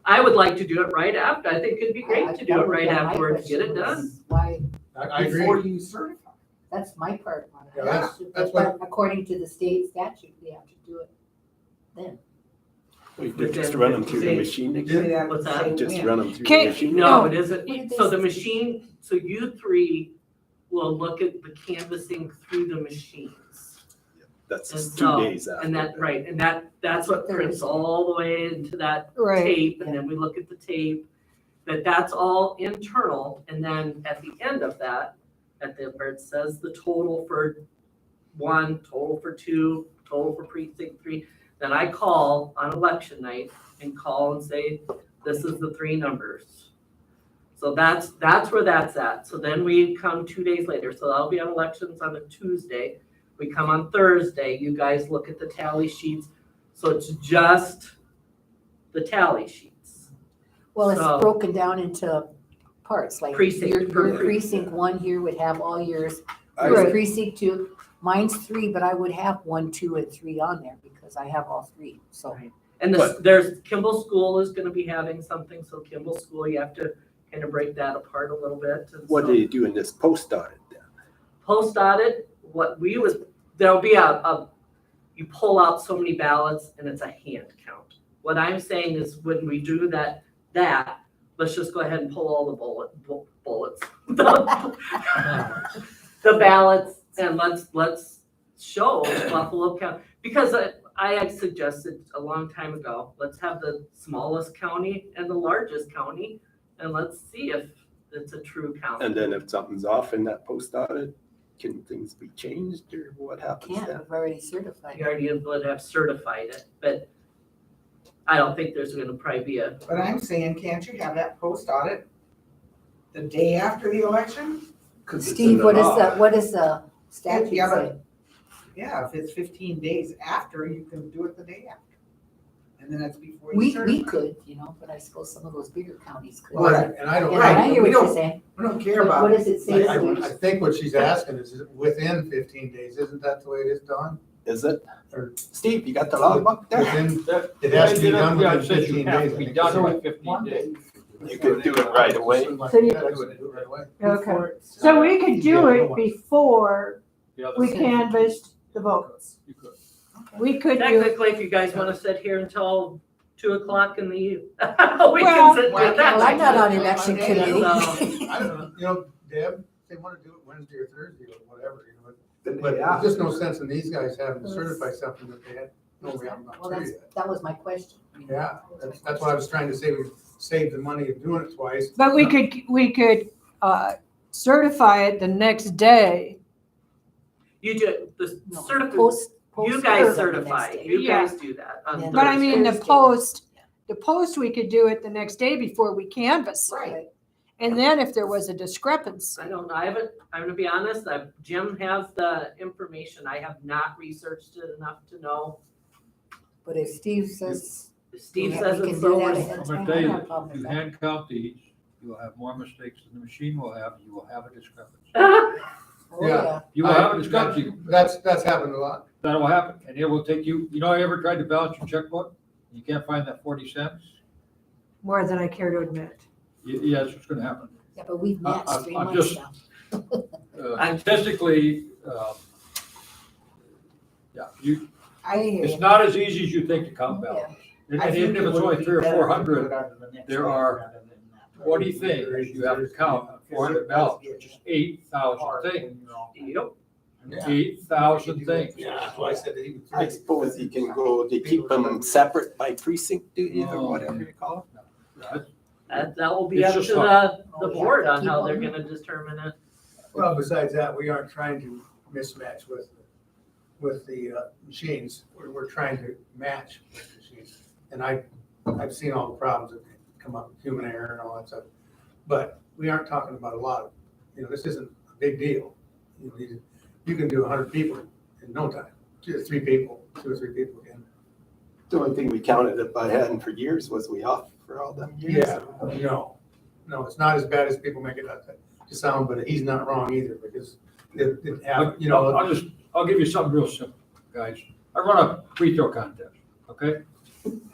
I would like to do it right after, I think it'd be great to do it right Yeah, my afterwards, get it question done. was Why, I Before agree. you certify. that's my part on it. Yeah, that's But according to the state statute, we have to do it then. We could just run them through the machine again. What's that? Just run them through the Okay. machine. No, it What isn't, did they so the say? machine, so you three will look at the canvassing through the machines. That's And 2 so- days after. And that, right, and that's what prints all the way into that Right. tape, and then we look at the tape. That's all internal, and then at the end of that, where it says the total for 1, total for 2, total for precinct 3, then I call on election night and call and say, this is the 3 numbers. So that's where that's at. So then we come 2 days later, so that'll be on elections on a Tuesday. We come on Thursday, you guys look at the tally sheets, so it's just the tally sheets. Well, it's So- broken down into parts, like Precinct, your per precinct 1 here would have all yours. I- Yours precinct 2, mine's 3, but I would have 1, 2, and 3 on there because I have all 3, so. And But- there's, Kimball School is gonna be having something, so Kimball School, you have to kind of break that apart a little bit. And What so- do you do in this post audit then? Post audit, there'll be you pull out so many ballots and it's a hand count. What I'm saying is when we do that, let's just go ahead and pull all the bullets. The ballots and let's show Buffalo County, because I had suggested a long time ago, let's have the smallest county and the largest county and let's see if it's a true count. And then if something's off in that post audit, can things be changed or what happens Can't, then? we've already certified. You already would have certified it, but I don't think there's gonna probably be a, But I'm saying, can't you have that post audit the day after the election? 'Cause it's in Steve, the what law. is the statute Yeah, say? but- Yeah, if it's 15 days after, you can do it the day after. And then that's before you We certify. could, but I suppose some of those bigger counties could. Right, and I don't. And I hear we what you're don't- saying. We don't care But about what it. does it say? I think what she's asking is within 15 days, isn't that the way it is done? Is it? Or- Steve, you got the logbook there? Within, it has to be done within 15 days. Be done with 15 days. You could do it right away. So you- Yeah, do it right away. Okay, so we could do it before The other we thing, canvassed the votes. you could. We could do it. technically, if you guys wanna sit here until 2:00 in the, we Well- can sit and Well, do that. Well, I'm not on election Okay, committee. I don't know, Deb, they want to do it Wednesday or Thursday or whatever, but Yeah. there's just no sense in these guys having to certify something that they had, no, we haven't Well, gone through yet. that was my question. Yeah, that's what I was trying to say, we saved the money of doing it twice. But we could certify it the next day. You do, the No, certificate, post- you post guys the certify, next day. you Yeah. guys do that on Yeah. But I mean, the Thursday. post, we could do it the next day before we canvass. Right. And then if there was a discrepancy, I don't know, I'm gonna be honest, Jim has the information, I have not researched it enough to know. But if Steve says. If Steve we says can it's do so, that we're- ahead of I'm time, gonna tell I you, don't have a problem if with you that. hand count these, you will have more mistakes than the machine will have, you will have a discrepancy. Oh, Yeah. You will have a discrepancy, That's happened a lot. that will happen, and it will take you, you ever tried to balance your checkbook? You can't find that 40 cents? more than I care to admit. Yeah, that's what's gonna happen. Yeah, but we've matched I'm 3 months just- now. Statistically, yeah, I hear it's you. not as easy as you think to count ballots. And I and think even if it it's would only be 300 or better to 400, do it on the next there day are rather than that. 20 things you have to count on 400 ballots, which is 8,000 things. Yep. 8,000 things. Yeah, that's why I said that he would. I suppose you can go, they keep them separate by precinct, do you, or No. whatever you call it? That will be It's up just to hard. the Oh, yeah, board on keep how they're on. gonna determine it. Well, besides that, we aren't trying to mismatch with the machines. We're trying to match with the machines. And I've seen all the problems that come up, with human error and all that stuff. But we aren't talking about a lot of, this isn't a big deal. You can do 100 people in no time. 2 or 3 people can. The only thing we counted it by having for years was we off for all them years. Yeah, no, it's not as bad as people make it out to sound, but he's not wrong either, because it happened, I'll give you something real simple, guys. I run a free throw contest, okay?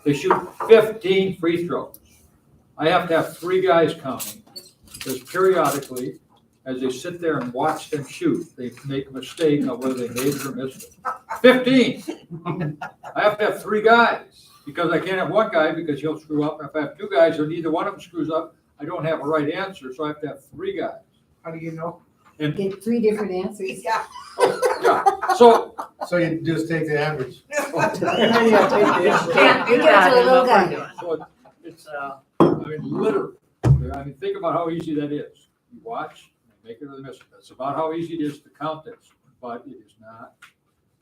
They shoot 15 free throws. I have to have 3 guys counting, because periodically, as they sit there and watch them shoot, they make a mistake on whether they made it or missed it. 15! I have to have 3 guys, because I can't have 1 guy because he'll screw up. If I have 2 guys or neither one of them screws up, I don't have a right answer, so I have to have 3 guys. How do you know? Get 3 different answers. Yeah. Yeah, so So you just take the average. Can't do Give it that. to the in little what guy. we're doing. So it's, I mean, literally, think about how easy that is. You watch, make it or they miss it. That's about how easy it is to count this, but it is not.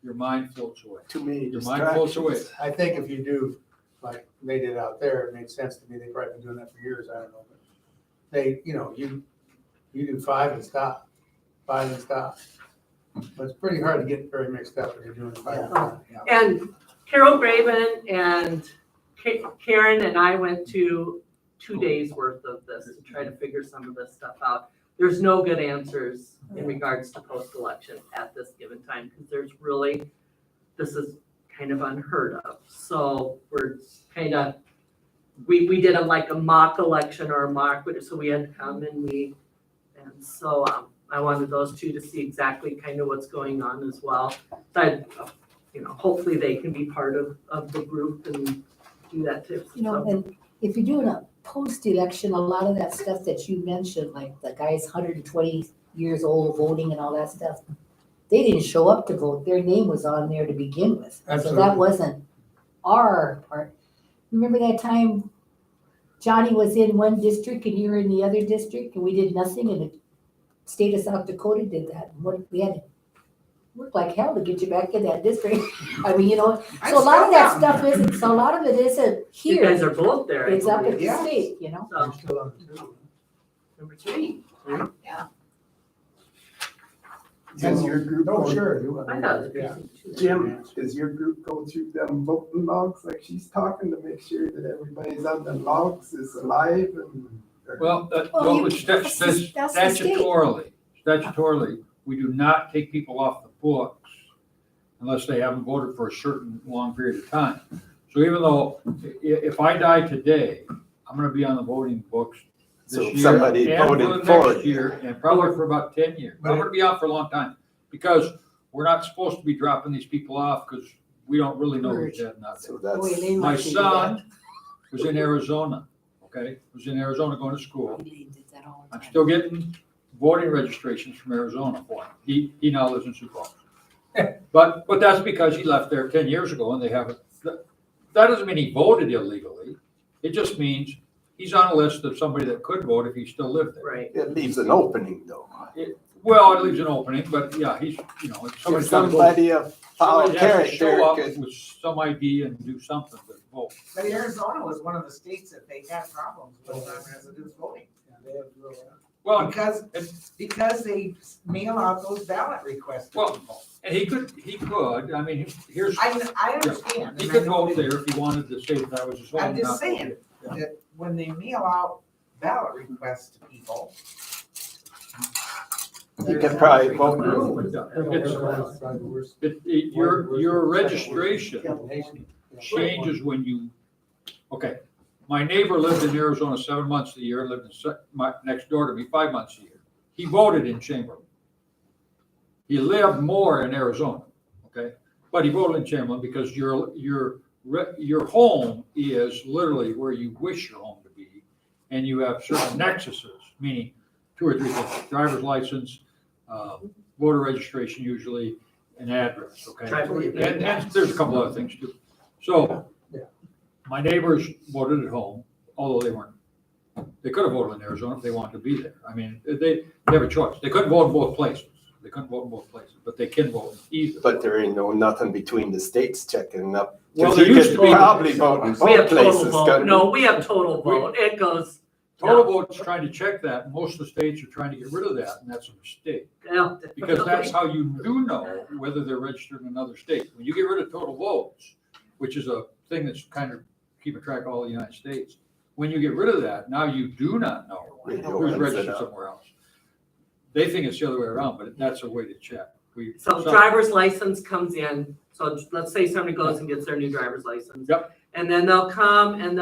Your mind floats away. Too many Your mind floats away. distractions. I think if you do, like they did out there, it made sense to me. They've probably been doing that for years, I don't know. But they, you do 5 and stop, 5 and stop. But it's pretty hard to get very mixed up when you're doing 5 and stop. And Carol Graven and Karen and I went to 2 days worth of this to try to figure some of this stuff out. There's no good answers in regards to post-election at this given time, because this is kind of unheard of. So we're kind of, we did a mock election or a mock, so we had to come and so I wanted those 2 to see exactly kind of what's going on as well. So hopefully they can be part of the group and do that too. And if you're doing a post-election, a lot of that stuff that you mentioned, like the guy's 120 years old voting and all that stuff, they didn't show up to vote. Their name was on there to begin with. So Absolutely. that wasn't our part. Remember that time Johnny was in one district and you were in the other district and we did nothing, and the state of South Dakota did that. We had to work like hell to get you back in that district. I mean, so a lot of that stuff so a lot of it isn't You here. guys are both there. I It's up at believe. the Yeah. state, So, You're still on the 2. number 3. Does your group No, go- sure. you want- I thought it was Yeah. precinct 2. Jim, does your group go through them voting logs like she's talking to make sure that everybody's on the logs is alive and? Well, Well, what that's the state. statutorily, we do not take people off the books unless they haven't voted for a certain long period of time. So even though, if I die today, I'm gonna be on the voting books So this if year somebody and voted for the for next you. year, and probably for about 10 years. I'm gonna be out for a long time, because we're not supposed to be dropping these people off, because we don't really know who's dead and not dead. So that's. Boy, they My must be son was in Arizona, okay, was in Arizona going to school. bad. They did that all the I'm time. still getting voting registrations from Arizona for him. He now lives in Sioux Falls. But that's because he left there 10 years ago and they haven't, that doesn't mean he voted illegally. It just means he's on a list of somebody that could vote if he still lived there. Right. It leaves an opening though. Well, it leaves an opening, but yeah, he's, if If somebody's got to vote. somebody of foul Somebody has to show character up could, with some ID and do something to vote. But Arizona was one of the states that they had problems with non-residents voting. Well, Because they mail out those ballot requests to Well, people. and he could, I mean, here's, I understand. he and I could know vote that- there if he wanted to say that was his home. I'm just not saying vote here. that when they mail out ballot requests to people. you can probably vote. Your registration changes when you, okay, my neighbor lived in Arizona 7 months of the year, lived next door to me 5 months a year. He voted in Chamberlain. He lived more in Arizona, okay? But he voted in Chamberlain because your home is literally where you wish your home to be. And you have certain nexuses, meaning 2 or 3 things: driver's license, voter registration usually, an address, okay? And there's a couple other things too. So my neighbors voted at home, although they weren't They could have voted in Arizona if they wanted to be there. I mean, they have a choice. They couldn't vote in both places. They couldn't vote in both places, but they can vote in either. But there ain't nothing between the states checking up. Well, 'Cause there you used could to be. probably vote in We have both places. total vote. couldn't No, you? we have total vote. It goes, Total Vote's trying to check that. Most of the states are trying to get rid of that, and that's a mistake. yeah. Because that's how you do know whether they're registered in another state. When you get rid of total votes, which is a thing that's kind of keeping track of all the United States, when you get rid of that, now you do not know Radio who's ends it registered up. somewhere else. They think it's the other way around, but that's a way to check. So driver's license comes in, so let's say somebody goes and gets their new driver's license. Yep. And then they'll come and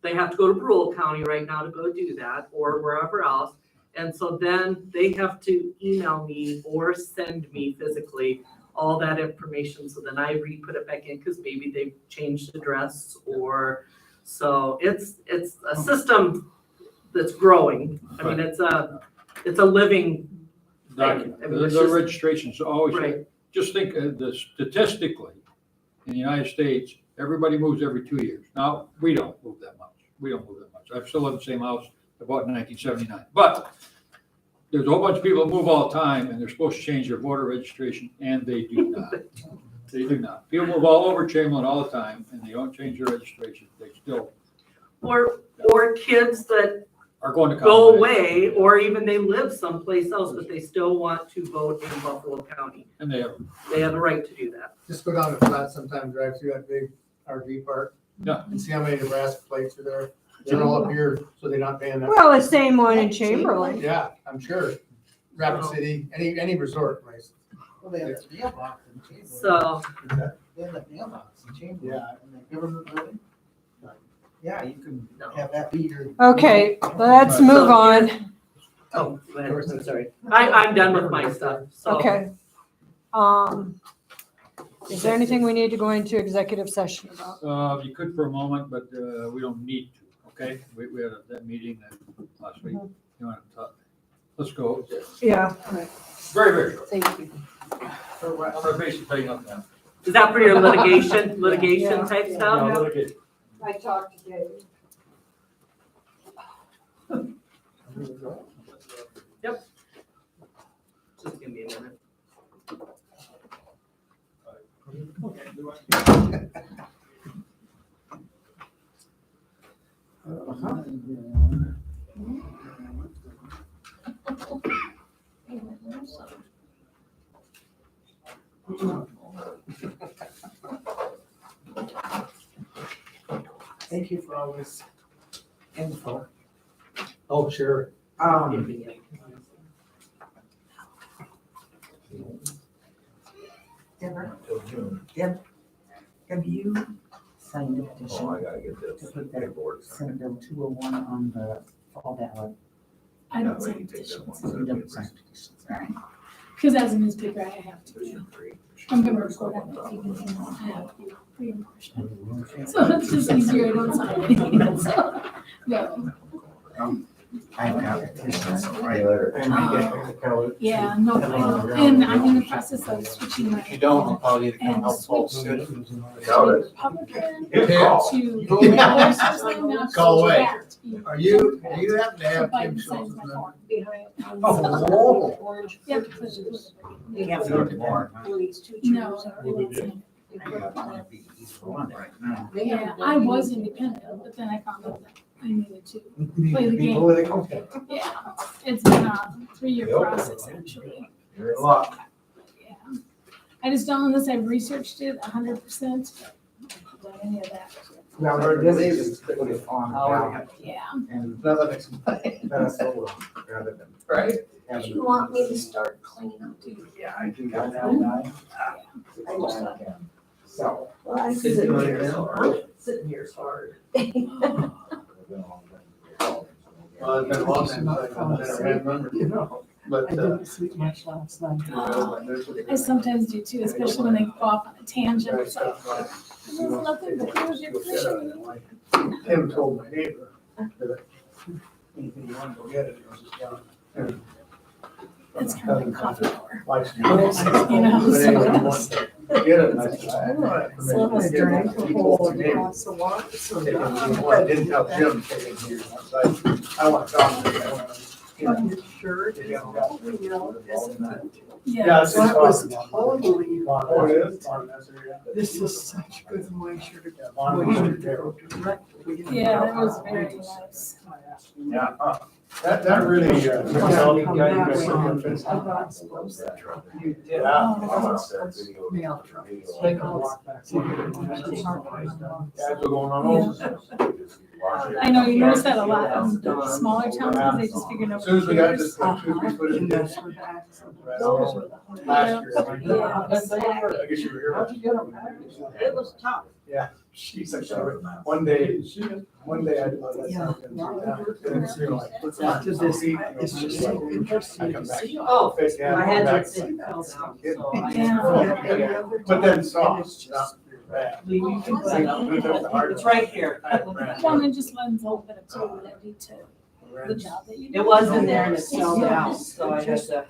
they have to go to Brule County right now to go do that, or wherever else. And so then they have to email me or send me physically all that information, so then I re-put it back in, because maybe they've changed address, or, so it's a system that's growing. I mean, it's a living thing. I mean, it's The just- registration's always, Right. just think statistically, in the United States, everybody moves every 2 years. Now, we don't move that much. We don't move that much. I still live in the same house I bought in 1979. But there's a whole bunch of people that move all the time, and they're supposed to change their voter registration, and they do not. They do not. People move all over Chamberlain all the time, and they don't change their registration. They still Or kids that are going to go college. away, or even they live someplace else, but they still want to vote in Buffalo County. And they have, They have the right to do that. Just go down to Flat sometime, drive through that big RV park. Yeah. And see how many Nebraska plates are there. They're all up here, so they're not paying that. Well, the same one in Chamberlain. Yeah, I'm sure. Rapid City, any resort place. Well, they have a mailbox in Chamberlain. So, They have a mailbox in Chamberlain. Yeah. In the government building. Yeah, you can have that be your. Okay, let's move on. oh, go ahead. I'm sorry. I'm done with my stuff, so. Okay. Is there anything we need to go into executive session about? you could for a moment, but we don't need to, okay? We had that meeting last week. You want to talk? Let's go. Yeah. Very, very short. Thank you. I'm gonna basically tell you nothing now. Is that for your litigation type stuff? No, litigation. I talked to Dave. Just give me a minute. Thank you for all this info. Oh, sure. Deborah, have you signed a petition Oh, I gotta get this to put that paperwork. Senate Bill 201 on the fall ballot? I Yeah, don't we sign can take that petitions, one. You don't sign petitions, all right? because as a newspaper, I have to. I'm gonna report on it, even though I have to pre-enforcement. So it's just easier, I don't sign anything, so, no. I've got petitions. Yeah, no, I know, and I'm in the process of switching my. If you don't, I'll probably either come And help Paul. switch Got it. Republican to. Call. There's such thing now Call to away. that. Do you happen to So have Kim Biden signs Schultz's my number? form behind. Oh. Yeah, because it was. You have to go to more. No, they won't sign I want to be either one right now. it. Yeah, I was independent, but then I found out that I needed to play the game. Okay. Yeah, it's been a 3-year process, actually. You're in luck. Yeah. I just don't, unless I've researched it 100%, but done any of that. Now, this is just put it on ballot Yeah. and Now that makes sense. that's all rather than. Right? Do you want me to start cleaning up too? Yeah, I do got that one. So. Well, I Sitting here is hard. Sitting here is hard. Well, it's been a long time since I've been a member, You know, but, I didn't sleep much last night. I sometimes do too, especially when they go off on a tangent. It's like, there's nothing but here's your fishing. Tim told my neighbor that anything you want to go get it, it was just down. It's kind of like coffee hour. Life's You know, But anyway, so- get it. I said, So I drank a whole glass of water. I didn't tell Jim to take it here. I want to talk to him. Are you sure it's Yeah. totally yellow? Isn't it? Yeah, it's That was awesome. totally. Oh, it is? This is such good moisture to Yeah, directly. Yeah, that was very nice. that really, I know, you notice that a lot in the smaller towns, because they just figured out. As soon as we got this, like, 2-3 foot in this. Those were the Last year. Yeah. I guess you were here. How'd you get them? It was tough. Yeah, she's like, one day I love that Yeah. stuff. And it's, you know, like, what's That on to this, it's just so interesting I to come back. see. Oh, Face down, I had back. to sit down, so I. Yeah. But then soft, not bad. It's right here. Well, and it just lends a little bit of credibility to the job that you do. It was in there and it smelled out, so I had to.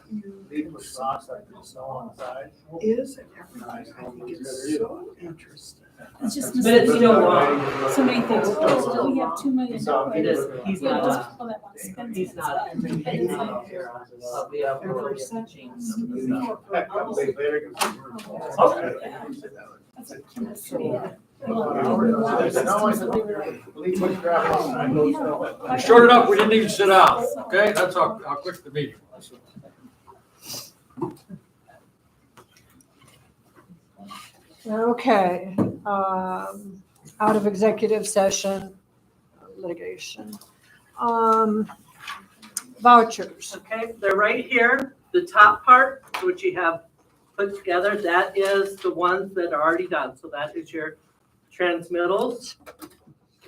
They put rocks like the snow on the side. Is and everything. I think it's so interesting. It's just. But it's still wrong. So many things, oh, we have $2 million. It is, he's Yeah, not, those people that want to spend. he's it. not. And it's like, But we have to really get the jeans. A couple days later. That's a chemistry. Short enough, we didn't even sit down, okay? That's how quick the meeting was. Okay, out of executive session, litigation. Vouchers. Okay, they're right here. The top part, which you have put together, that is the ones that are already done. So that is your transmittals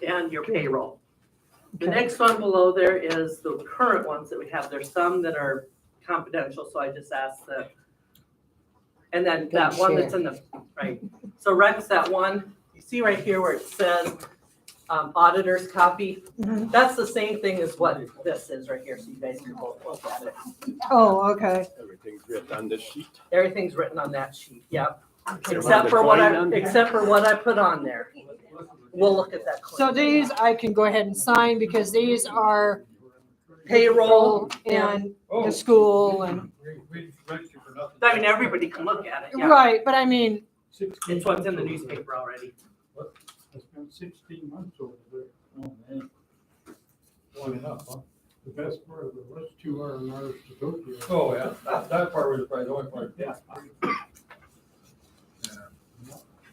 and your payroll. The Okay. next one below there is the current ones that we have. There's some that are confidential, so I just asked the, and then that one that's in the, right. So Rex, that one, you see right here where it says auditor's copy? Mhm. That's the same thing as what this is right here, so you guys can both look at it. Oh, okay. Everything's written on this sheet. Everything's written on that sheet, yep. Except Except for for the what coin I, on there? except for what I put on there. We'll look at that. So claim. these I can go ahead and sign because these are Payroll and the school and, I mean, everybody can look at it, yeah. right, but I mean, It's what's in the newspaper already. I spent 16 months over there. Oh, man. Long enough, huh? The best part of it was 2 hours to Tokyo. Oh, yeah, that part was probably the only part. Yeah.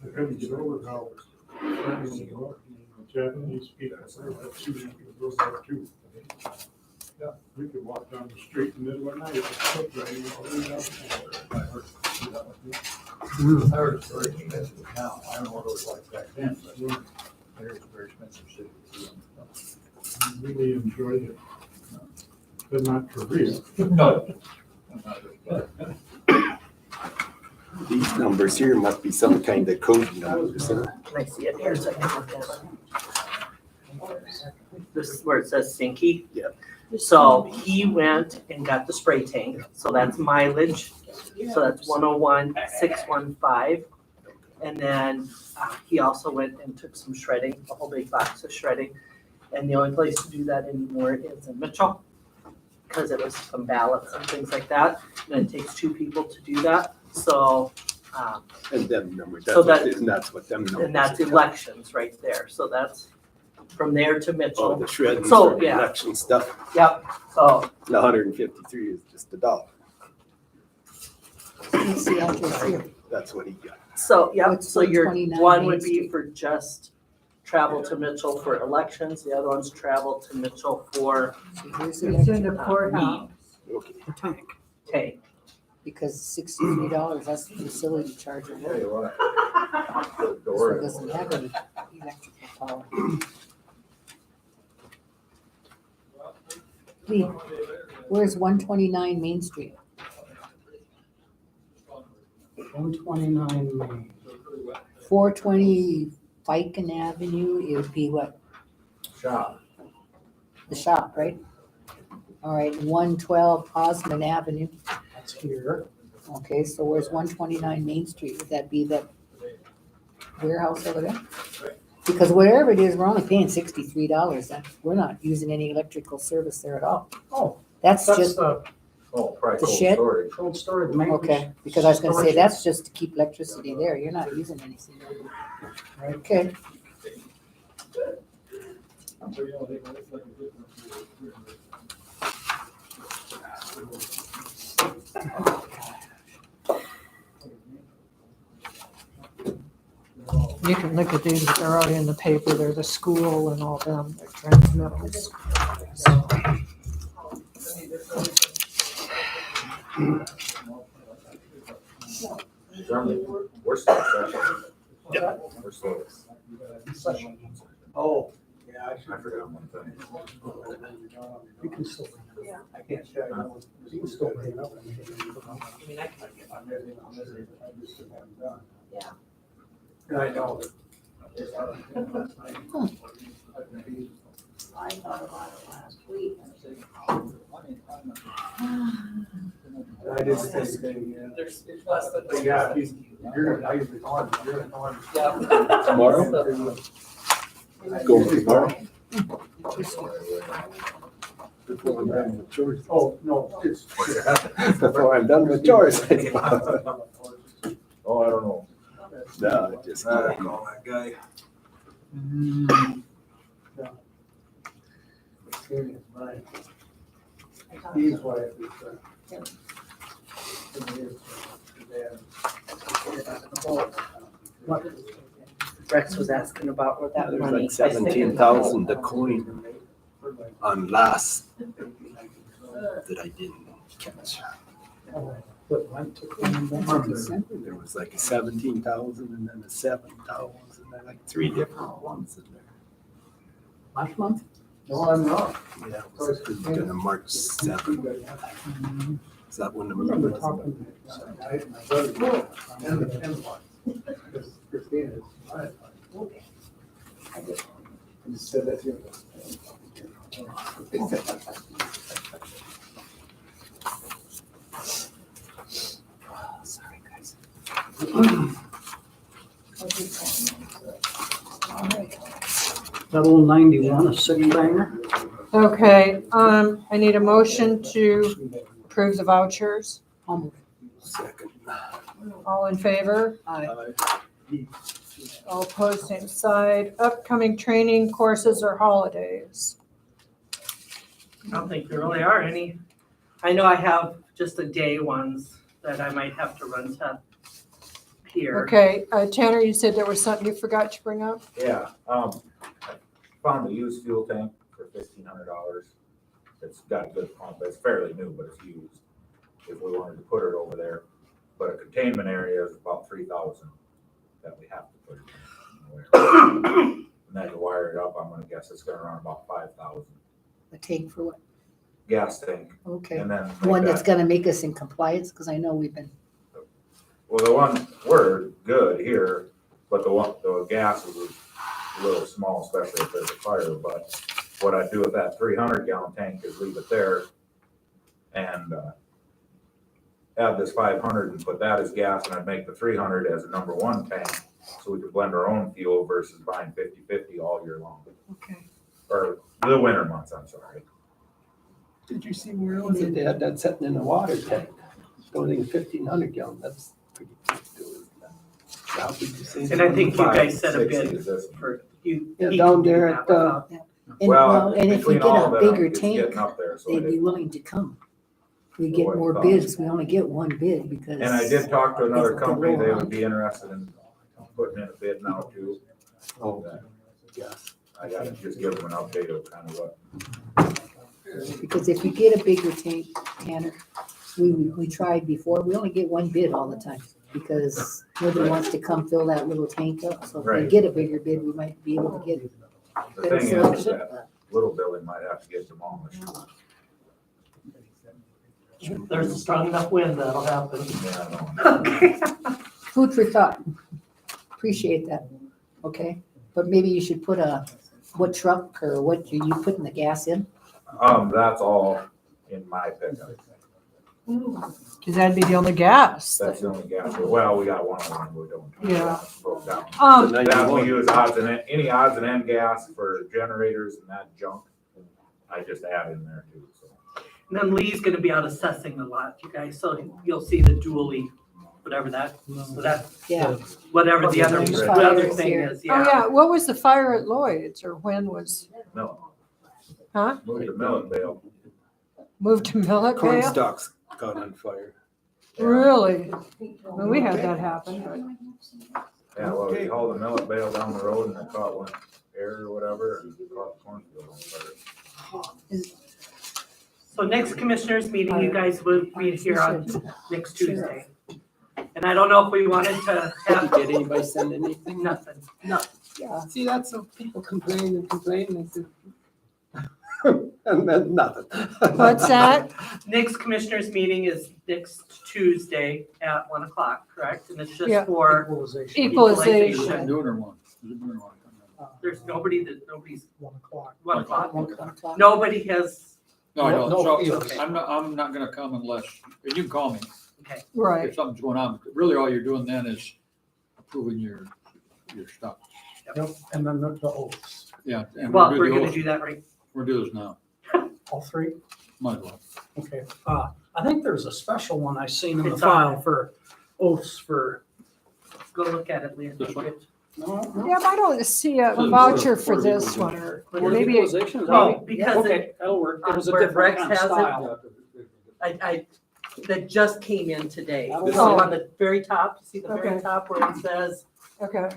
I couldn't get over how Japanese people, that shooting goes out too. Yeah, we could walk down the street in the middle of the night. It's raining all the way down. I heard a story came into the town. I don't know what it was like back then, but it was a very expensive city. Really enjoyed it. But not Korea. No. These numbers here must be some kind of code numbers, huh? Can I see it here so I can look at it? This is where it says Stinky. Yep. So he went and got the spray tank, so that's mileage. So that's 101,615. And then he also went and took some shredding, a whole big box of shredding. And the only place to do that anymore is in Mitchell, because it was some ballots and things like that. And it takes 2 people to do that, so, And them numbers, So that's what them numbers. and that's are. elections right there, so that's from there to Oh, Mitchell. the shredding So, for yeah. election stuff. Yep, so, The 153 is just $1. Let's see, I'll just here. That's what he got. so, yep, What's so your 129 one Main would be Street? for just travel to Mitchell for elections, the other one's travel to Mitchell for Here's the it's in the electric, courthouse. Okay. tank. because $63, that's the facility charge. Tell you what. So it doesn't have any electrical power. Lee, where's 129 Main Street? 129 Main. 420 Viken Avenue, it would be what? Shop. The shop, right? All right, 112 Osmond Avenue. That's here. Okay, so where's 129 Main Street? Would that be that warehouse over there? Because wherever it is, we're only paying $63. We're not using any electrical service there at all. Oh, That's that's just, the Probably The cold shed? storage. cold storage maintenance. okay, because I was gonna say, that's just to keep electricity there. You're not using anything. Okay, You can look at these, they're already in the paper, they're the school and all them, they're transmittals. Germany, we're still in session. Yeah. We're still. Oh, yeah, I forgot one thing. you can still. Yeah. I can't show you. You can still bring it up. Yeah. And I know. I thought about it last week. I just think, there's less than. Yeah, you're gonna, I usually on, you're on. Yeah. Tomorrow? Go tomorrow? Before I'm done with chores. Oh, no, it's. Before I'm done with chores. Oh, I don't know. No, just call that guy. Experience, right. He's wife is, Rex was asking about where that There's money. like 17,000 a coin on last that I didn't catch. There was like a 17,000 and then a 7,000 and like three different ones in there. last month? No, I'm not. Yeah, it was gonna March 7th. Is that when the meeting was? Christina is. I just said that to you. sorry, guys. Level 91, a six banger. Okay, I need a motion to approve the vouchers. Second. All in favor? All opposed, same side. Upcoming training courses or holidays? I don't think there really are any. I know I have just a day ones that I might have to run to here. Okay, Tanner, you said there was something you forgot to bring up? Yeah, I found a used fuel tank for $1,500. It's got a good pump, it's fairly new, but it's used. If we wanted to put it over there, but a containment area is about 3,000 that we have to put it in. And then to wire it up, I'm gonna guess it's gonna run about 5,000. A tank for what? Gas tank, Okay. and then. make One that's that- gonna make us in compliance, because I know we've been, Well, the one, we're good here, but the gas is a little small, especially if there's a fire, but what I'd do with that 300-gallon tank is leave it there and, add this 500 and put that as gas, and I'd make the 300 as a number one tank, so we could blend our own fuel versus buying 50/50 all year long, okay. or the winter months, I'm sorry. Did you see where it was? They had that sitting in a water tank, donating 1,500 gallon. That's pretty good too, isn't that? How would you say And I that? think you guys set a 60 bid is this one. for you. Yeah, he down can do there that at, without- And Well, well, and if we between get all a of them, bigger it's tank, getting up there, so I they'd be did. willing to come. We So get what more thought? bids, we only get one bid because. And I did talk to another It's the company, they lower would be interested in putting in a bid now too. Oh, yes. I gotta just give them an update of kind of what, Because if you get a bigger tank, Tanner, we tried before, we only get one bid all the time. Because nobody wants to come fill that little tank up, so if we Right. get a bigger bid, we might be able to get the better thing is selection. that little building might have to get demolished. There's a strong enough wind that'll happen. Yeah, I know. Okay. Food for thought. Appreciate that, okay? But maybe you should put what truck or what you putting the gas in? That's all in my pickup. Because that'd be the only gas. That's the only gas. Well, we got one we're doing. Yeah. Broke down. Um, That we use any odds and end gas for generators and that junk. I just add in there too, so. And then Lee's gonna be out assessing a lot, you guys, so you'll see the dually, whatever that, Yeah. whatever the other thing is, Oh, yeah, what was the fire at Lloyd's, or when was, No. Huh? Move the millet bale. moved to Millet Corn Vale? stalks got on fire. Really? Well, we had that happen, Yeah, well, we hauled the millet bale down the road and it caught one air or whatever and caught the cornfield on fire. So next commissioners meeting, you guys will be here on next Tuesday. And I don't know if we wanted to have. Did anybody send anything? Nothing. Yeah. See, that's so people complain and complain and said. And then nothing. What's that? Next commissioners meeting is next Tuesday at 1 o'clock, correct? And it's Yeah. just for Equalization. equalization. Doing or one? Is it doing or one? There's nobody's 1 o'clock. 1 o'clock. 1 o'clock. Nobody has, No, I don't. No, So, okay. I'm not gonna come unless, and you can call me okay, Right. if something's going on. Really, all you're doing then is approving your stuff. Yep, and then the oaths, Yeah. And well, we'll we're do the gonna oath. do that right. We'll do this now. all three? Might as well. Okay. I think there's a special one I seen in the It's on file for oaths for, Go look at it, Leah. This one? Yeah, but I don't see a voucher for this one, or maybe, Equalization, is that Oh, right? because Okay, that'll work. It was a where different Rex kind of has it. style. that just came in today. This So one? on the very top, you see the very Okay. top where it says, okay.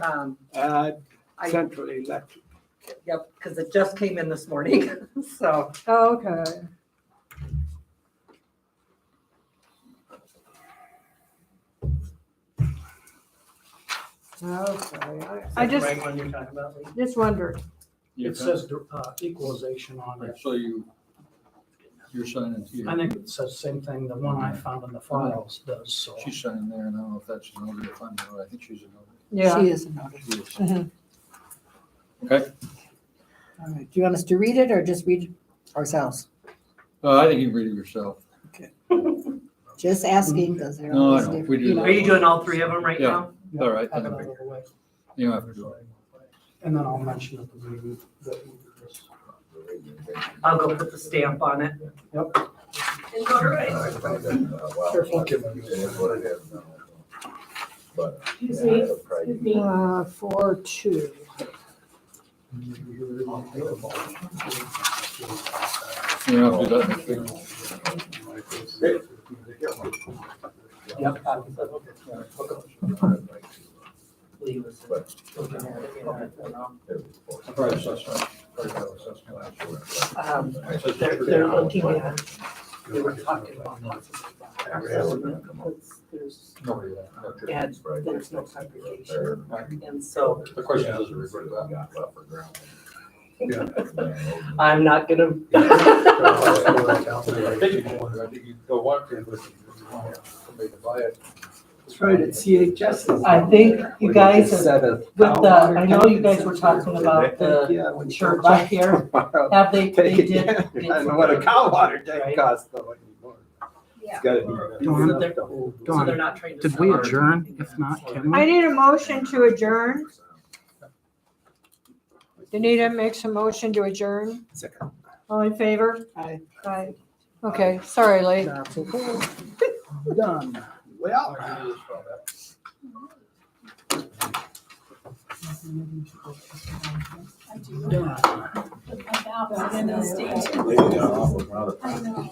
I- Central Electric. yep, because it just came in this morning, so. Okay. Okay, I Is that the just, right one you're talking about, Lee? just wondered. It says equalization on it. So you're signing here. I think it says the same thing, the one I found in the files does, so. She's signing there, and I don't know if that's a notary or if I'm a notary. I think she's a notary. Yeah. She is a notary. She is. Mhm. Okay. All right. Do you want us to read it or just read it ourselves? I think you can read it yourself. Just asking, because they're No, I always know. different. We do you that. know. Are you doing all three of them right Yeah. now? All right. Have Then it out of the way. you don't have to do it. And then I'll mention at the meeting that we do this. I'll go put the stamp on it. Yep. And notarize. Excuse me, excuse me. 4-2. You don't have to do that next week. Yep. copies of it. Lee was looking at it, you know. I probably saw some. They're looking at, they were talking about this. There's, Nobody. and there's no congregation, and so The question is, revert back. I'm not gonna. I think you don't want to, but you want somebody to buy it. That's right, at CHS. I think you guys, have- Set of with the, water I know you guys tanks were and talking about the Yeah, when you church buy up here, tomorrow, have they take it did. down. I don't know what a cow water tank Right. costs though anymore. It's gotta be. So they're, so they're not trying to. Did we sell it. adjourn? If not, can I we? need a motion to adjourn. Danita makes a motion to adjourn. Second. All in favor? Aye. Aye. Okay, sorry, Lee. That's okay. Done. Well. I do. Done. But my opposite end of the state. They got off with another- I know.